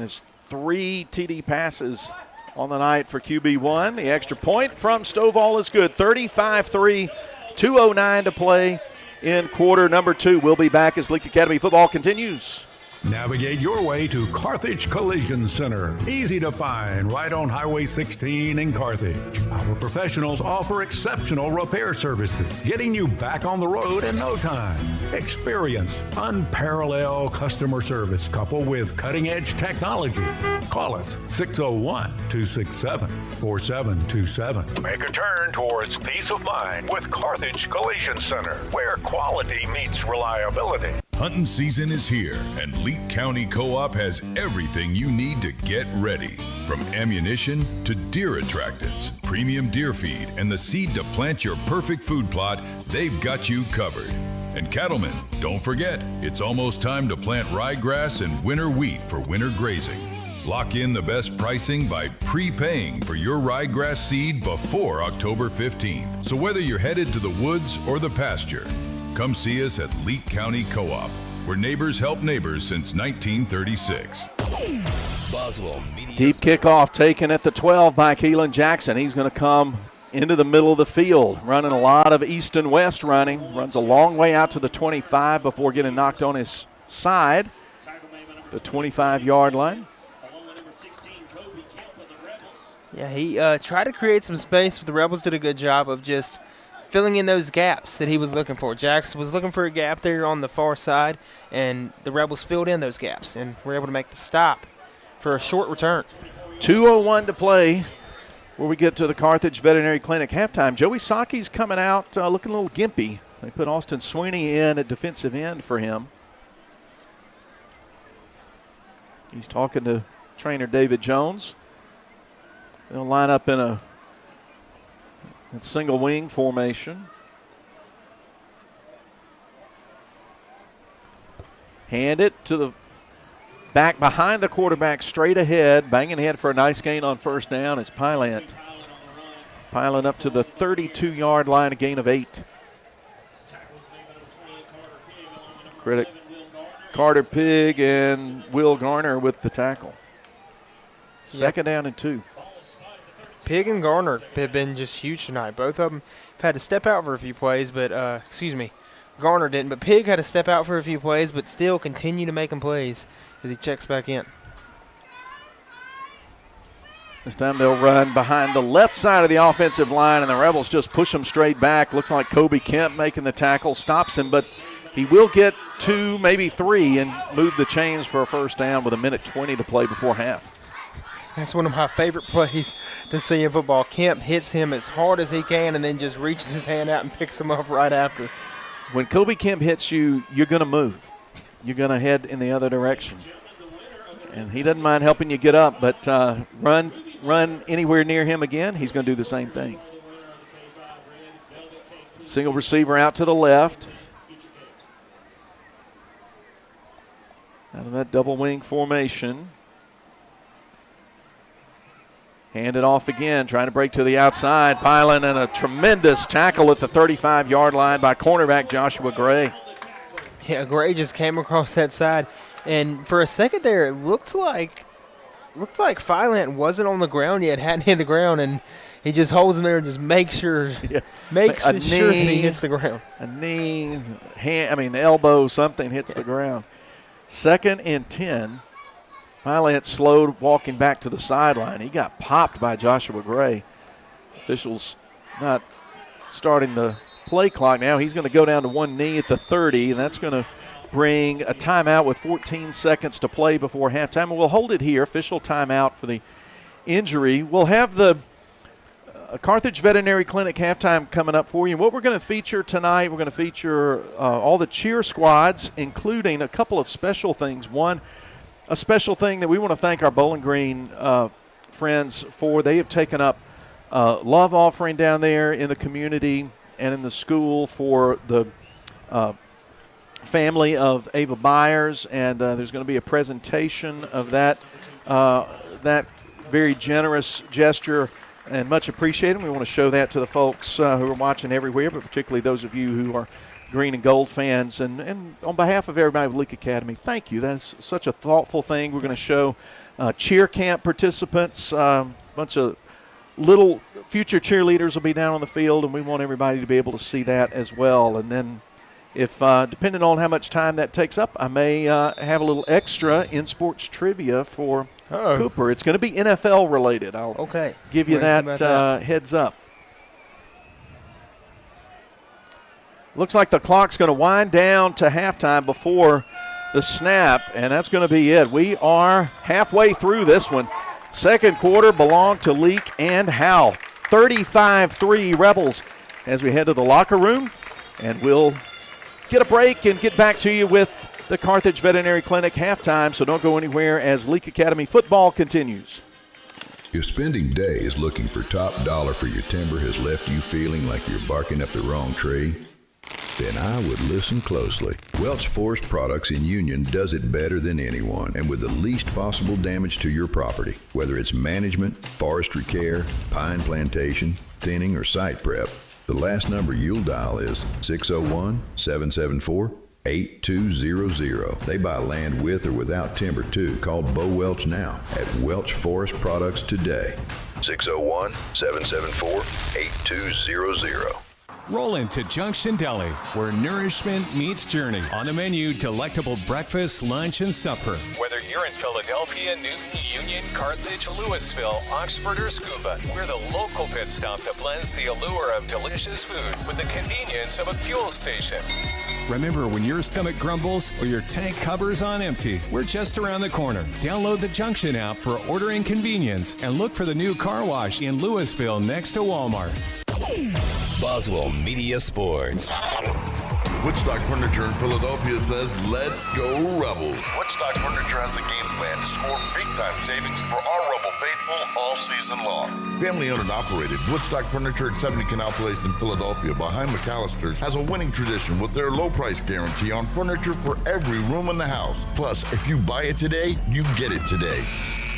is 3 TD passes on the night for QB1. The extra point from Stovall is good. 35-3, 2:09 to play in quarter number 2. We'll be back as Leake Academy football continues. Navigate your way to Carthage Collision Center. Easy to find, right on Highway 16 in Carthage. Our professionals offer exceptional repair services, getting you back on the road in no time. Experience unparalleled customer service coupled with cutting-edge technology. Call us 601-267-4727. Make a turn towards peace of mind with Carthage Collision Center, where quality meets reliability. Hunting season is here, and Leake County Co-op has everything you need to get ready. From ammunition to deer attractants, premium deer feed, and the seed to plant your perfect food plot, they've got you covered. And cattlemen, don't forget, it's almost time to plant ryegrass and winter wheat for winter grazing. Lock in the best pricing by prepaying for your ryegrass seed before October 15th. So whether you're headed to the woods or the pasture, come see us at Leake County Co-op, where neighbors help neighbors since 1936. Boswell Media Deep kickoff taken at the 12 by Keelan Jackson. He's going to come into the middle of the field, running a lot of east and west running. Runs a long way out to the 25 before getting knocked on his side. The 25-yard line. Yeah, he tried to create some space, but the Rebels did a good job of just filling in those gaps that he was looking for. Jackson was looking for a gap there on the far side, and the Rebels filled in those gaps and were able to make the stop for a short return. 2:01 to play before we get to the Carthage Veterinary Clinic halftime. Joey Saki's coming out looking a little gimpy. They put Austin Sweeney in at defensive end for him. He's talking to trainer David Jones. They'll line up in a single wing formation. Hand it to the back behind the quarterback, straight ahead, banging ahead for a nice gain on first down is Pylant. Piling up to the 32-yard line, a gain of 8. Credit Carter Pigg and Will Garner with the tackle. Second down and 2. Pigg and Garner have been just huge tonight. Both of them have had to step out for a few plays, but Garner didn't. But Pigg had to step out for a few plays, but still continue to make them plays as he checks back in. This time they'll run behind the left side of the offensive line, and the Rebels just push them straight back. Looks like Kobe Kemp making the tackle, stops him, but he will get 2, maybe 3, and move the chains for a first down with 1:20 to play before half. That's one of my favorite plays to see in football. Kemp hits him as hard as he can and then just reaches his hand out and picks him up right after. when Kobe Kemp hits you, you're going to move. You're going to head in the other direction. And he doesn't mind helping you get up, but run anywhere near him again, he's going to do the same thing. Single receiver out to the left. Out of that double wing formation. Hand it off again, trying to break to the outside. Piling and a tremendous tackle at the 35-yard line by cornerback Joshua Gray. Yeah, Gray just came across that side. And for a second there, it looked like Philant wasn't on the ground yet, hadn't hit the ground, and he just holds him there and just makes sure sure that he hits the ground. A knee, elbow, something hits the ground. 2nd and 10. Philant slowed walking back to the sideline. He got popped by Joshua Gray. Officials not starting the play clock now. He's going to go down to one knee at the 30, and that's going to bring a timeout with 14 seconds to play before halftime. And we'll hold it here, official timeout for the injury. We'll have the Carthage Veterinary Clinic halftime coming up for you. And what we're going to feature tonight, we're going to feature all the cheer squads, including a couple of special things. One, a special thing that we want to thank our Bowling Green friends for. They have taken up love offering down there in the community and in the school for the family of Ava Byers, and there's going to be a presentation of that very generous gesture, and much appreciated. We want to show that to the folks who are watching everywhere, but particularly those of you who are green and gold fans. And on behalf of everybody with Leake Academy, thank you. That's such a thoughtful thing. We're going to show cheer camp participants, a bunch of little future cheerleaders will be down on the field, and we want everybody to be able to see that as well. And then if, depending on how much time that takes up, I may have a little extra in sports trivia for Cooper. It's going to be NFL related. I'll give you that heads up. Looks like the clock's going to wind down to halftime before the snap, and that's going to be it. We are halfway through this one. Second quarter belonged to Leake and Howell. 35-3 Rebels as we head to the locker room, and we'll get a break and get back to you with the Carthage Veterinary Clinic halftime, so don't go anywhere as Leake Academy football continues. If spending days looking for top dollar for your timber has left you feeling like you're barking up the wrong tree, then I would listen closely. Welch Forest Products in Union does it better than anyone, and with the least possible damage to your property. Whether it's management, forestry care, pine plantation, thinning, or site prep, the last number you'll dial is 601-774-8200. They buy land with or without timber too. Call Bo Welch now at Welch Forest Products today. 601-774-8200. Roll into Junction Deli, where nourishment meets journey. On the menu, delectable breakfast, lunch, and supper. Whether you're in Philadelphia, Newton, Union, Carthage, Louisville, Oxford, or Scuba, we're the local pit stop that blends the allure of delicious food with the convenience of a fuel station. Remember, when your stomach grumbles or your tank covers on empty, we're just around the corner. Download the Junction app for ordering convenience and look for the new car wash in Louisville next to Walmart. Boswell Media Sports. Woodstock Furniture in Philadelphia says, let's go Rebels. Woodstock Furniture has a game plan to score big-time savings for our Rebel faithful all season long. Family-owned and operated, Woodstock Furniture at 70 Canal Place in Philadelphia behind McAllister's has a winning tradition with their low price guarantee on furniture for every room in the house. Plus, if you buy it today, you get it today.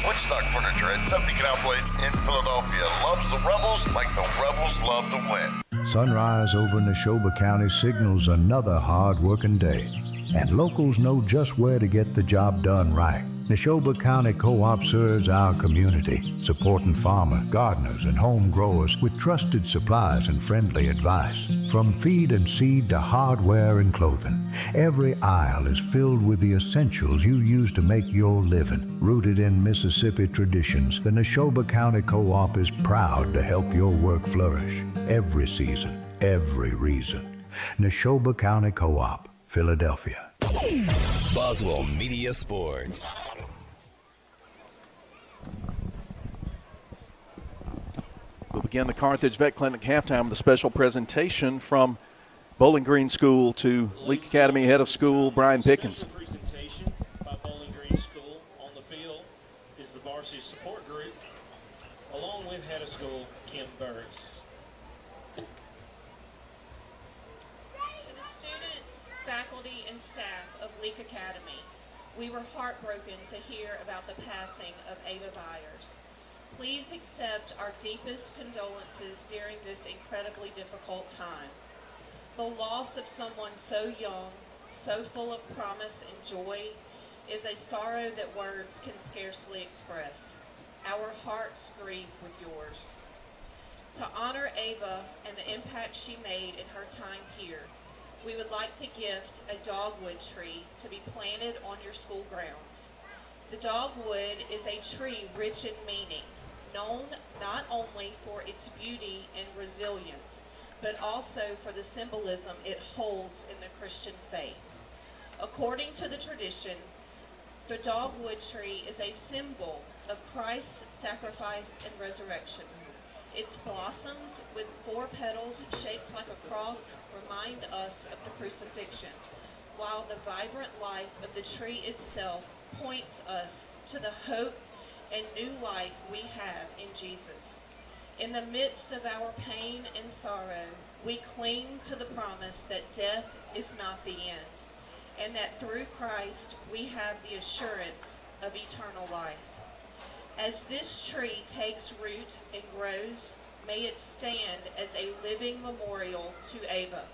Woodstock Furniture at 70 Canal Place in Philadelphia loves the Rebels like the Rebels love to win. Sunrise over Neshoba County signals another hard-working day, and locals know just where to get the job done right. Neshoba County Co-op serves our community, supporting farmers, gardeners, and home growers with trusted supplies and friendly advice. From feed and seed to hardware and clothing, every aisle is filled with the essentials you use to make your living. Rooted in Mississippi traditions, the Neshoba County Co-op is proud to help your work flourish. Every season, every reason. Neshoba County Co-op, Philadelphia. Boswell Media Sports. We'll begin the Carthage Vet Clinic halftime with a special presentation from Bowling Green School to Leake Academy head of school Brian Pickkins. Presentation by Bowling Green School. On the field is the varsity support group, along with head of school Kim Burris. To the students, faculty, and staff of Leake Academy, we were heartbroken to hear about the passing of Ava Byers. Please accept our deepest condolences during this incredibly difficult time. The loss of someone so young, so full of promise and joy, is a sorrow that words can scarcely express. Our hearts grieve with yours. To honor Ava and the impact she made in her time here, we would like to gift a dogwood tree to be planted on your school grounds. The dogwood is a tree rich in meaning, known not only for its beauty and resilience, but also for the symbolism it holds in the Christian faith. According to the tradition, the dogwood tree is a symbol of Christ's sacrifice and resurrection. Its blossoms with 4 petals shaped like a cross remind us of the crucifixion, while the vibrant life of the tree itself points us to the hope and new life we have in Jesus. In the midst of our pain and sorrow, we cling to the promise that death is not the end, and that through Christ we have the assurance of eternal life. As this tree takes root and grows, may it stand as a living memorial to Ava,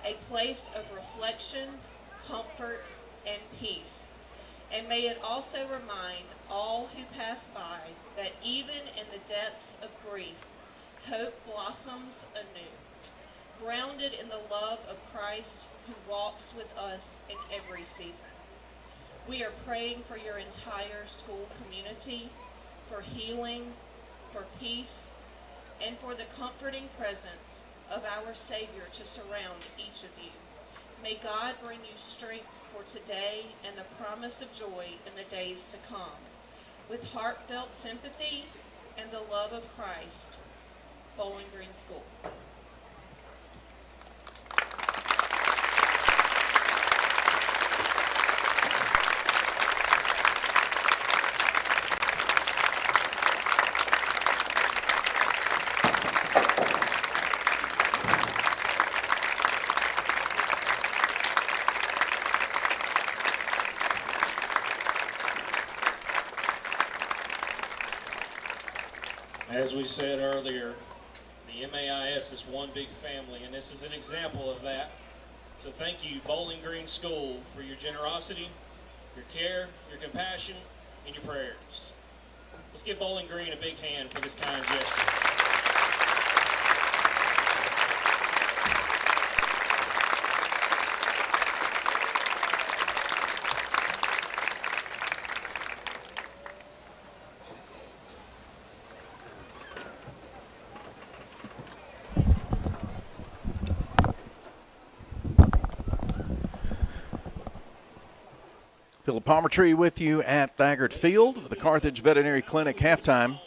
a place of reflection, comfort, and peace. And may it also remind all who pass by that even in the depths of grief, hope blossoms anew, grounded in the love of Christ who walks with us in every season. We are praying for your entire school community, for healing, for peace, and for the comforting presence of our Savior to surround each of you. May God bring you strength for today and the promise of joy in the days to come. With heartfelt sympathy and the love of Christ, Bowling Green School. As we said earlier, the MAIS is one big family, and this is an example of that. So thank you, Bowling Green School, for your generosity, your care, your compassion, and your prayers. Let's give Bowling Green a big hand for this kind gesture. Philip Palmertree with you at Thagard Field for the Carthage Veterinary Clinic halftime.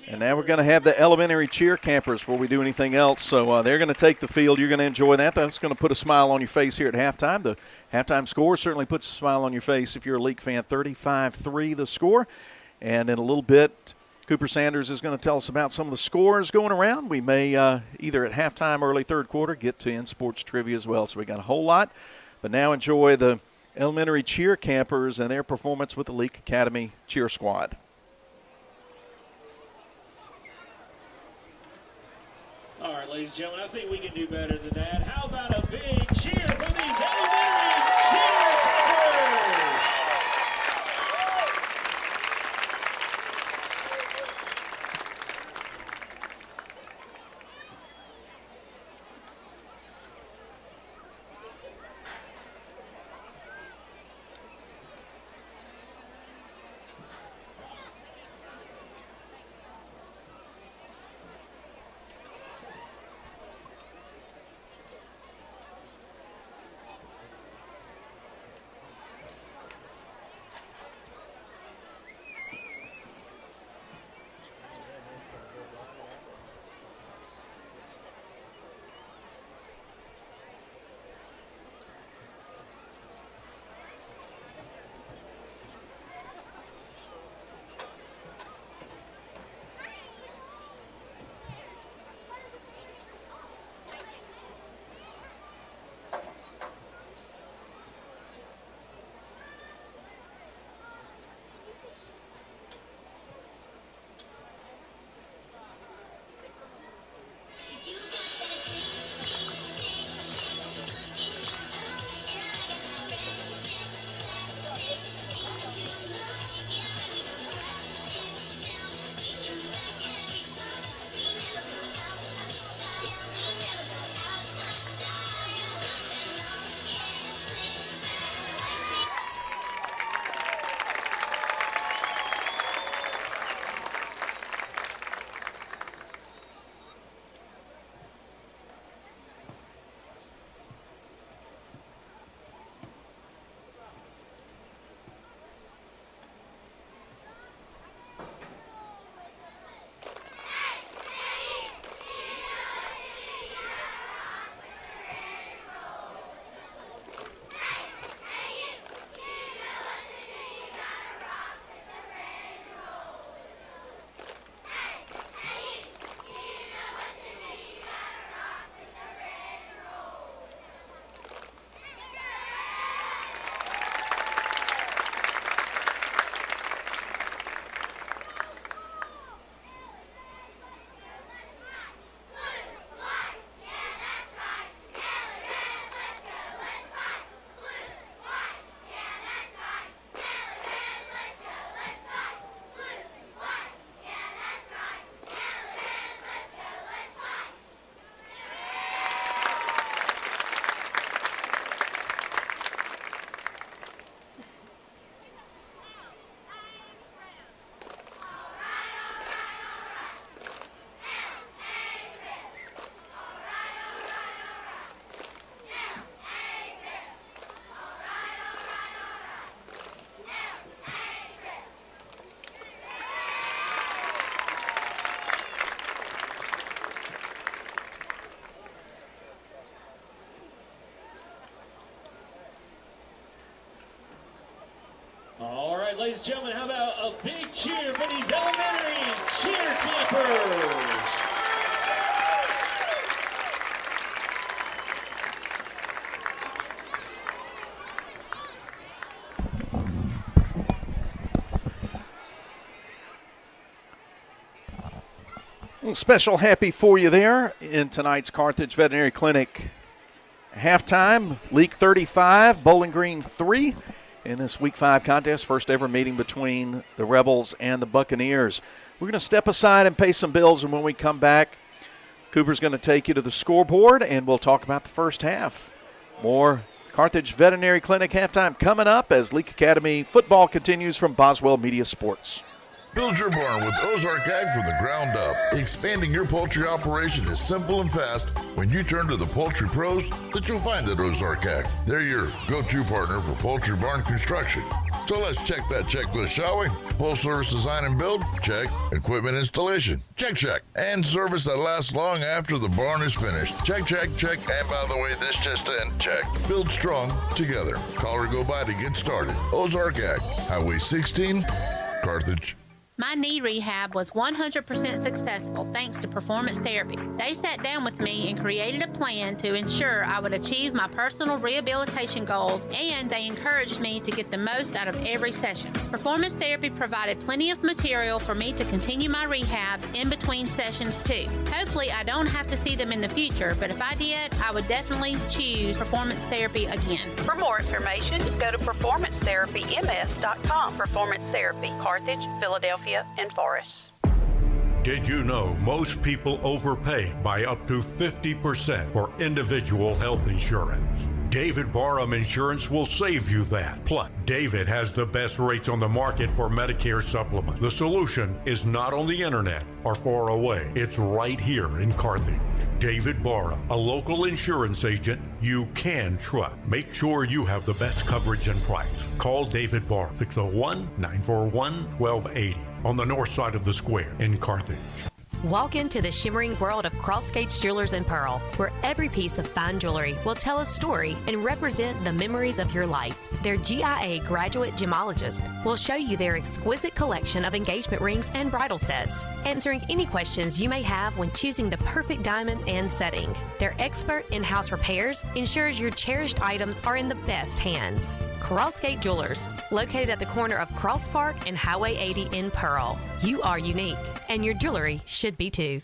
And now we're going to have the elementary cheer campers before we do anything else. So they're going to take the field. You're going to enjoy that. That's going to put a smile on your face here at halftime. The halftime score certainly puts a smile on your face if you're a Leake fan. 35-3 the score. And in a little bit, Cooper Sanders is going to tell us about some of the scores going around. We may either at halftime or early third quarter get to in sports trivia as well. So we got a whole lot. But now enjoy the elementary cheer campers and their performance with the Leake Academy cheer squad. All right, ladies and gentlemen, I think we can do better than that. How about a big cheer for these elementary cheer campers? right, ladies and gentlemen, how about a big cheer for these elementary cheer campers? Special happy for you there in tonight's Carthage Veterinary Clinic halftime. Leake 35, Bowling Green 3 in this Week 5 contest. First ever meeting between the Rebels and the Buccaneers. We're going to step aside and pay some bills, and when we come back, Cooper's going to take you to the scoreboard, and we'll talk about the first half. More Carthage Veterinary Clinic halftime coming up as Leake Academy football continues from Boswell Media Sports. Build your barn with Ozark Ag from the ground up. Expanding your poultry operation is simple and fast when you turn to the poultry pros that you'll find at Ozark Ag. They're your go-to partner for poultry barn construction. So let's check that checklist, shall we? Full service design and build? Check. Equipment installation? Check. And service that lasts long after the barn is finished? Check. And by the way, this just in? Check. Build strong together. Call or go by to get started. Ozark Ag, Highway 16, Carthage. My knee rehab was 100% successful thanks to Performance Therapy. They sat down with me and created a plan to ensure I would achieve my personal rehabilitation goals, and they encouraged me to get the most out of every session. Performance Therapy provided plenty of material for me to continue my rehab in between sessions too. Hopefully I don't have to see them in the future, but if I did, I would definitely choose Performance Therapy again. For more information, go to performancetherapyms.com. Performance Therapy, Carthage, Philadelphia, and Forest. Did you know most people overpay by up to 50% for individual health insurance? David Barham Insurance will save you that. Plus, David has the best rates on the market for Medicare supplement. The solution is not on the internet or far away. It's right here in Carthage. David Barham, a local insurance agent you can trust. Make sure you have the best coverage and price. Call David Barham, 601-941-1280 on the north side of the square in Carthage. Walk into the shimmering world of Cross Gates Jewelers and Pearl, where every piece of fine jewelry will tell a story and represent the memories of your life. Their GIA graduate gemologist will show you their exquisite collection of engagement rings and bridal sets, answering any questions you may have when choosing the perfect diamond and setting. Their expert in-house repairs ensures your cherished items are in the best hands. Crossgate Jewelers, located at the corner of Cross Park and Highway 80 in Pearl. You are unique, and your jewelry should be too.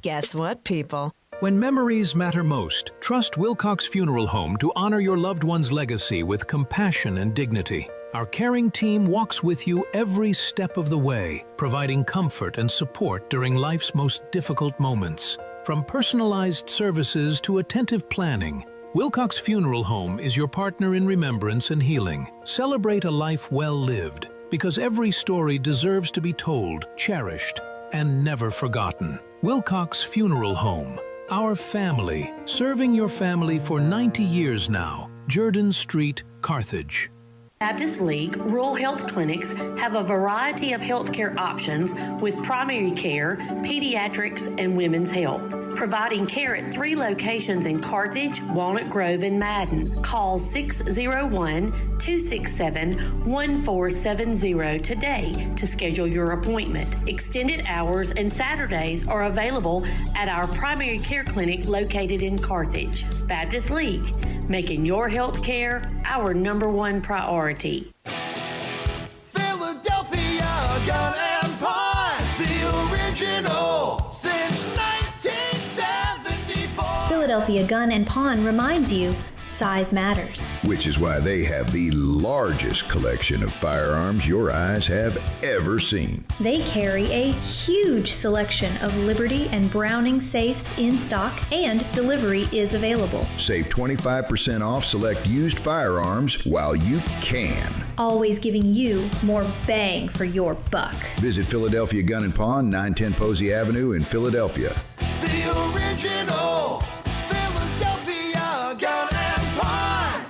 Guess what, people? When memories matter most, trust Wilcox Funeral Home to honor your loved one's legacy with compassion and dignity. Our caring team walks with you every step of the way, providing comfort and support during life's most difficult moments. From personalized services to attentive planning, Wilcox Funeral Home is your partner in remembrance and healing. Celebrate a life well lived, because every story deserves to be told, cherished, and never forgotten. Wilcox Funeral Home, our family, serving your family for 90 years now. Jordan Street, Carthage. Baptist League Rural Health Clinics have a variety of healthcare options with primary care, pediatrics, and women's health. Providing care at 3 locations in Carthage, Walnut Grove, and Madden. Call 601-267-1470 today to schedule your appointment. Extended hours and Saturdays are available at our primary care clinic located in Carthage. Baptist League, making your health care our #1 priority. Philadelphia Gun and Pawn, the original since 1974. Philadelphia Gun and Pawn reminds you, size matters. Which is why they have the largest collection of firearms your eyes have ever seen. They carry a huge selection of Liberty and Browning safes in stock, and delivery is available. Save 25% off select used firearms while you can. Always giving you more bang for your buck. Visit Philadelphia Gun and Pawn, 910 Posey Avenue in Philadelphia. The original Philadelphia Gun and Pawn.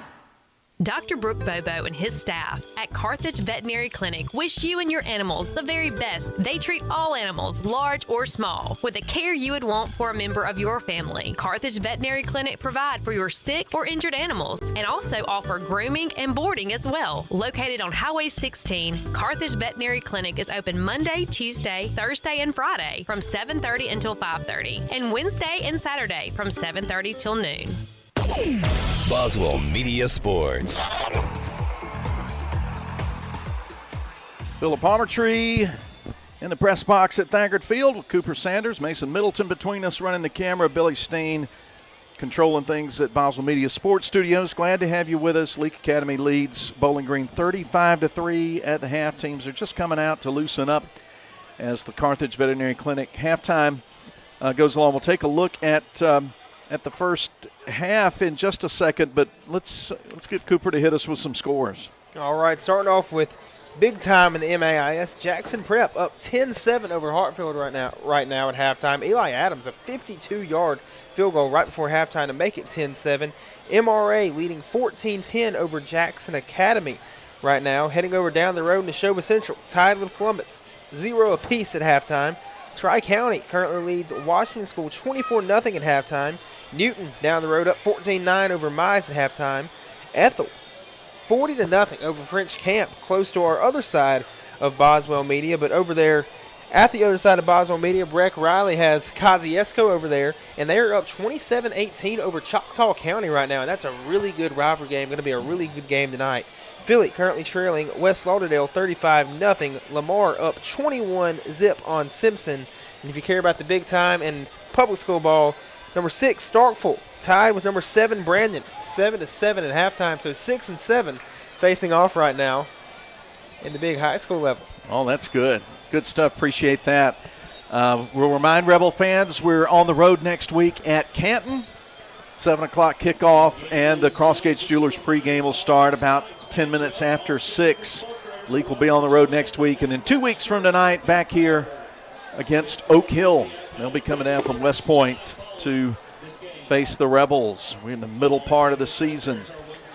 Dr. Brooke Bobo and his staff at Carthage Veterinary Clinic wish you and your animals the very best. They treat all animals, large or small, with the care you would want for a member of your family. Carthage Veterinary Clinic provide for your sick or injured animals and also offer grooming and boarding as well. Located on Highway 16, Carthage Veterinary Clinic is open Monday, Tuesday, Thursday, and Friday from 7:30 until 5:30, and Wednesday and Saturday from 7:30 till noon. Boswell Media Sports. Philip Palmertree in the press box at Thagard Field with Cooper Sanders, Mason Middleton between us running the camera, Billy Steen controlling things at Boswell Media Sports Studios. Glad to have you with us. Leake Academy leads Bowling Green 35-3 at the half. Teams are just coming out to loosen up as the Carthage Veterinary Clinic halftime goes along. We'll take a look at the first half in just a second, but let's get Cooper to hit us with some scores. All right, starting off with big time in the MAIS. Jackson Prep up 10-7 over Hartfield right now at halftime. Eli Adams, a 52-yard field goal right before halftime to make it 10-7. MRA leading 14-10 over Jackson Academy right now. Heading over down the road in Neshoba Central, tied with Columbus, 0 apiece at halftime. Tri-County currently leads Washington School 24-0 at halftime. Newton down the road up 14-9 over Mize at halftime. Ethel 40-0 over French Camp, close to our other side of Boswell Media, but over there at the other side of Boswell Media, Breck Riley has Kosciuszko over there, and they are up 27-18 over Choctaw County right now, and that's a really good rivalry game, going to be a really good game tonight. Philly currently trailing West Lauderdale 35-0. Lamar up 21-0 on Simpson. And if you care about the big time in public school ball, number 6, Starkville, tied with number 7, Brandon, 7-7 at halftime. So 6 and 7 facing off right now in the big high school level. Oh, that's good. Good stuff. Appreciate that. We'll remind Rebel fans we're on the road next week at Canton. 7 o'clock kickoff, and the Crossgates Jewelers pregame will start about 10 minutes after 6. Leake will be on the road next week, and then 2 weeks from tonight, back here against Oak Hill. They'll be coming down from West Point to face the Rebels. We're in the middle part of the season.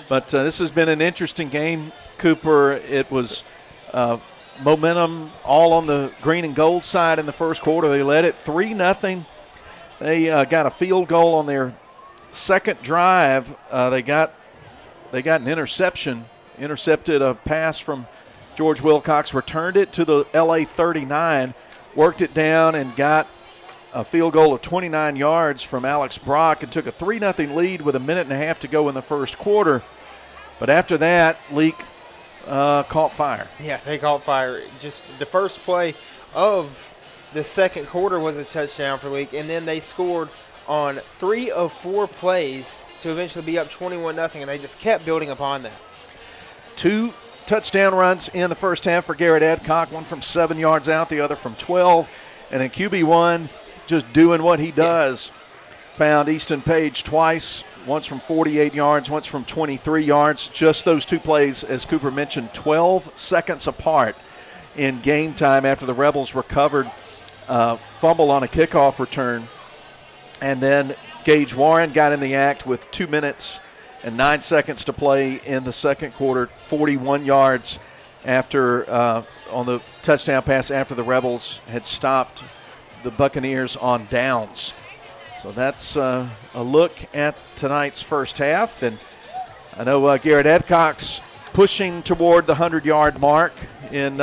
But this has been an interesting game, Cooper. It was momentum all on the green and gold side in the first quarter. They led it 3-0. They got a field goal on their second drive. They got an interception, intercepted a pass from George Wilcox, returned it to the LA 39, worked it down and got a field goal of 29 yards from Alex Brock and took a 3-0 lead with a minute and a half to go in the first quarter. But after that, Leake caught fire. Yeah, they caught fire. Just the first play of the second quarter was a touchdown for Leake, and then they scored on 3 of 4 plays to eventually be up 21-0, and they just kept building upon that. 2 touchdown runs in the first half for Garrett Adcock, one from 7 yards out, the other from 12. And then QB1 just doing what he does. Found Easton Page twice, once from 48 yards, once from 23 yards. Just those 2 plays, as Cooper mentioned, 12 seconds apart in game time after the Rebels recovered fumble on a kickoff return. And then Gage Warren got in the act with 2 minutes and 9 seconds to play in the second quarter, 41 yards after on the touchdown pass after the Rebels had stopped the Buccaneers on downs. So that's a look at tonight's first half. And I know Garrett Adcock's pushing toward the 100-yard mark in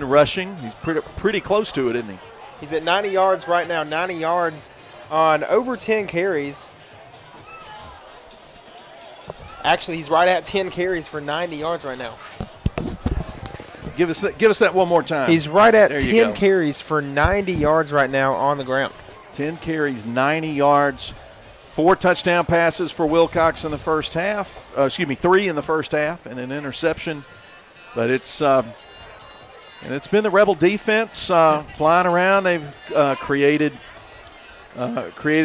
rushing. He's pretty close to it, isn't he? He's at 90 yards right now, 90 yards on over 10 carries. Actually, he's right at 10 carries for 90 yards right now. Give us that one more time. He's right at 10 carries for 90 yards right now on the ground. 10 carries, 90 yards, 4 touchdown passes for Wilcox in the first half. 3 in the first half and an interception. But it's been the Rebel defense flying around. They've created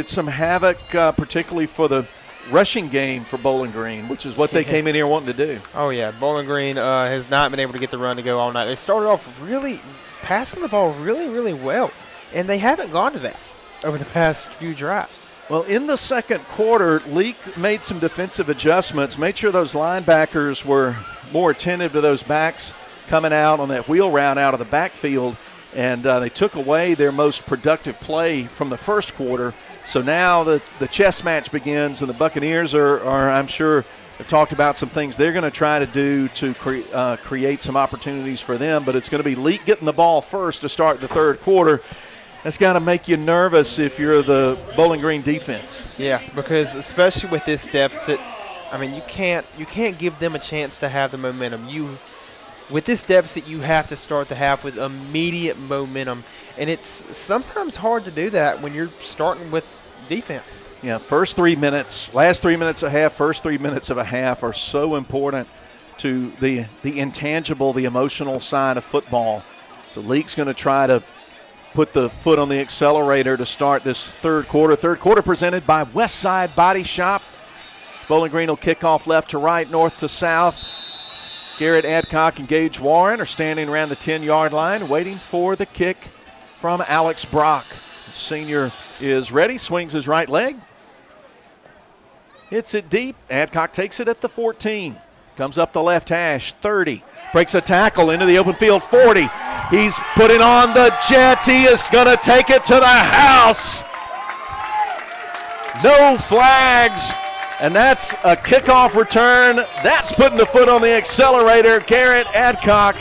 some havoc, particularly for the rushing game for Bowling Green, which is what they came in here wanting to do. Oh, yeah. Bowling Green has not been able to get the run to go all night. They started off really passing the ball really, really well, and they haven't gone to that. over the past few drives. Well, in the second quarter, Leake made some defensive adjustments, made sure those linebackers were more attentive to those backs coming out on that wheel route out of the backfield, and they took away their most productive play from the first quarter. So now the chess match begins, and the Buccaneers are I'm sure, have talked about some things they're going to try to do to create some opportunities for them, but it's going to be Leake getting the ball first to start the third quarter. That's got to make you nervous if you're the Bowling Green defense. Yeah, because especially with this deficit, I mean, you can't give them a chance to have the momentum. With this deficit, you have to start the half with immediate momentum, and it's sometimes hard to do that when you're starting with defense. Yeah, first 3 minutes, last 3 minutes of half, first 3 minutes of a half are so important to the intangible, the emotional side of football. So Leake's going to try to put the foot on the accelerator to start this third quarter. Third quarter presented by Westside Body Shop. Bowling Green will kick off left to right, north to south. Garrett Adcock and Gage Warren are standing around the 10-yard line waiting for the kick from Alex Brock. The senior is ready, swings his right leg. Hits it deep. Adcock takes it at the 14. Comes up the left hash, 30. Breaks a tackle into the open field, 40. He's putting on the Jets. He is going to take it to the house. No flags. And that's a kickoff return. That's putting the foot on the accelerator. Garrett Adcock,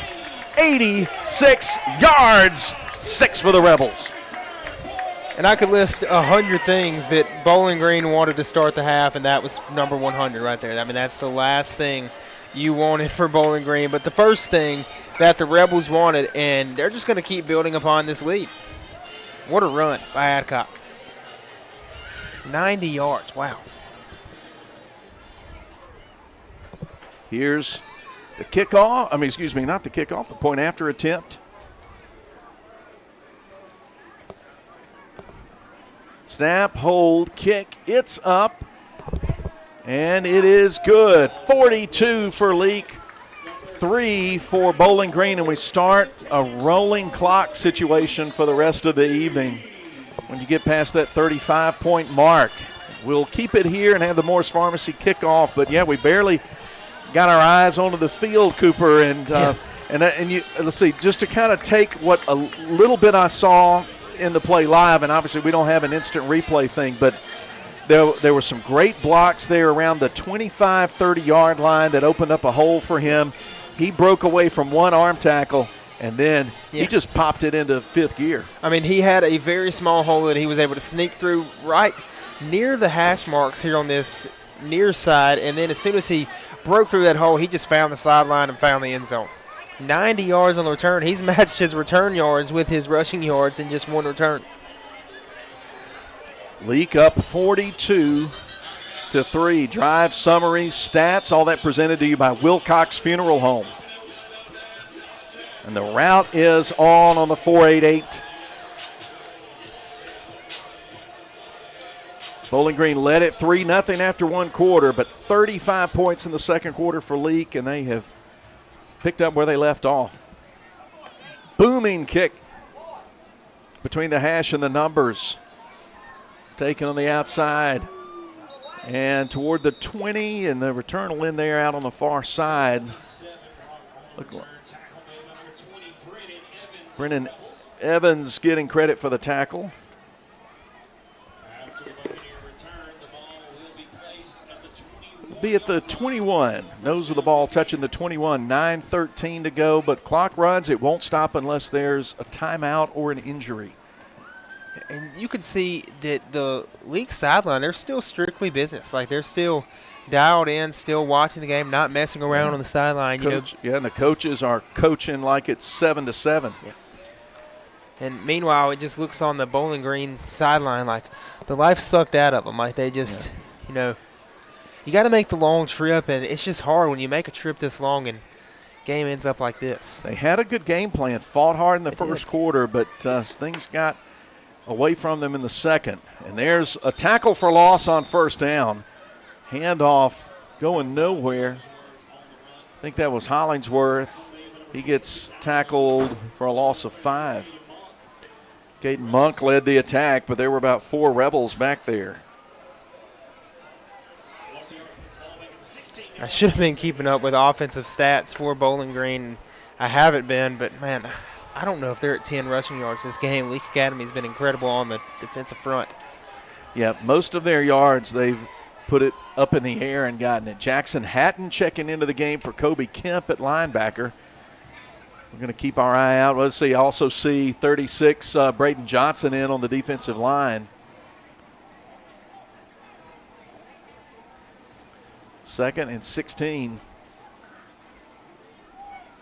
86 yards, 6 for the Rebels. And I could list 100 things that Bowling Green wanted to start the half, and that was number 100 right there. I mean, that's the last thing you wanted for Bowling Green, but the first thing that the Rebels wanted, and they're just going to keep building upon this lead. What a run by Adcock. 90 yards, wow. Here's the kickoff. Not the kickoff, the point after attempt. Snap, hold, kick. It's up. And it is good. 42 for Leake, 3 for Bowling Green. And we start a rolling clock situation for the rest of the evening. When you get past that 35-point mark, we'll keep it here and have the Morris Pharmacy kickoff. But, yeah, we barely got our eyes onto the field, Cooper, and let's see, just to kind of take what a little bit I saw in the play live, and obviously we don't have an instant replay thing, but there were some great blocks there around the 25, 30-yard line that opened up a hole for him. He broke away from one arm tackle, and then he just popped it into fifth gear. I mean, he had a very small hole that he was able to sneak through right near the hash marks here on this near side, and then as soon as he broke through that hole, he just found the sideline and found the end zone. 90 yards on the return. He's matched his return yards with his rushing yards in just one return. Leake up 42-3. Drive summaries, stats, all that presented to you by Wilcox Funeral Home. And the route is on the 488. Bowling Green led it 3-0 after one quarter, but 35 points in the second quarter for Leake, and they have picked up where they left off. Booming kick between the hash and the numbers. Taken on the outside and toward the 20, and the return will end there out on the far side. Look, Brennan Evans getting credit for the tackle. Be at the 21. Nose of the ball touching the 21. 9:13 to go, but clock runs. It won't stop unless there's a timeout or an injury. And you can see that the Leake sideline, they're still strictly business. Like, they're still dialed in, still watching the game, not messing around on the sideline. And the coaches are coaching like it's 7-7. Yeah. And meanwhile, it just looks on the Bowling Green sideline like the life sucked out of them. Like, they just, you got to make the long trip, and it's just hard when you make a trip this long and game ends up like this. They had a good game plan, fought hard in the first quarter, but things got away from them in the second. And there's a tackle for loss on first down. Handoff going nowhere. I think that was Hollingsworth. He gets tackled for a loss of 5. Caden Monk led the attack, but there were about 4 Rebels back there. I should have been keeping up with offensive stats for Bowling Green. I haven't been, but, man, I don't know if they're at 10 rushing yards this game. Leake Academy has been incredible on the defensive front. Yeah, most of their yards, they've put it up in the air and gotten it. Jackson Hatton checking into the game for Kobe Kemp at linebacker. We're going to keep our eye out. Let's see, also see 36, Braden Johnson in on the defensive line. Second and 16.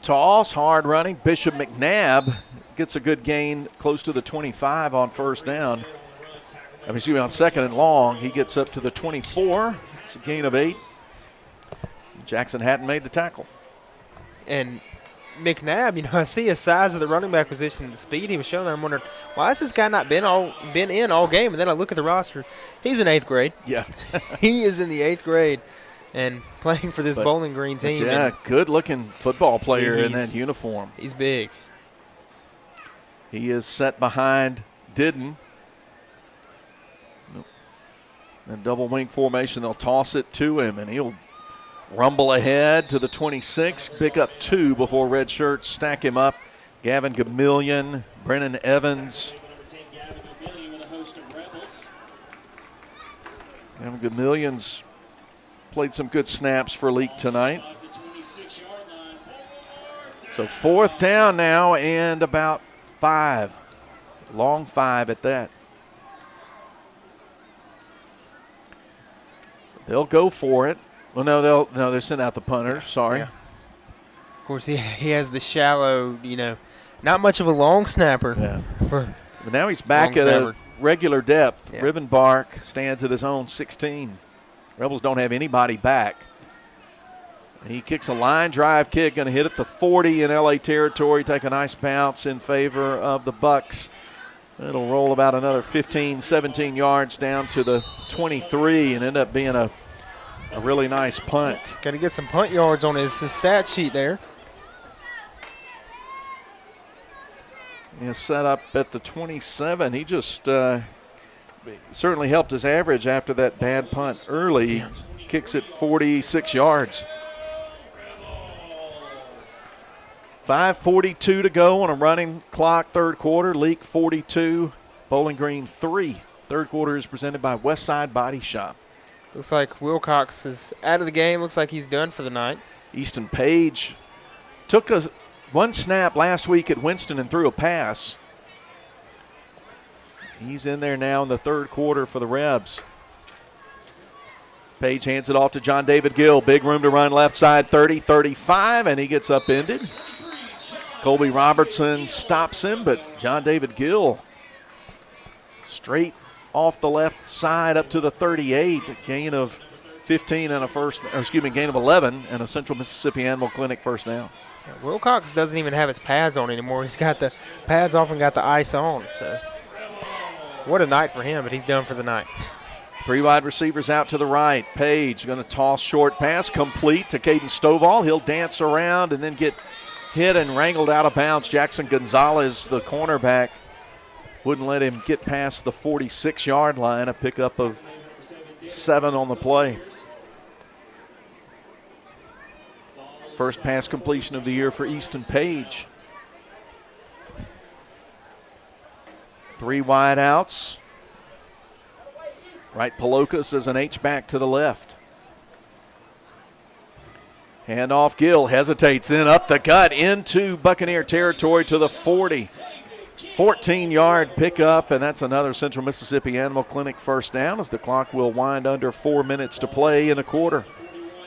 Toss, hard running. Bishop McNabb gets a good gain close to the 25 on first down. On second and long. He gets up to the 24. It's a gain of 8. Jackson Hatton made the tackle. And McNabb, I see his size of the running back position and the speed he was showing there. I'm wondering, why has this guy not been in all game? And then I look at the roster. He's in 8th grade. Yeah. He is in the 8th grade and playing for this Bowling Green team. Yeah, good-looking football player in that uniform. He's big. He is set behind Didden. And double wing formation, they'll toss it to him, and he'll rumble ahead to the 26, pick up 2 before red shirts stack him up. Gavin Gamillion, Brennan Evans. Gavin Gamillion's played some good snaps for Leake tonight. So 4th down now and about 5. Long 5 at that. They'll go for it. Well, no, they're sending out the punter. Sorry. Yeah. Of course, he has the shallow, not much of a long snapper. Yeah. But now he's back at a regular depth. Yeah. Rivenbark stands at his own 16. Rebels don't have anybody back. He kicks a line drive kick, going to hit at the 40 in LA territory, take a nice bounce in favor of the Bucks. It'll roll about another 15, 17 yards down to the 23 and end up being a really nice punt. Got to get some punt yards on his stat sheet there. He's set up at the 27. He just certainly helped his average after that bad punt early. Kicks it 46 yards. 5:42 to go on a running clock, third quarter. Leake 42, Bowling Green 3. Third quarter is presented by Westside Body Shop. Looks like Wilcox is out of the game. Looks like he's done for the night. Easton Page took one snap last week at Winston and threw a pass. He's in there now in the third quarter for the Rebs. Page hands it off to John David Gill. Big room to run left side, 30, 35, and he gets upended. Colby Robertson stops him, but John David Gill straight off the left side up to the 38. A gain of 15 and gain of 11 and a Central Mississippi Animal Clinic first down. Yeah, Wilcox doesn't even have his pads on anymore. He's got the pads off and got the ice on. So what a night for him, but he's done for the night. 3 wide receivers out to the right. Page going to toss short pass, complete to Caden Stovall. He'll dance around and then get hit and wrangled out of bounds. Jackson Gonzalez, the cornerback, wouldn't let him get past the 46-yard line. A pickup of 7 on the play. First pass completion of the year for Easton Page. 3 wide outs. Right Palokas as an H-back to the left. Handoff, Gill hesitates, then up the gut into Buccaneer territory to the 40. 14-yard pickup, and that's another Central Mississippi Animal Clinic first down as the clock will wind under 4 minutes to play in the quarter.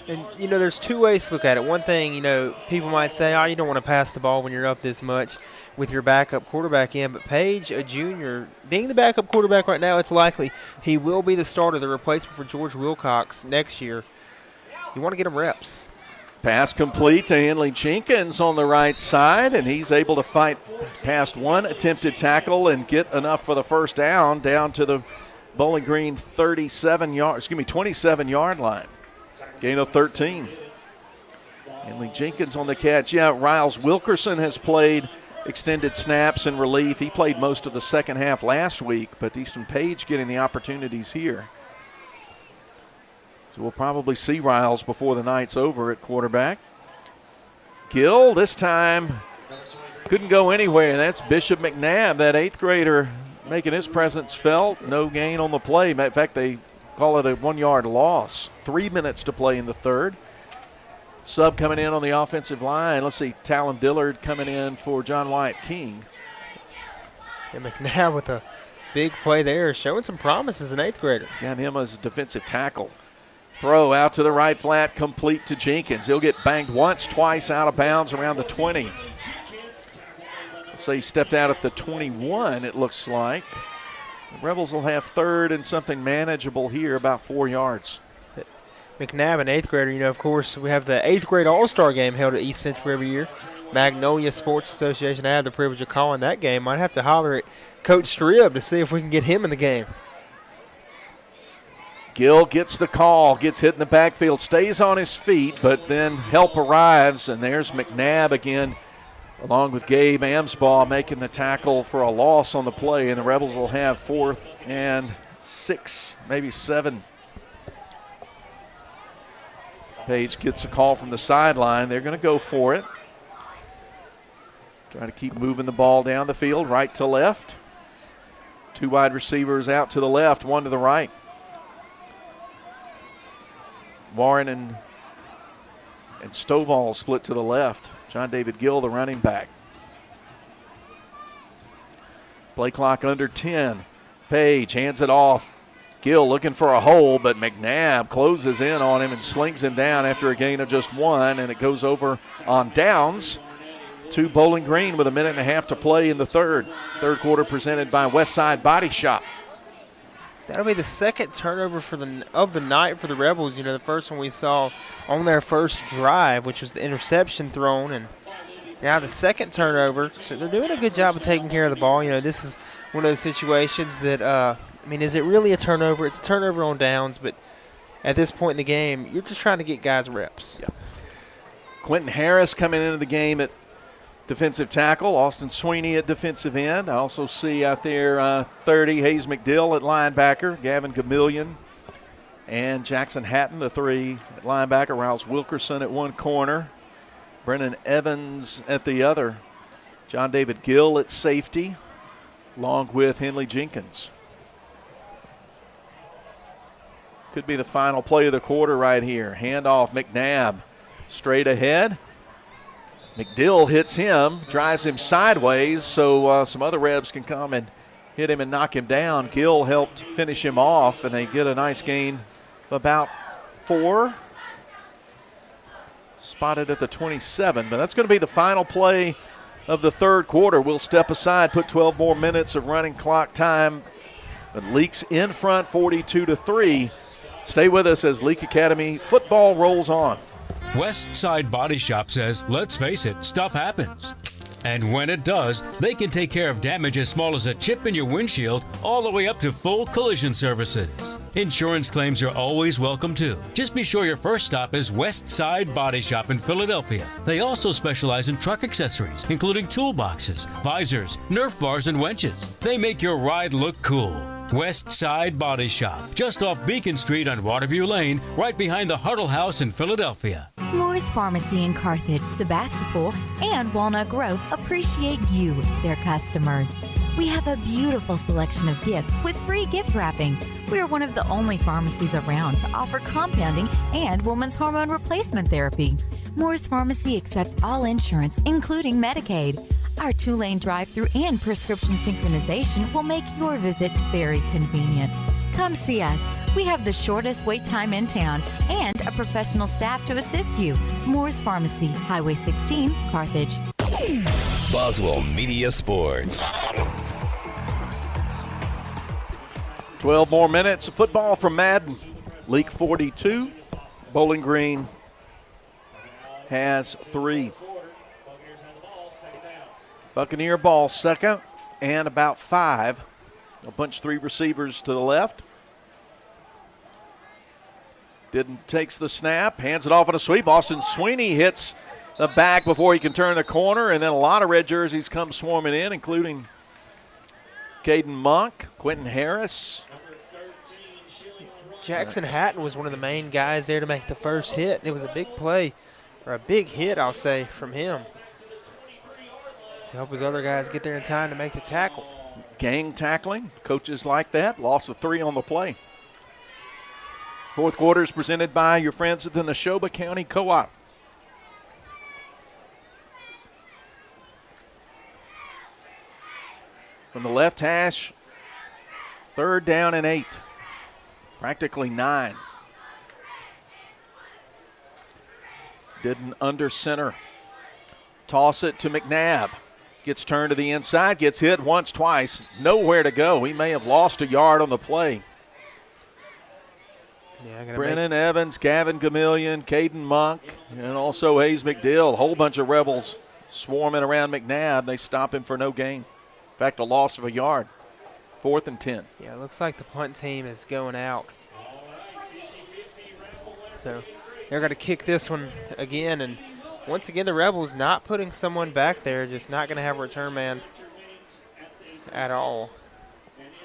And, there's 2 ways to look at it. One thing, people might say, you don't want to pass the ball when you're up this much with your backup quarterback in. But Page, a junior, being the backup quarterback right now, it's likely he will be the starter, the replacement for George Wilcox next year. You want to get him reps. Pass complete to Henley Jenkins on the right side, and he's able to fight past one attempted tackle and get enough for the first down to the Bowling Green 27-yard line. Gain of 13. Henley Jenkins on the catch. Yeah, Riles Wilkerson has played extended snaps in relief. He played most of the second half last week, but Easton Page getting the opportunities here. So we'll probably see Riles before the night's over at quarterback. Gill this time couldn't go anywhere. That's Bishop McNabb, that 8th grader, making his presence felt. No gain on the play. In fact, they call it a 1-yard loss. 3 minutes to play in the third. Sub coming in on the offensive line. Let's see, Talon Dillard coming in for John Wyatt King. And McNabb with a big play there, showing some promise as an 8th grader. Got him as defensive tackle. Throw out to the right flat, complete to Jenkins. He'll get banged once, twice out of bounds around the 20. So he stepped out at the 21, it looks like. The Rebels will have third and something manageable here, about 4 yards. McNabb, an 8th grader, of course, we have the 8th grade All-Star game held at East Central every year. Magnolia Sports Association, I had the privilege of calling that game. Might have to holler at Coach Strib to see if we can get him in the game. Gill gets the call, gets hit in the backfield, stays on his feet, but then help arrives, and there's McNabb again, along with Gabe Amsbaugh making the tackle for a loss on the play, and the Rebels will have 4th and 6, maybe 7. Page gets a call from the sideline. They're going to go for it. Trying to keep moving the ball down the field, right to left. 2 wide receivers out to the left, 1 to the right. Warren and Stovall split to the left. John David Gill, the running back. Play clock under 10. Page hands it off. Gill looking for a hole, but McNabb closes in on him and slings him down after a gain of just 1, and it goes over on downs to Bowling Green with 1.5 minutes to play in the third. Third quarter presented by Westside Body Shop. That'll be the second turnover of the night for the Rebels. The first one we saw on their first drive, which was the interception thrown, and now the second turnover. So they're doing a good job of taking care of the ball. This is one of those situations that, is it really a turnover? It's a turnover on downs, but at this point in the game, you're just trying to get guys reps. Yeah. Quentin Harris coming into the game at defensive tackle. Austin Sweeney at defensive end. I also see out there 30, Hayes McDill at linebacker, Gavin Gamillion, and Jackson Hatton, the 3 at linebacker, Rouse Wilkerson at one corner, Brennan Evans at the other, John David Gill at safety, along with Henley Jenkins. Could be the final play of the quarter right here. Handoff, McNabb, straight ahead. McDill hits him, drives him sideways, so some other Rebs can come and hit him and knock him down. Gill helped finish him off, and they get a nice gain of about 4. Spotted at the 27, but that's going to be the final play of the third quarter. We'll step aside, put 12 more minutes of running clock time. But Leake's in front, 42-3. Stay with us as Leake Academy football rolls on. Westside Body Shop says, let's face it, stuff happens. And when it does, they can take care of damage as small as a chip in your windshield all the way up to full collision services. Insurance claims are always welcome too. Just be sure your first stop is Westside Body Shop in Philadelphia. They also specialize in truck accessories, including toolboxes, visors, Nerf bars, and winches. They make your ride look cool. Westside Body Shop, just off Beacon Street on Waterview Lane, right behind the Huddle House in Philadelphia. Moore's Pharmacy in Carthage, Sebastopol, and Walnut Grove appreciate you, their customers. We have a beautiful selection of gifts with free gift wrapping. We are one of the only pharmacies around to offer compounding and women's hormone replacement therapy. Moore's Pharmacy accepts all insurance, including Medicaid. Our 2-lane drive-thru and prescription synchronization will make your visit very convenient. Come see us. We have the shortest wait time in town and a professional staff to assist you. Moore's Pharmacy, Highway 16, Carthage. Boswell Media Sports. 12 more minutes of football from Madden. Leake 42. Bowling Green has 3. Buccaneer ball, second and about 5. A bunch 3 receivers to the left. Takes the snap, hands it off on a sweep. Austin Sweeney hits the back before he can turn the corner, and then a lot of red jerseys come swarming in, including Caden Monk, Quentin Harris. Jackson Hatton was one of the main guys there to make the first hit. It was a big play, or a big hit, I'll say, from him to help his other guys get there in time to make the tackle. Gang tackling, coaches like that. Loss of 3 on the play. Fourth quarter is presented by your friends at the Neshoba County Co-op. From the left hash, 3rd down and 8. Practically 9. Didn't under center. Toss it to McNabb. Gets turned to the inside, gets hit once, twice. Nowhere to go. He may have lost a yard on the play. Yeah, Brennan Evans, Gavin Gamillion, Caden Monk, and also Hayes McDill. A whole bunch of Rebels swarming around McNabb. They stop him for no gain. In fact, a loss of a yard. 4th and 10. Yeah, it looks like the punt team is going out. So they're going to kick this one again. And once again, the Rebels not putting someone back there, just not going to have a return man at all.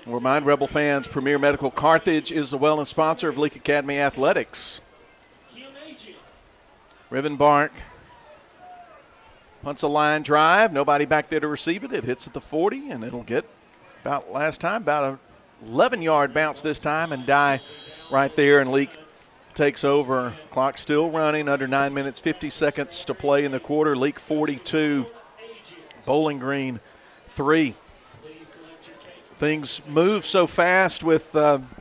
Remind Rebel fans, Premier Medical Carthage is the wellness sponsor of Leake Academy Athletics. Rivenbark punts a line drive. Nobody back there to receive it. It hits at the 40, and it'll get about last time, about a 11-yard bounce this time, and die right there, and Leake takes over. Clock still running, under 9 minutes, 50 seconds to play in the quarter. Leake 42, Bowling Green 3. Things move so fast with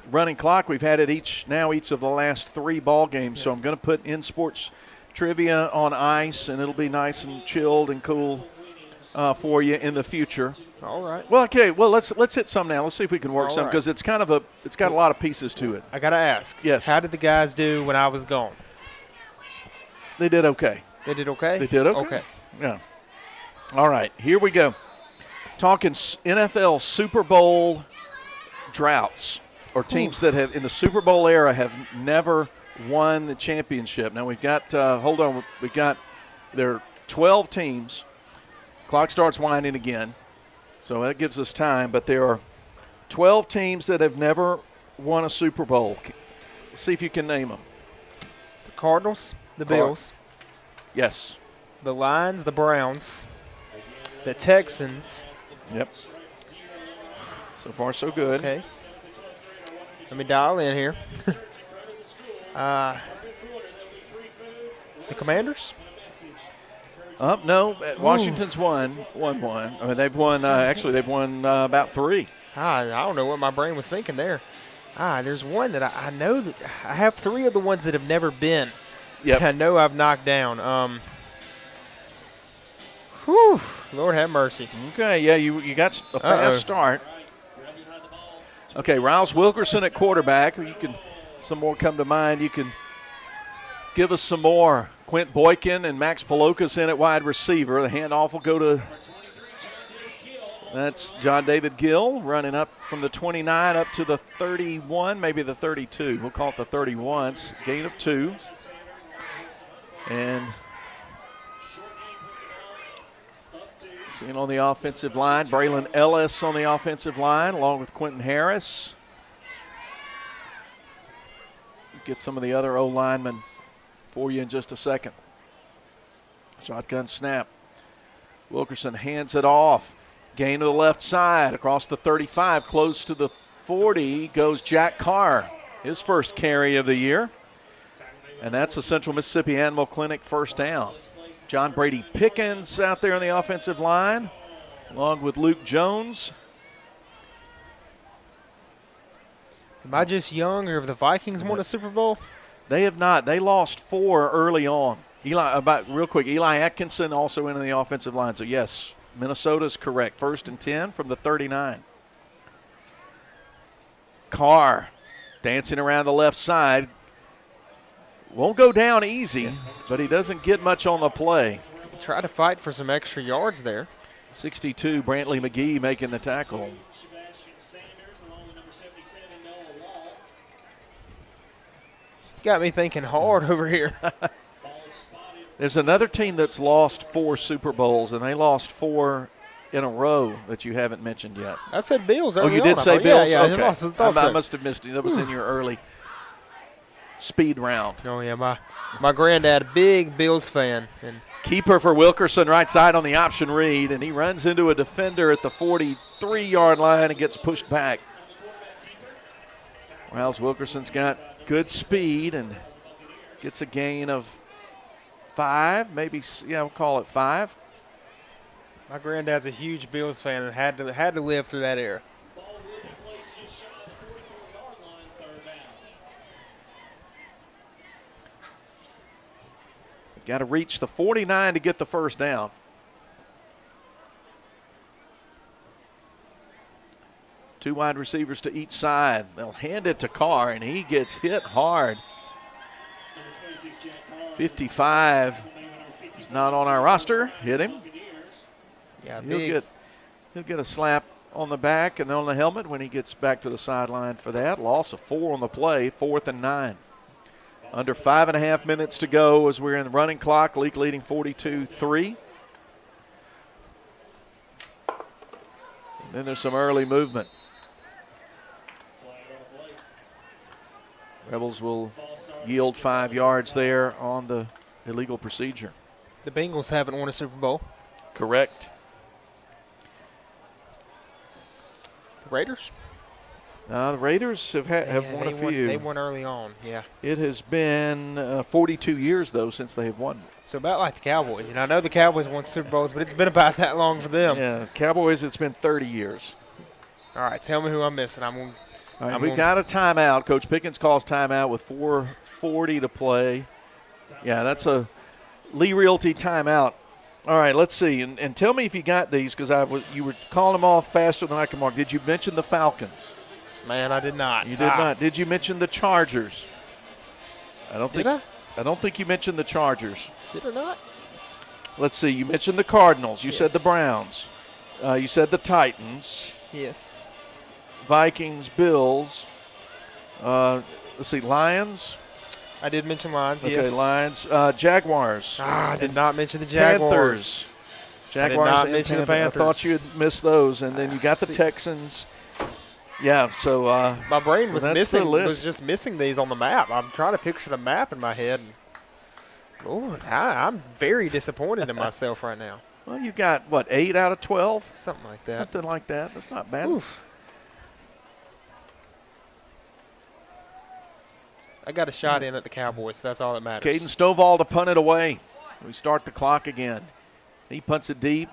running clock. We've had it each of the last 3 ball games. So I'm going to put in sports trivia on ice, and it'll be nice and chilled and cool for you in the future. All right. Well, okay. Well, let's hit some now. Let's see if we can work some, because it's got a lot of pieces to it. I got to ask. Yes. How did the guys do when I was gone? They did okay. They did okay? They did okay. Okay. Yeah. All right. Here we go. Talking NFL Super Bowl droughts, or teams that have, in the Super Bowl era, have never won the championship. Now we've got, there are 12 teams. Clock starts winding again, so that gives us time. But there are 12 teams that have never won a Super Bowl. Let's see if you can name them. The Cardinals, the Bills. Yes. The Lions, the Browns, the Texans. Yep. So far, so good. Okay. Let me dial in here. The Commanders? No. Washington's won 1. I mean, they've won. Actually, they've won about 3. I don't know what my brain was thinking there. There's one that I know that I have 3 of the ones that have never been. Yep. I know I've knocked down. Whew. Lord have mercy. Okay, yeah, you got a fast start. Okay, Riles Wilkerson at quarterback. Some more come to mind. You can give us some more. Quint Boykin and Max Palokas in at wide receiver. The handoff will go to, that's John David Gill, running up from the 29 up to the 31, maybe the 32. We'll call it the 31. Gain of 2. And seeing on the offensive line, Braylon Ellis on the offensive line, along with Quentin Harris. Get some of the other O-linemen for you in just a second. Shotgun snap. Wilkerson hands it off. Gain to the left side, across the 35, close to the 40, goes Jack Carr, his first carry of the year. And that's the Central Mississippi Animal Clinic first down. John Brady Pickens out there on the offensive line, along with Luke Jones. Am I just young, or have the Vikings won a Super Bowl? They have not. They lost 4 early on. Eli Atkinson also in the offensive line. So, yes, Minnesota's correct. 1st and 10 from the 39. Carr dancing around the left side. Won't go down easy, but he doesn't get much on the play. Try to fight for some extra yards there. 62, Brantley McGee making the tackle. Got me thinking hard over here. There's another team that's lost 4 Super Bowls, and they lost 4 in a row that you haven't mentioned yet. I said Bills Oh, early you on. did say Bills? Yeah, okay. I I must have missed it. That was in your early speed round. Oh, yeah, my granddad, a big Bills fan. And Keeper for Wilkerson, right side on the option read, and he runs into a defender at the 43-yard line and gets pushed back. Miles Wilkerson's got good speed and gets a gain of 5, maybe, we'll call it 5. my granddad's a huge Bills fan and had to live through that era. Got to reach the 49 to get the first down. Two wide receivers to each side. They'll hand it to Carr, and he gets hit hard. 55. He's not on our roster. Hit him. Yeah, he'll get a slap on the back and on the helmet when he gets back to the sideline for that. Loss of 4 on the play, 4th and 9. Under 5.5 minutes to go as we're in the running clock. Leake leading 42-3. Then there's some early movement. Rebels will yield 5 yards there on the illegal procedure. The Bengals haven't won a Super Bowl. Correct. The Raiders? The Raiders have won a few. They won early on, yeah. It has been 42 years, though, since they have won. So about like the Cowboys. I know the Cowboys won Super Bowls, but it's been about that long for them. Yeah, Cowboys, it's been 30 years. All right, tell me who I'm missing. All right, we got a timeout. Coach Pickkins calls timeout with 4:40 to play. Yeah, that's a Lee Realty timeout. All right, let's see. And tell me if you got these, because you were calling them off faster than I can mark. Did you mention the Falcons? Man, I did not. You did not. Did you mention the Chargers? I don't think you mentioned the Chargers. Did or not? Let's see. You mentioned the Cardinals. You said the Browns. You said the Titans. Yes. Vikings, Bills. Let's see. Lions. I did mention Lions, okay, yes. Lions. Jaguars. I did not mention the Jaguars. Panthers. Jaguars I did not and mention the Panthers. Panthers. I thought you had missed those. And then you got the Texans. Yeah, so my brain was missing. Was just missing these on the map. I'm trying to picture the map in my head. Lord, I'm very disappointed in myself right now. Well, you got, 8 out of 12? Something like that. Something like that. That's not bad. I got a shot in at the Cowboys. So that's all that matters. Caden Stovall to punt it away. We start the clock again. He punts it deep.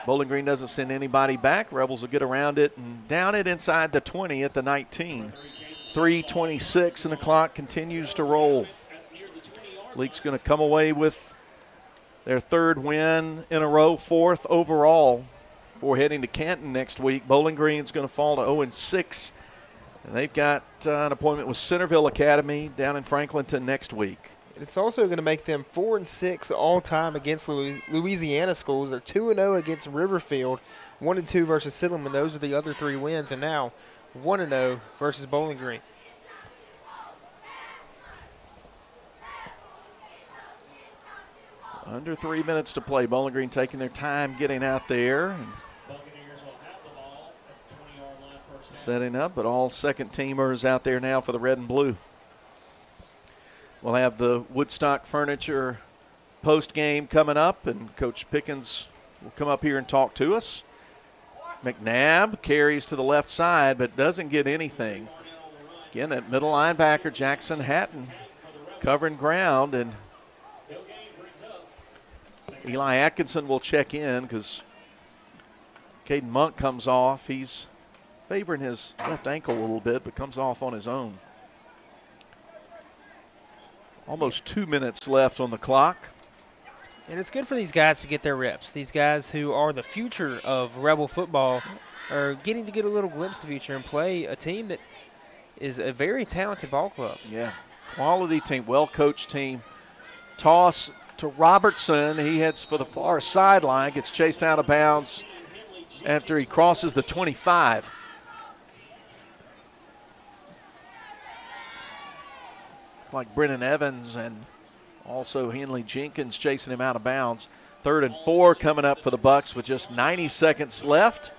Bowling Green doesn't send anybody back. Rebels will get around it and down it inside the 20 at the 19. 3:26, and the clock continues to roll. Leake's going to come away with their 3rd win in a row, 4th overall, before heading to Canton next week. Bowling Green's going to fall to 0-6, and they've got an appointment with Centerville Academy down in Franklinton next week. It's also going to make them 4-6 all-time against Louisiana schools. They're 2-0 against Riverfield, 1-2 versus Silliman. Those are the other 3 wins, and now 1-0 versus Bowling Green. Under 3 minutes to play. Bowling Green taking their time getting out there. And setting up, but all second-teamers out there now for the red and blue. We'll have the Woodstock Furniture post-game coming up, and Coach Pickkins will come up here and talk to us. McNabb carries to the left side, but doesn't get anything. Again, that middle linebacker, Jackson Hatton, covering ground, and Eli Atkinson will check in because Caden Monk comes off. He's favoring his left ankle a little bit, but comes off on his own. Almost 2 minutes left on the clock. And it's good for these guys to get their reps. These guys who are the future of Rebel football are getting to get a little glimpse of the future and play a team that is a very talented ball club. Yeah, quality team, well-coached team. Toss to Robertson. He heads for the far sideline, gets chased out of bounds after he crosses the 25. Like Brennan Evans and Also, Henley Jenkins chasing him out of bounds. 3rd and 4 coming up for the Bucs with just 90 seconds left.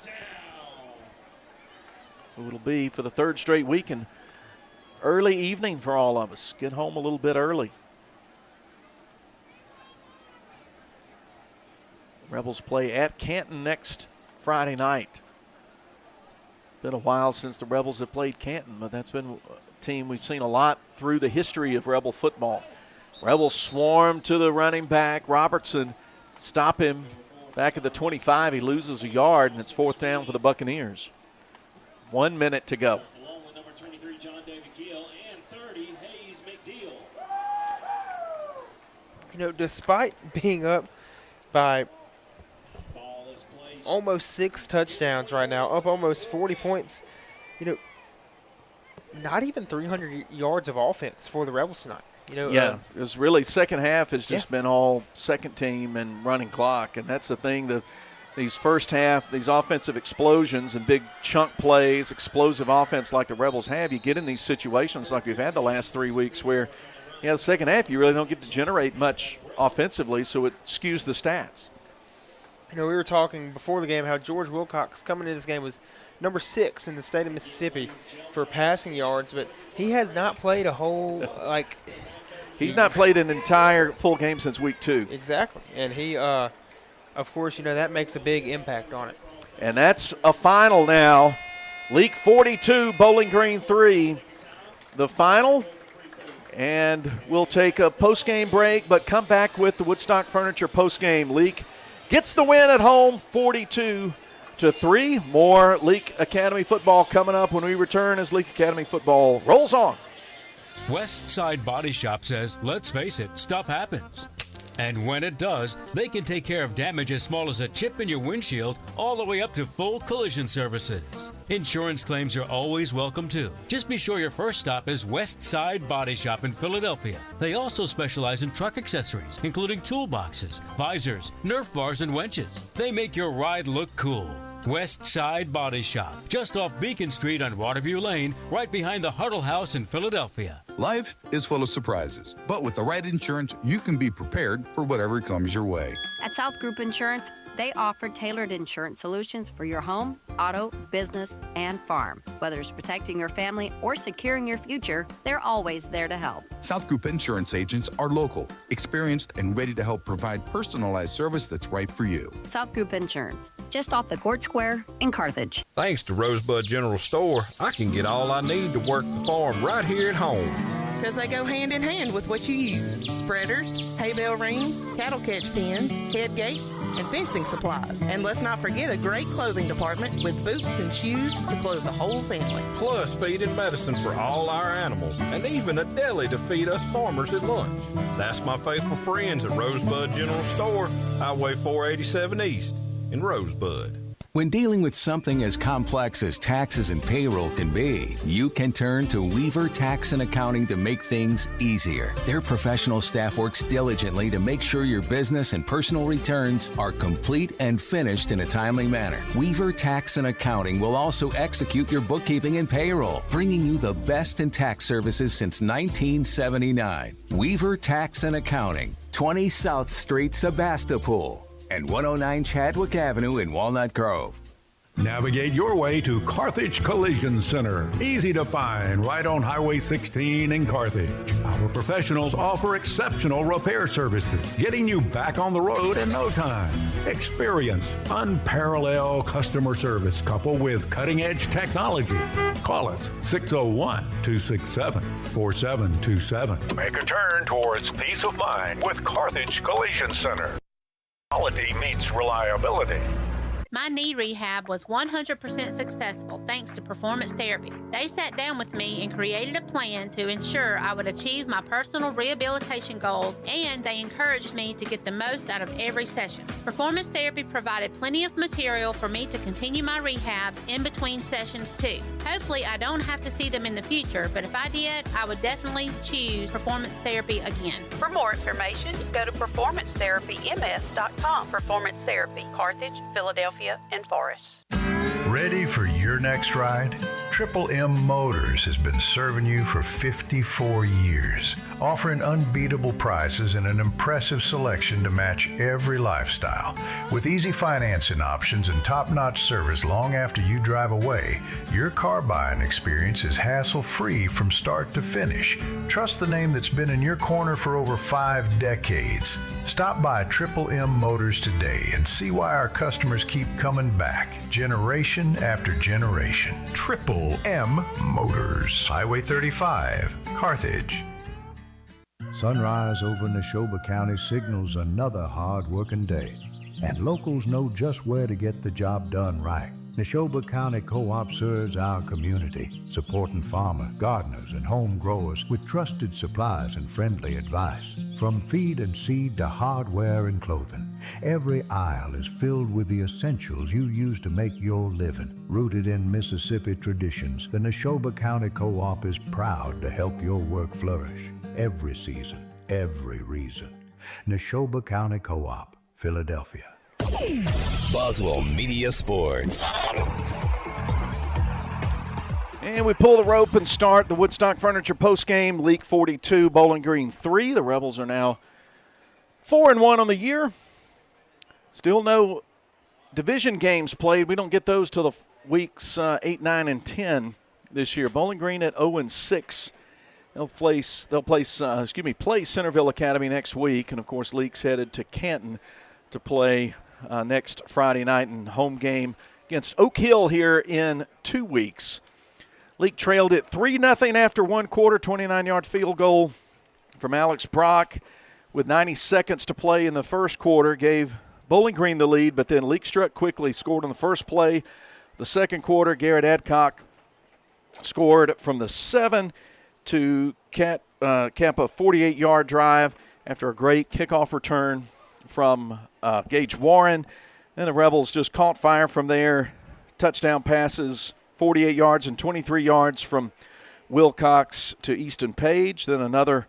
So it'll be for the 3rd straight week and early evening for all of us. Get home a little bit early. Rebels play at Canton next Friday night. Been a while since the Rebels have played Canton, but that's been a team we've seen a lot through the history of Rebel football. Rebels swarm to the running back. Robertson stop him back at the 25. He loses a yard, and it's 4th down for the Buccaneers. 1 minute to go. Along with number 23, John David Gill, and 30, Hayes McDeal. You know, despite being up by almost 6 touchdowns right now, up almost 40 points, you know, not even 300 yards of offense for the Rebels tonight. You know, it was really second half has just been all second team and running clock, and that's the thing. These first half, these offensive explosions and big chunk plays, explosive offense like the Rebels have, you get in these situations like we've had the last 3 weeks where, the second half you really don't get to generate much offensively, so it skews the stats. You know, we were talking before the game how George Wilcox coming into this game was number 6 in the state of Mississippi for passing yards, but he has not played a whole, He's not played an entire full game since week 2. Exactly. And he, of course, that makes a big impact on it. And that's a final now. Leake 42, Bowling Green 3. The final. And we'll take a post-game break, but come back with the Woodstock Furniture post-game. Leake gets the win at home, 42-3. More Leake Academy football coming up when we return as Leake Academy football rolls on. West Side Body Shop says, let's face it, stuff happens. And when it does, they can take care of damage as small as a chip in your windshield all the way up to full collision services. Insurance claims are always welcome too. Just be sure your first stop is West Side Body Shop in Philadelphia. They also specialize in truck accessories, including toolboxes, visors, Nerf bars, and winches. They make your ride look cool. West Side Body Shop, just off Beacon Street on Waterview Lane, right behind the Huddle House in Philadelphia. Life is full of surprises, but with the right insurance, you can be prepared for whatever comes your way. At South Group Insurance, they offer tailored insurance solutions for your home, auto, business, and farm. Whether it's protecting your family or securing your future, they're always there to help. South Group Insurance agents are local, experienced, and ready to help provide personalized service that's right for you. South Group Insurance, just off the Court Square in Carthage. Thanks to Rosebud General Store, I can get all I need to work the farm right here at home. Because they go hand in hand with what you use. Spreaders, hay bale rings, cattle catch pins, head gates, and fencing supplies. And let's not forget a great clothing department with boots and shoes to clothe the whole family. Plus feed and medicine for all our animals, and even a deli to feed us farmers at lunch. That's my faithful friends at Rosebud General Store, Highway 487 East in Rosebud. When dealing with something as complex as taxes and payroll can be, you can turn to Weaver Tax and Accounting to make things easier. Their professional staff works diligently to make sure your business and personal returns are complete and finished in a timely manner. Weaver Tax and Accounting will also execute your bookkeeping and payroll, bringing you the best in tax services since 1979. Weaver Tax and Accounting, 20 South Street, Sebastopol, and 109 Chadwick Avenue in Walnut Grove. Navigate your way to Carthage Collision Center. Easy to find, right on Highway 16 in Carthage. Our professionals offer exceptional repair services, getting you back on the road in no time. Experience unparalleled customer service coupled with cutting-edge technology. Call us 601-267-4727. Make a turn towards peace of mind with Carthage Collision Center. Quality meets reliability. My knee rehab was 100% successful thanks to performance therapy. They sat down with me and created a plan to ensure I would achieve my personal rehabilitation goals, and they encouraged me to get the most out of every session. Performance therapy provided plenty of material for me to continue my rehab in between sessions too. Hopefully I don't have to see them in the future, but if I did, I would definitely choose performance therapy again. For more information, go to performancetherapyms.com. Performance Therapy, Carthage, Philadelphia, and Forest. Ready for your next ride? Triple M Motors has been serving you for 54 years, offering unbeatable prices and an impressive selection to match every lifestyle. With easy financing options and top-notch service long after you drive away, your car buying experience is hassle-free from start to finish. Trust the name that's been in your corner for over 5 decades. Stop by Triple M Motors today and see why our customers keep coming back, generation after generation. Triple M Motors, Highway 35, Carthage. Sunrise over Neshoba County signals another hard-working day, and locals know just where to get the job done right. Neshoba County Co-op serves our community, supporting farmers, gardeners, and home growers with trusted supplies and friendly advice. From feed and seed to hardware and clothing, every aisle is filled with the essentials you use to make your living. Rooted in Mississippi traditions, the Neshoba County Co-op is proud to help your work flourish. Every season, every reason. Neshoba County Co-op, Philadelphia. Boswell Media Sports. And we pull the rope and start the Woodstock Furniture postgame. Leake 42, Bowling Green 3. The Rebels are now 4-1 on the year. Still no division games played. We don't get those till the weeks 8, 9, and 10 this year. Bowling Green at 0-6. They'll play Centerville Academy next week. And, of course, Leake's headed to Canton to play next Friday night in home game against Oak Hill here in 2 weeks. Leake trailed it 3-0 after one quarter, 29-yard field goal from Alex Brock with 90 seconds to play in the first quarter, gave Bowling Green the lead, but then Leake struck quickly, scored on the first play. The second quarter, Garrett Adcock scored from the 7 to cap a 48-yard drive after a great kickoff return from Gage Warren. Then the Rebels just caught fire from there. Touchdown passes, 48 yards and 23 yards from Wilcox to Easton Page. Then another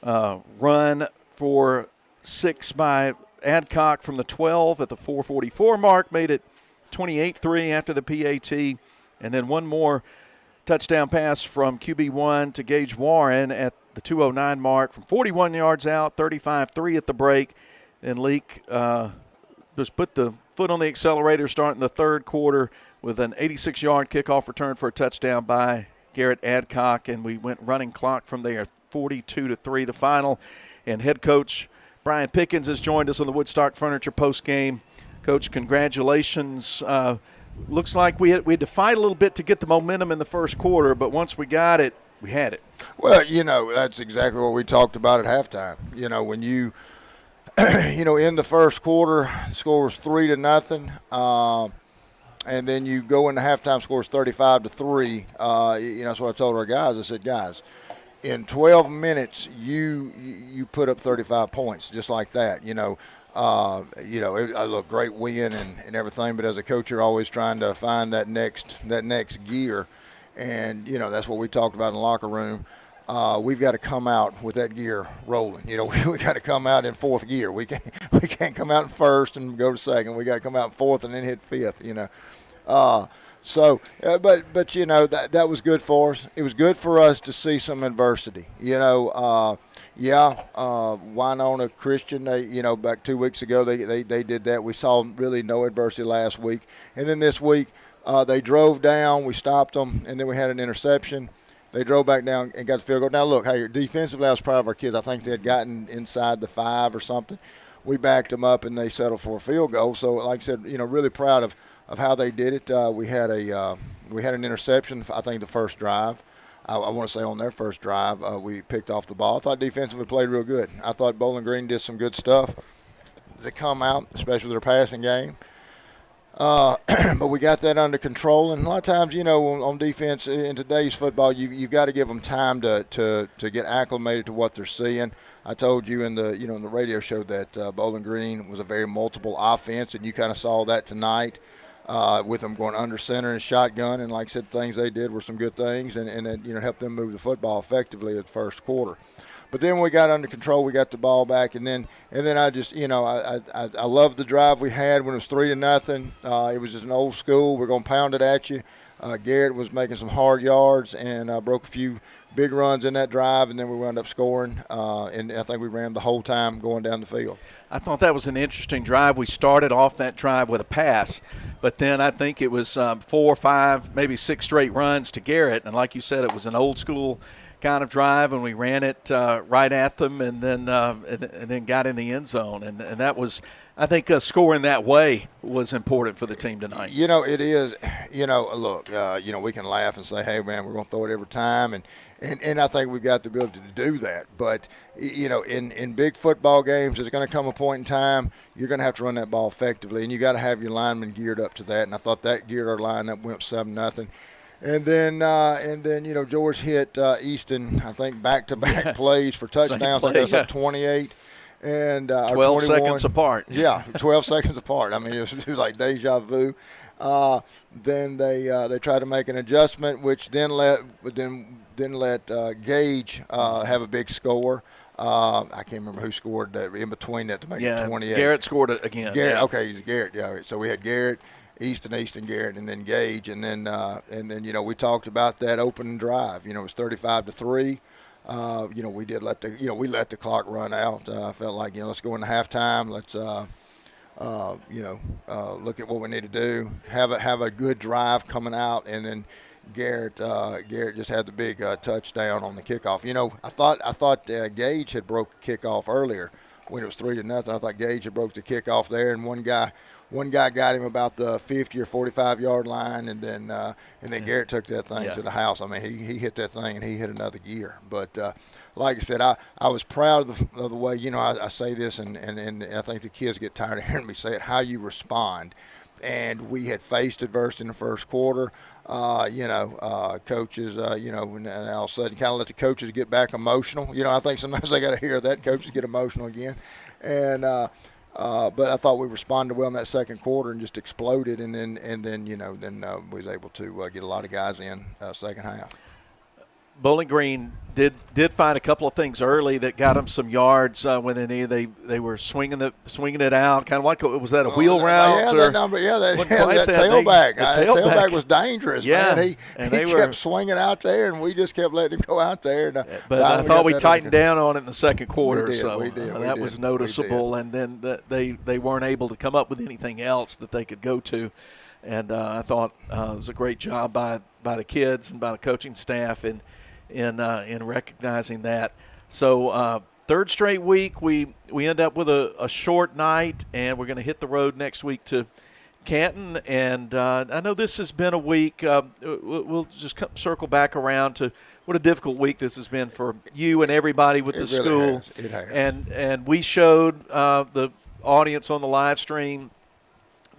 run for 6 by Adcock from the 12 at the 4:44 mark, made it 28-3 after the PAT. And then one more touchdown pass from QB1 to Gage Warren at the 2:09 mark from 41 yards out, 35-3 at the break. And Leake just put the foot on the accelerator starting the third quarter with an 86-yard kickoff return for a touchdown by Garrett Adcock. And we went running clock from there, 42-3 the final. And head coach Brian Pickkins has joined us on the Woodstock Furniture postgame. Coach, congratulations. Looks like we had to fight a little bit to get the momentum in the first quarter, but once we got it, we had it. Well, that's exactly what we talked about at halftime. When you – in the first quarter, the score was 3-0, and then you go into halftime, scores 35-3. That's what I told our guys. I said, guys, in 12 minutes, you put up 35 points just like that. Look, great win and everything, but as a coach, you're always trying to find that next gear, and that's what we talked about in the locker room. We've got to come out with that gear rolling. We got to come out in fourth gear. We can't come out in first and go to second. We got to come out in fourth and then hit fifth. But that was good for us. It was good for us to see some adversity. Winona Christian, back 2 weeks ago they did that. We saw really no adversity last week, and then this week they drove down. We stopped them, and then we had an interception. They drove back down and got the field goal. Now, look, hey, defensively, I was proud of our kids. I think they had gotten inside the 5 or something. We backed them up, and they settled for a field goal. So, like I said, really proud of how they did it. We had an interception, I think, the first drive. I want to say on their first drive, we picked off the ball. I thought defensively played real good. I thought Bowling Green did some good stuff to come out, especially their passing game. But we got that under control, and a lot of times, on defense in today's football, you've got to give them time to get acclimated to what they're seeing. I told you in the in the radio show that Bowling Green was a very multiple offense, and you kind of saw that tonight with them going under center and shotgun. And like I said, things they did were some good things, and it helped them move the football effectively at the first quarter. But then we got under control. We got the ball back, and then I just, I loved the drive we had when it was 3-0. It was just an old school. We're going to pound it at you. Garrett was making some hard yards and broke a few big runs in that drive, and then we wound up scoring. And I think we ran the whole time going down the field. I thought that was an interesting drive. We started off that drive with a pass, but then I think it was 4 or 5, maybe 6 straight runs to Garrett. And like you said, it was an old school kind of drive, and we ran it right at them, and then got in the end zone. And that was, I think, scoring that way was important for the team tonight. It is. Look, we can laugh and say, hey, man, we're going to throw it every time. And I think we've got the ability to do that. But, in big football games, there's going to come a point in time you're going to have to run that ball effectively, and you got to have your linemen geared up to that. And I thought that geared our line up, went up 7-0. And then George hit Easton, I think, back-to-back plays for touchdowns. I guess up 28. And 12 seconds apart. Yeah, 12 seconds apart. I mean, it was like deja vu. Then they tried to make an adjustment, which then let Gage have a big score. I can't remember who scored that in between that to make it 28. Garrett scored it again. Garrett, yeah. Okay, he's Garrett. Yeah, so we had Garrett, Easton, Garrett, and then Gage, and then we talked about that opening drive. It was 35-3. We did let the clock run out. I felt like let's go into halftime. Let's look at what we need to do. Have a good drive coming out, and then Garrett just had the big touchdown on the kickoff. I thought Gage had broke the kickoff earlier when it was 3-0. I thought Gage had broke the kickoff there, and one guy got him about the 50 or 45-yard line, and then Garrett took that thing to the house. I mean, he hit that thing, and he hit another gear. But like I said, I was proud of the way, I say this, and I think the kids get tired of hearing me say it, how you respond. And we had faced adversity in the first quarter. Coaches, and all of a sudden kind of let the coaches get back emotional. I think sometimes they got to hear that, coaches get emotional again. And but I thought we responded well in that second quarter and just exploded, and then we was able to get a lot of guys in second half. Bowling Green did find a couple of things early that got them some yards when they were swinging it out, kind of like, was that a wheel route? That tailback. The tailback was dangerous, man. He kept swinging out there, and we just kept letting him go out there. But I thought we tightened down on it in the second quarter, we did. That was noticeable. And then they weren't able to come up with anything else that they could go to. And I thought it was a great job by the kids and by the coaching staff in recognizing that. So third straight week, we end up with a short night, and we're going to hit the road next week to Canton. And I know this has been a week. We'll just circle back around to what a difficult week this has been for you and everybody with the school. It has. And we showed the audience on the live stream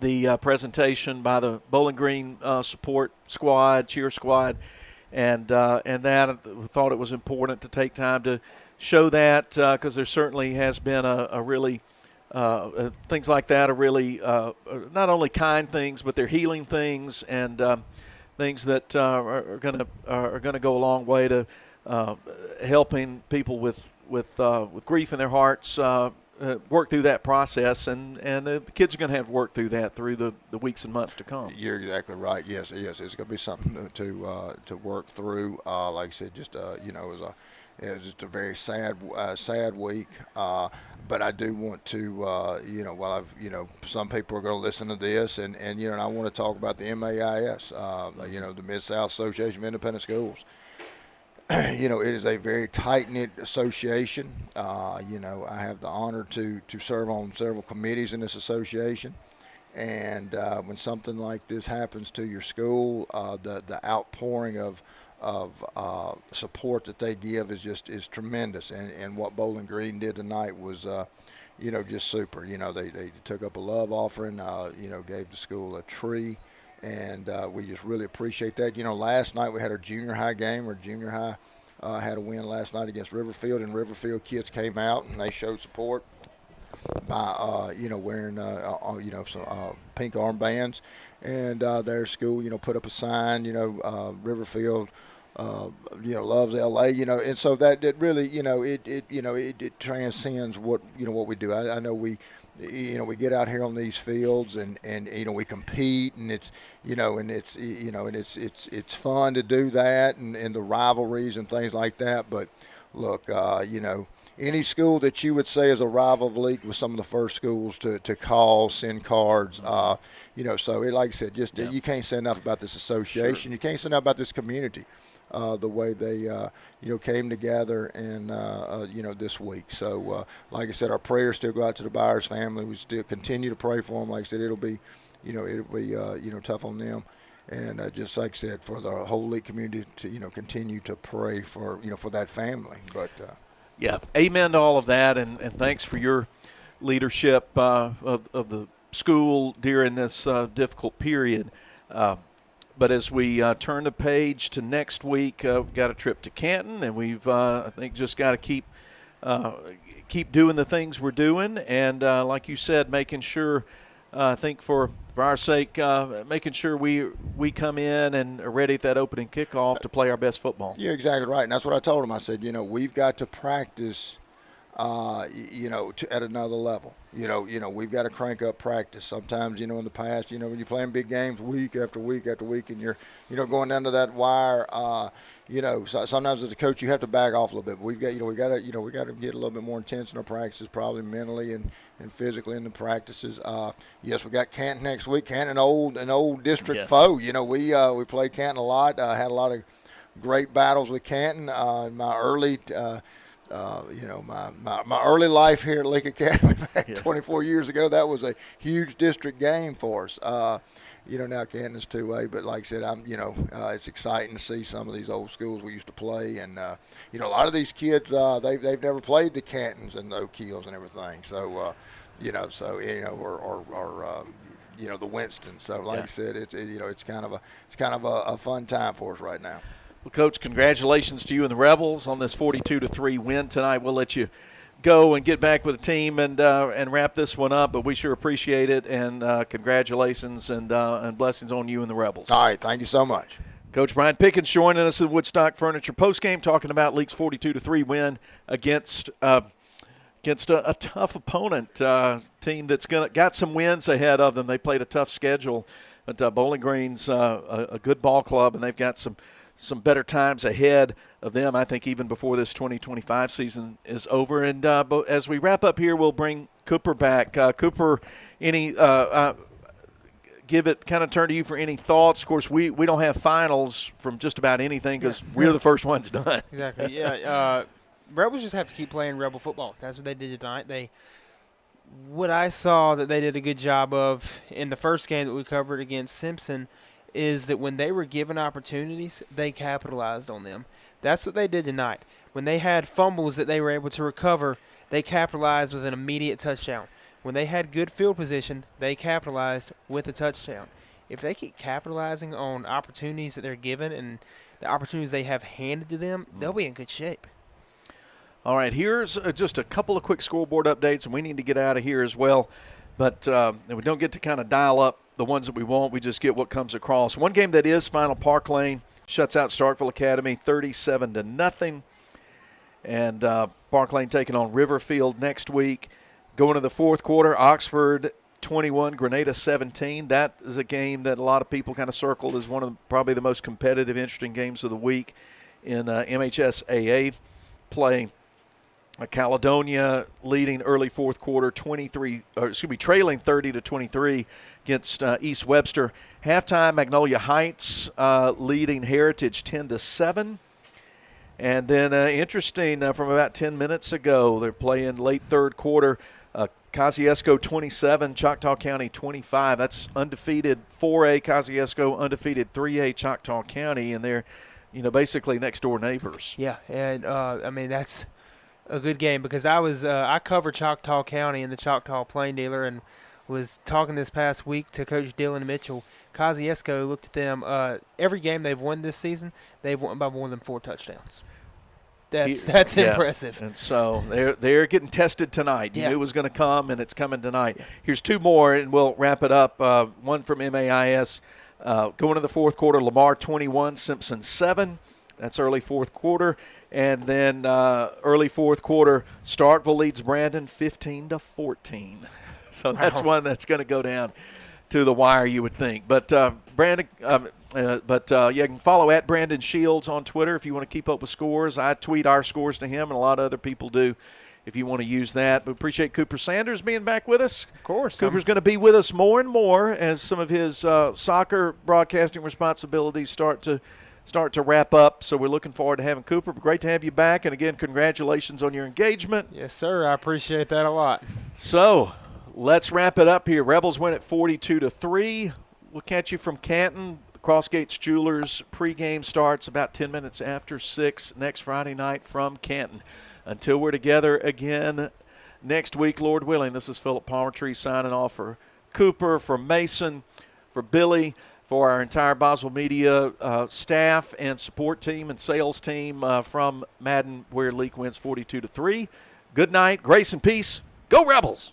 the presentation by the Bowling Green support squad, cheer squad. And that I thought it was important to take time to show that because there certainly has been a really things like that are really not only kind things, but they're healing things and things that are gonna go a long way to helping people with grief in their hearts work through that process, and the kids are going to have to work through that through the weeks and months to come. You're exactly right. Yes, it's going to be something to work through. Like I said, just it was just a very sad week. But I do want to, while I've, some people are going to listen to this, and I want to talk about the MAIS, the Mid-South Association of Independent Schools. It is a very tight-knit association. I have the honor to serve on several committees in this association. And when something like this happens to your school, the outpouring of support that they give is tremendous. And what Bowling Green did tonight was, just super. They took up a love offering, gave the school a tree. And we just really appreciate that. Last night we had our junior high game. Our junior high had a win last night against Riverfield, and Riverfield kids came out and they showed support by, wearing, some pink armbands. And their school, put up a sign, Riverfield loves LA, and so that really, it transcends what we do. I know we get out here on these fields and we compete, and it's fun to do that, and the rivalries and things like that. But look, any school that you would say is a rival of Leake was some of the first schools to call, send cards, so like I said, you can't say enough about this association. Sure. You can't say enough about this community. The way they, came together and, this week. So, like I said, our prayers still go out to the Byers family. We still continue to pray for them. Like I said, it'll be tough on them. And just like I said, for the whole Leake community to, continue to pray for that family. But yeah, amen to all of that. And thanks for your leadership of the school during this difficult period. But as we turn the page to next week, we've got a trip to Canton, and we've, I think, just got to keep doing the things we're doing. And like you said, making sure, I think for our sake, making sure we come in and are ready at that opening kickoff to play our best football. Yeah, exactly right. And that's what I told him. I said, we've got to practice, at another level. We've got to crank up practice. Sometimes, in the past, when you're playing big games week after week after week, and you're, going down to that wire, so sometimes as a coach you have to back off a little bit. But we've got, we got to get a little bit more intense in our practices, probably mentally and physically in the practices. Yes, we got Canton next week. Canton, an old district foe. We played Canton a lot. Had a lot of great battles with Canton. In my early. My early life here at Leake Academy back 24 years ago, that was a huge district game for us. Now Canton's 2A, but like I said, it's exciting to see some of these old schools we used to play, and a lot of these kids they've never played the Cantons and the Oak Hills and everything. So the Winston. So like I said, it's kind of a fun time for us right now. Well, Coach, congratulations to you and the Rebels on this 42-3 win tonight. We'll let you go and get back with the team and wrap this one up, but we sure appreciate it, and congratulations and blessings on you and the Rebels. All right, thank you so much. Coach Brian Pickkins joining us in Woodstock Furniture postgame, talking about Leake's 42-3 win against a tough opponent, team that's got some wins ahead of them. They played a tough schedule, but Bowling Green's a good ball club, and they've got some better times ahead of them, I think, even before this 2025 season is over. And as we wrap up here, we'll bring Cooper back. Cooper, turn to you for any thoughts. Of course, we don't have finals from just about anything because we're the first ones done. Exactly, yeah. Rebels just have to keep playing Rebel football. That's what they did tonight. What I saw that they did a good job of in the first game that we covered against Simpson is that when they were given opportunities, they capitalized on them. That's what they did tonight. When they had fumbles that they were able to recover, they capitalized with an immediate touchdown. When they had good field position, they capitalized with a touchdown. If they keep capitalizing on opportunities that they're given and the opportunities they have handed to them, they'll be in good shape. All right, here's just a couple of quick scoreboard updates, and we need to get out of here as well. But we don't get to kind of dial up the ones that we want. We just get what comes across. One game that is final, Park Lane shuts out Starkville Academy 37-0. And Park Lane taking on Riverfield next week. Going to the fourth quarter, Oxford 21, Grenada 17. That is a game that a lot of people kind of circled as one of probably the most competitive, interesting games of the week in MHSAA play. Caledonia leading early fourth quarter, trailing 30-23 against East Webster. Halftime, Magnolia Heights leading Heritage 10-7. And then interesting, from about 10 minutes ago, they're playing late third quarter. Kosciuszko 27, Choctaw County 25. That's undefeated 4A Kosciuszko, undefeated 3A Choctaw County, and they're basically next door neighbors. Yeah, and that's a good game because I covered Choctaw County in the Choctaw Plain Dealer and was talking this past week to Coach Dylan Mitchell. Kosciuszko looked at them. Every game they've won this season, they've won by more than 4 touchdowns. That's impressive. And so they're getting tested tonight. You knew it was going to come, and it's coming tonight. Here's 2 more, and we'll wrap it up. One from MAIS. Going to the fourth quarter, Lamar 21, Simpson 7. That's early fourth quarter. And then early fourth quarter, Starkville leads Brandon 15-14. So that's one that's going to go down to the wire, you would think. But Brandon, you can follow at Brandon Shields on Twitter if you want to keep up with scores. I tweet our scores to him, and a lot of other people do if you want to use that. We appreciate Cooper Sanders being back with us. Of course. Cooper's going to be with us more and more as some of his soccer broadcasting responsibilities start to wrap up. So we're looking forward to having Cooper. Great to have you back. And, again, congratulations on your engagement. Yes, sir. I appreciate that a lot. So let's wrap it up here. Rebels win at 42-3. We'll catch you from Canton. Crossgates Jewelers pregame starts about 10 minutes after 6 next Friday night from Canton. Until we're together again next week, Lord willing, this is Philip Palmertree signing off for Cooper, for Mason, for Billy, for our entire Boswell Media staff and support team and sales team from Madden, where Leake wins 42-3. Good night, grace and peace. Go Rebels!